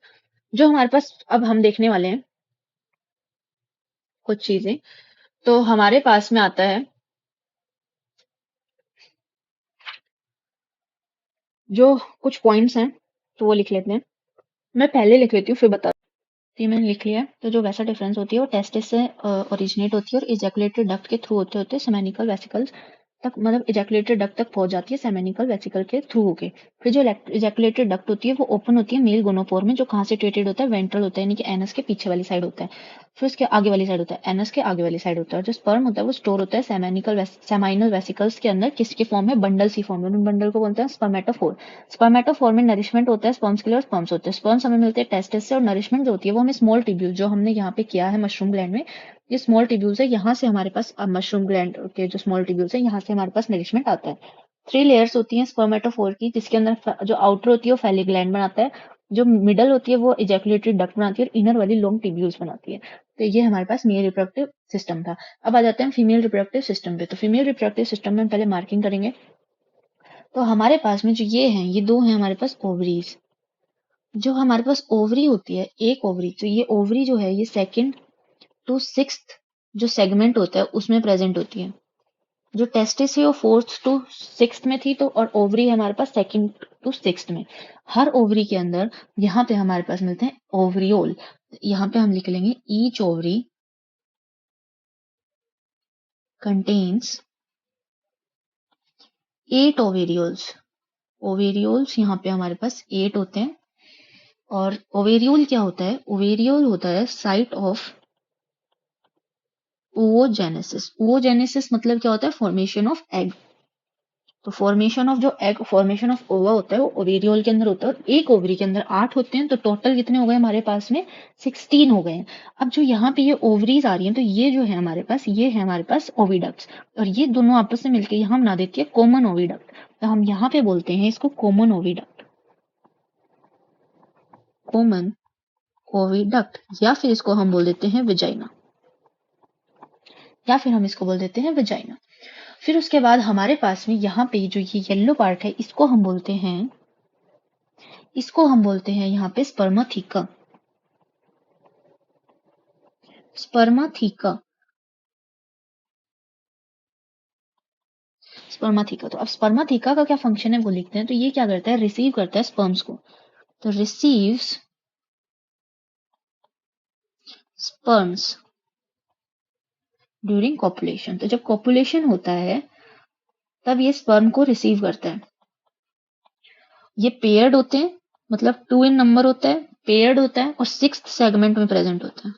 जो हमारे पास अब हम देखने वाले हैं कुछ चीजें, तो हमारे पास में आता है जो कुछ पॉइंट्स हैं, तो वो लिख लेते हैं। मैं पहले लिख लेती हूँ फिर बता। ये मैंने लिख लिया है। तो जो वैसा डिफरेंस होती है वो टेस्टिस से ओरिजिनेट होती है और इजैकुलेटेड डक्ट के थ्रू होते होते सेमेनिकल वेसिकल्स तक, मतलब इजैकुलेटेड डक्ट तक पहुंच जाती है सेमेनिकल वेसिकल के थ्रू होके। फिर जो इजैकुलेटेड डक्ट होती है वो ओपन होती है मेल गोनोपोर में, जो कहाँ सिचुएटेड होता है, वेंट्रल होता है, यानी कि एनस के पीछे वाली साइड होता है। फिर उसके आगे वाली साइड होता है, एनस के आगे वाली साइड होता है। और जो स्पर्म होता है वो स्टोर होता है सेमाइनल वेसिकल्स के अंदर, किसके फॉर्म में, बंडल सी फॉर्म में। उन बंडल को बोलते हैं स्पर्मेटोफोर। स्पर्मेटोफोर में नरिशमेंट होता है स्पर्म्स के लिए और स्पर्म्स होते हैं। स्पर्म्स हमें मिलते हैं टेस्टिस से, और नरिशमेंट जो होती है वो हमें स्मॉल ट्यूब्यूल, जो हमने यहाँ पे किया है मशरूम ग्लैंड में, ये स्मॉल ट्यूब्यूल्स है, यहाँ से हमारे पास मशरूम ग्लैंड के जो स्मॉल ट्यूब्यूल्स है यहाँ से हमारे पास नरिशमेंट आता है। 3 लेयर्स होती हैं स्पर्मेटोफोर की, जिसके अंदर जो आउटर होती है वो फैली ग्लैंड बनाता है, जो मिडल होती है वो इजैकुलेटरी डक्ट बनाती है, और इनर वाली लॉन्ग ट्यूब्यूल्स बनाती है। तो ये हमारे पास मेल रिप्रोडक्टिव सिस्टम था। अब आ जाते हैं फीमेल रिप्रोडक्टिव सिस्टम पे। तो फीमेल रिप्रोडक्टिव सिस्टम में हम पहले मार्किंग करेंगे। तो हमारे पास में जो ये हैं, ये दो हैं हमारे पास ओवरीज। जो हमारे पास ओवरी होती है, एक ओवरी, तो ये ओवरी जो है ये सेकंड टू सिक्स्थ जो सेगमेंट होता है उसमें प्रेजेंट होती है। जो टेस्टिस है वो फोर्थ टू सिक्स्थ में थी, तो और ओवरी है हमारे पास सेकंड टू सिक्स्थ में। हर ओवरी के अंदर यहाँ पे हमारे पास मिलते हैं ओवरियोल। यहाँ पे हम लिख लेंगे ईच ओवरी कंटेन्स 8 ओवेरियोल्स। ओवेरियोल्स यहाँ पे हमारे पास 8 होते हैं। और ओवेरियोल क्या होता है, ओवेरियोल होता है साइट ऑफ oogenesis। oogenesis मतलब क्या होता है, फॉर्मेशन ऑफ एग। तो फॉर्मेशन ऑफ जो एग, फॉर्मेशन ऑफ ओवा होता है वो ओवेरियोल के अंदर होता है, और एक ओवरी के अंदर 8 होते हैं। तो टोटल कितने हो गए हमारे पास में, 16 हो गए हैं। अब जो यहाँ पे ये ओवरीज आ रही हैं, तो ये जो है हमारे पास, ये है हमारे पास ओविडक्ट्स, और ये दोनों आपस में मिलकर यहाँ बना देती है कॉमन ओविडक्ट। तो हम यहाँ पे बोलते हैं इसको कॉमन ओविडक्ट, कॉमन ओविडक्ट, या फिर इसको हम बोल देते हैं विजाइना, या फिर हम इसको बोल देते हैं विजाइना। फिर उसके बाद हमारे पास में यहाँ पे जो ये येलो पार्ट है, इसको हम बोलते हैं यहाँ पे स्पर्माथीका। स्पर्माथीका, स्पर्माथीका। तो अब स्पर्माथीका का क्या फंक्शन है वो लिखते हैं। तो ये क्या करता है, रिसीव करता है स्पर्म्स को। तो रिसीव्स स्पर्म्स ड्यूरिंग कॉपुलेशन। तो जब कॉपुलेशन होता है तब ये स्पर्म को रिसीव करता है। ये पेयर्ड होते हैं, मतलब 2 इन नंबर होता है, पेयर्ड होता है, और 6th सेगमेंट में प्रेजेंट होता है।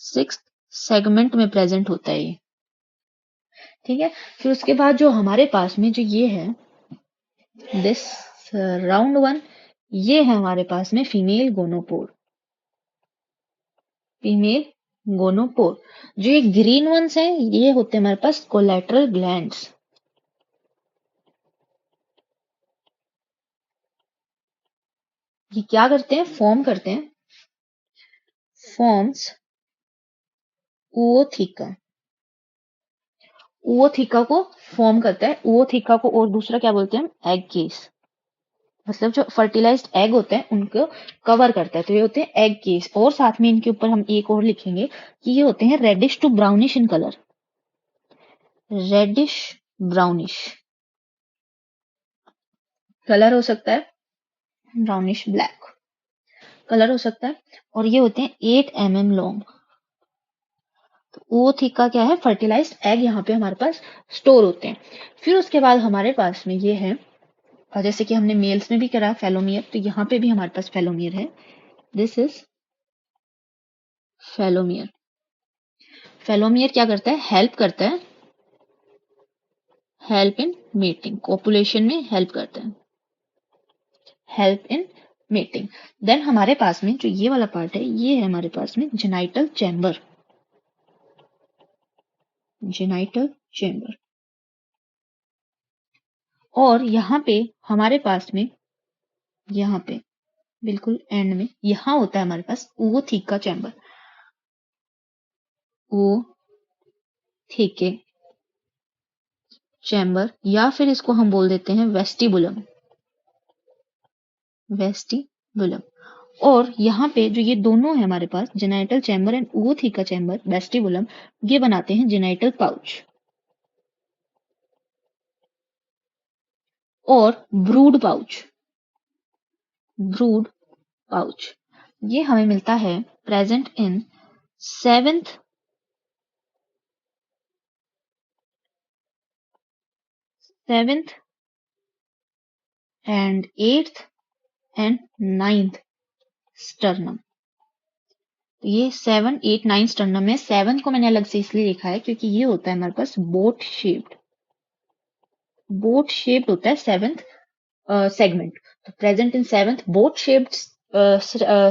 6th सेगमेंट में प्रेजेंट होता है ये, ठीक है। फिर उसके बाद जो हमारे पास में जो ये है, दिस राउंड वन, ये है हमारे पास में फीमेल गोनोपोर। Female gonopore. जो ये ग्रीन वंस हैं, ये होते हैं हमारे पास कोलेटरल ग्लैंड्स। ये क्या करते हैं, फॉर्म करते हैं, फॉर्म्स ootheca। ootheca को फॉर्म करता है। ootheca को और दूसरा क्या बोलते हैं, एग केस। मतलब जो फर्टिलाइज्ड एग होते हैं उनको कवर करता है। तो ये होते हैं एग केस। और साथ में इनके ऊपर हम एक और लिखेंगे कि ये होते हैं reddish to brownish in colour. Reddish brownish colour हो सकता है, ब्राउनिश ब्लैक कलर हो सकता है। और ये होते हैं 8 mm लॉन्ग। तो ootheca क्या है, फर्टिलाइज्ड एग यहाँ पे हमारे पास स्टोर होते हैं। फिर उसके बाद हमारे पास में ये है, और जैसे कि हमने मेल्स में भी करा फेलोमियर, तो यहाँ पे भी हमारे पास फेलोमियर है। This is फेलोमियर। फेलोमियर क्या करता है, हेल्प करता है, हेल्प इन मेटिंग, कोपुलेशन में हेल्प करता है, हेल्प इन मेटिंग। देन हमारे पास में जो ये वाला पार्ट है, ये है हमारे पास में जेनाइटल चैम्बर। Genital chamber. और यहाँ पे हमारे पास में, यहाँ पे बिल्कुल एंड में, यहाँ होता है हमारे पास ootheca चैम्बर। ootheca चैम्बर, या फिर इसको हम बोल देते हैं वेस्टिबुलम। वेस्टिबुलम। और यहाँ पे जो ये दोनों है हमारे पास genital chamber and ootheca chamber vestibulum, ये बनाते हैं जेनाइटल पाउच। और ब्रूड पाउच, ब्रूड पाउच ये हमें मिलता है present in seventh and eighth and ninth sternum. ये 7, 8, 9 स्टर्नम है। 7 को मैंने अलग से इसलिए लिखा है क्योंकि ये होता है हमारे पास बोट शेप्ड, बोट शेप्ड होता है 7th सेगमेंट। तो present in 7th boat shaped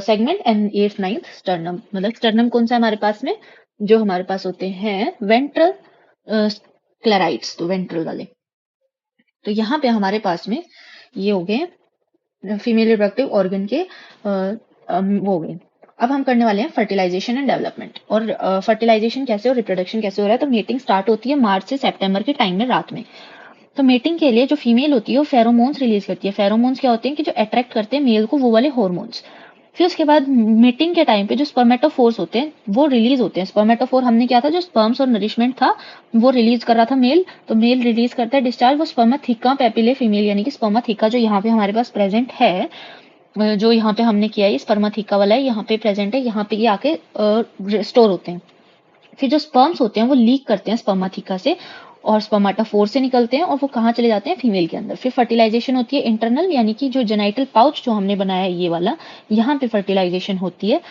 segment and 8th 9th sternum. मतलब स्टर्नम कौन सा हमारे पास में, जो हमारे पास होते हैं वेंट्रल क्लैराइड्स, तो वेंट्रल वाले। तो यहाँ पे हमारे पास में ये हो गए फीमेल रिप्रोडक्टिव ऑर्गन के वो हो गए। अब हम करने वाले हैं फर्टिलाइजेशन एंड डेवलपमेंट। और फर्टिलाइजेशन कैसे और रिप्रोडक्शन कैसे हो रहा है, तो मीटिंग स्टार्ट होती है मार्च से सितंबर के टाइम में रात में। तो मीटिंग के लिए जो फीमेल होती है वो फेरोमोन्स रिलीज करती है। फेरोमोन्स क्या होते हैं कि जो अट्रैक्ट करते हैं मेल को, वो वाले हॉर्मोन्स। फिर उसके बाद मीटिंग के टाइम पे जो स्पर्मेटोफोर्स होते हैं वो रिलीज होते हैं। स्पर्मेटोफोर हमने क्या था, जो स्पर्म्स और नरिशमेंट था वो रिलीज कर रहा था मेल, तो मेल रिलीज करता है डिस्चार्ज, वो स्पर्माथिका पेपिले फीमेल यानी कि स्पर्माथिका जो यहाँ पे हमारे पास प्रेजेंट है, जो यहाँ पे हमने किया है स्पर्माथिका वाला है, यहाँ पे प्रेजेंट है, यहाँ पे ये आके स्टोर होते हैं। फिर जो स्पर्म्स होते हैं वो लीक करते हैं स्पर्माथिका से और स्पर्माटाफोर से निकलते हैं और वो कहाँ चले जाते हैं, फीमेल के अंदर। फिर फर्टिलाइजेशन होती है इंटरनल, यानी कि जो जेनाइटल पाउच जो हमने बनाया है ये वाला, यहाँ पे फर्टिलाइजेशन होती है।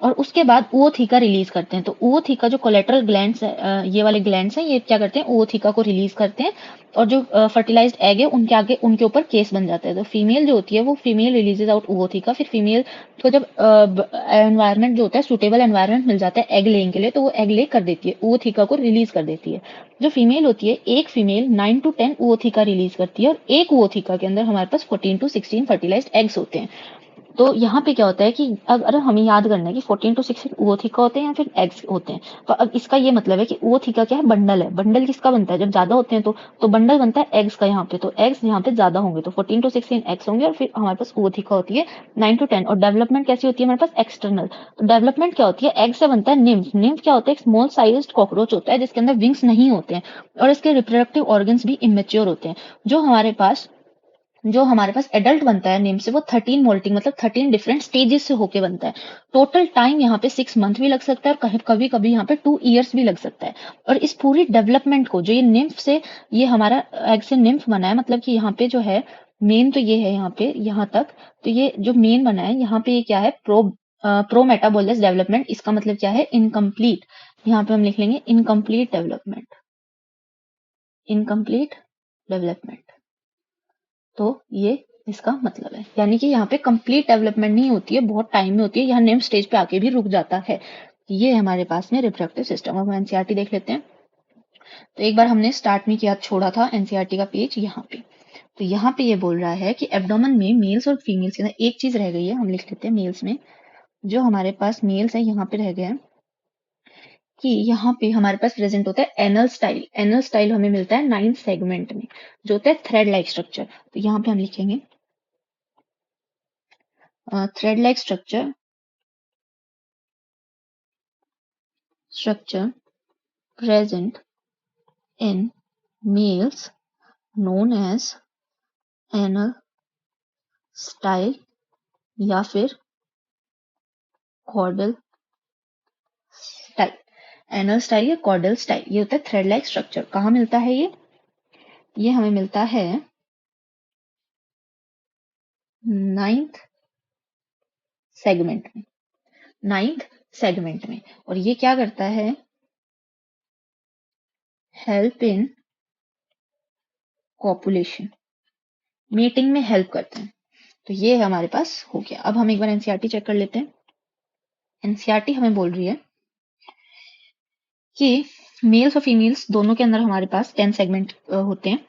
और उसके बाद ootheca रिलीज करते हैं। तो ootheca जो कोलेटरल ग्लैंड्स है, ये वाले ग्लैंड्स हैं, ये क्या करते हैं, ootheca को रिलीज करते हैं। और जो फर्टिलाइज्ड एग है उनके आगे उनके ऊपर केस बन जाता है। तो फीमेल जो होती है वो फीमेल रिलीजेज आउट ootheca। फिर फीमेल को जब एनवायरनमेंट जो होता है, सूटेबल एनवायरनमेंट मिल जाता है एग लेइंग के लिए, तो वो एग ले कर देती है, ootheca को रिलीज कर देती है। जो फीमेल होती है, एक फीमेल 9 to 10 ootheca रिलीज करती है और एक ootheca के अंदर हमारे पास 14 to 16 फर्टिलाइज्ड एग्स होते हैं। तो यहाँ पे क्या होता है कि अगर हमें याद करना है कि 14 to 16 ootheca होते हैं या फिर एग्स होते हैं, तो अब इसका ये मतलब है कि ootheca क्या है, बंडल है। बंडल किसका बनता है, जब ज्यादा होते हैं तो बंडल बनता है एग्स का यहाँ पे। तो एग्स यहाँ पे ज्यादा होंगे तो 14 to 16 एग्स होंगे और फिर हमारे पास ootheca होती है 9 to 10। और डेवलपमेंट कैसी होती है हमारे पास, एक्सटर्नल। तो डेवलपमेंट क्या होती है, एग से बनता है निम्फ। निम्फ क्या होता है, एक स्मॉल साइज्ड कॉकरोच होता है जिसके अंदर विंग्स नहीं होते हैं और इसके रिप्रोडक्टिव ऑर्गन्स भी इमेच्योर होते हैं। जो हमारे पास एडल्ट बनता है नेम से, वो 13 मोल्टिंग मतलब 13 डिफरेंट स्टेजेस से होके बनता है। टोटल टाइम यहाँ पे 6 मंथ भी लग सकता है और कभी कभी यहाँ पे 2 ईयर्स भी लग सकता है। और इस पूरी डेवलपमेंट को जो ये निम्फ से, ये हमारा एग से निम्फ बना है, मतलब कि यहाँ पे जो है मेन तो ये है यहाँ पे यहाँ तक। तो ये जो मेन बना है यहाँ पे, ये क्या है, प्रो मेटाबोलस डेवलपमेंट। इसका मतलब क्या है, इनकम्प्लीट। यहाँ पे हम लिख लेंगे इनकम्प्लीट डेवलपमेंट, इनकम्प्लीट डेवलपमेंट। तो ये इसका मतलब है, यानी कि यहाँ पे कंप्लीट डेवलपमेंट नहीं होती है, बहुत टाइम में होती है, यहाँ नेम स्टेज पे आके भी रुक जाता है। ये हमारे पास में रिप्रोडक्टिव सिस्टम। अब हम एनसीईआरटी देख लेते हैं। तो एक बार हमने स्टार्ट में किया, छोड़ा था एनसीईआरटी का पेज यहाँ पे। तो यहाँ पे ये बोल रहा है कि एब्डोमेन में मेल्स और फीमेल्स के अंदर एक चीज रह गई है, हम लिख लेते हैं मेल्स में। जो हमारे पास मेल्स है यहाँ पे रह गए हैं कि यहाँ पे हमारे पास प्रेजेंट होता है एनल स्टाइल। एनल स्टाइल हमें मिलता है 9th सेगमेंट में, जो होता है थ्रेड लाइक स्ट्रक्चर। तो यहाँ पे हम लिखेंगे thread like structure present in males known as anal style या फिर caudal style। एनल स्टाइल या कॉर्डल स्टाइल, ये होता है थ्रेड लाइक स्ट्रक्चर। कहाँ मिलता है ये हमें मिलता है 9th सेगमेंट में, 9th सेगमेंट में। और ये क्या करता है, हेल्प इन कॉपुलेशन, मीटिंग में हेल्प करते हैं। तो ये हमारे पास हो गया। अब हम एक बार एनसीईआरटी चेक कर लेते हैं। एनसीईआरटी हमें बोल रही है कि मेल्स और फीमेल्स दोनों के अंदर हमारे पास 10 सेगमेंट होते हैं।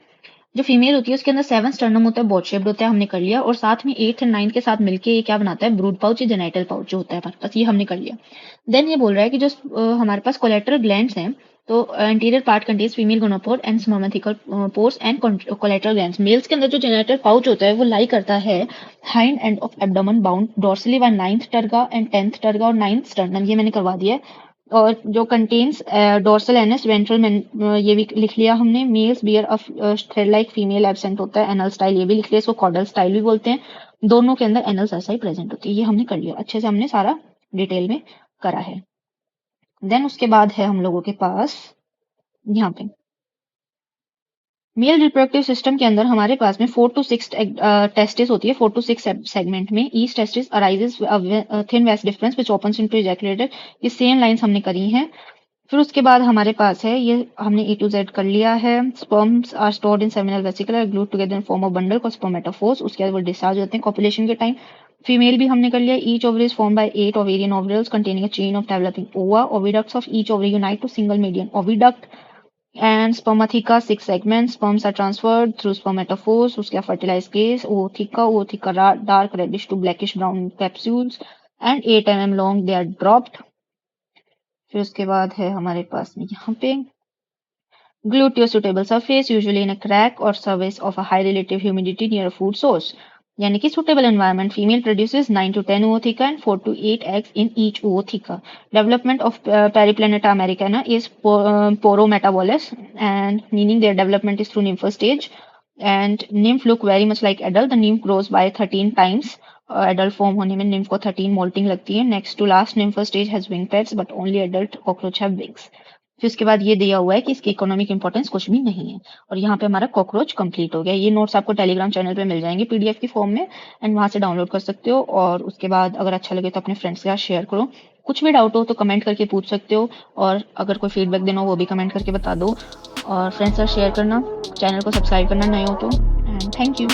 जो फीमेल होती है उसके अंदर 7 स्टर्नम होता है, बॉड शेप्ड होता है, हमने कर लिया। और साथ में 8th एंड 9th के साथ मिलके ये क्या बनाता है, ब्रूड पाउच या जेनाइटल पाउच जो होता है हमारे पास, ये हमने कर लिया। देन ये बोल रहा है कि जो हमारे पास कोलेटरल ग्लैंड्स हैं, तो anterior part contains female gonapod and spermathecal pores and collateral glands. Males के अंदर जो जेनाइटल पाउच होता है वो लाई करता है hind end of abdomen bound dorsally by 9th terga and 10th terga और 9th स्टर्नम, ये मैंने करवा दिया है। और जो कंटेन्स डोर्सल एनस वेंट्रल, ये भी लिख लिया हमने। Males bear of thread like, female absent होता है। एनल स्टाइल ये भी लिख लिया, इसको कॉर्डल स्टाइल भी बोलते हैं। दोनों के अंदर एनल ऐसा ही प्रेजेंट होती है, ये हमने कर लिया अच्छे से, हमने सारा डिटेल में करा है। देन उसके बाद है हम लोगों के पास यहाँ पे मेल रिप्रोडक्टिव सिस्टम के अंदर हमारे पास में 4 to 6 टेस्टिस होती है, 4 to 6 सेगमेंट में। Each testis arises thin vas deferens which opens into ejaculator. ये सेम लाइंस हमने करी हैं। फिर उसके बाद हमारे पास है, ये हमने A to Z कर लिया है। Sperms are stored in seminal vesicle glued together in form of bundle called spermatophores. उसके बाद वो डिस्चार्ज होते हैं कॉपुलेशन के टाइम। फीमेल भी हमने कर लिया। Each ovary is form by 8 ovarian ovarioles containing a chain of developing ova. Oviducts of each ovary unite to single median oviduct and spermatheca 6 segments. Sperms are transferred through spermatophores. उसके बाद fertilized case, ootheca dark reddish to blackish brown capsules and 8 mm long they are dropped. फिर उसके बाद है हमारे पास में यहाँ पे glued to a suitable surface, usually in a crack or surface of a high relative humidity near a food source. यानी कि suitable environment, female produces 9 to 10 ootheca and 4 to 8 eggs in each ootheca. Development of Periplaneta americana is porometabolous, and meaning their development is through nymphal stage. And nymph look very much like adult. The nymph grows by 13 times. Adult form होने में nymph को 13 molting लगती है. Next to last nymphal stage has wing pads, but only adult cockroach have wings. फिर उसके बाद ये दिया हुआ है कि इसकी इकोनॉमिक इंपॉर्टेंस कुछ भी नहीं है। और यहाँ पे हमारा कॉकरोच कंप्लीट हो गया। ये नोट्स आपको टेलीग्राम चैनल पे मिल जाएंगे पीडीएफ की फॉर्म में, एंड वहां से डाउनलोड कर सकते हो। और उसके बाद अगर अच्छा लगे तो अपने फ्रेंड्स के साथ शेयर करो। कुछ भी डाउट हो तो कमेंट करके पूछ सकते हो, और अगर कोई फीडबैक देना हो वो भी कमेंट करके बता दो। और फ्रेंड्स के साथ शेयर करना, चैनल को सब्सक्राइब करना नए हो तो। And thank you.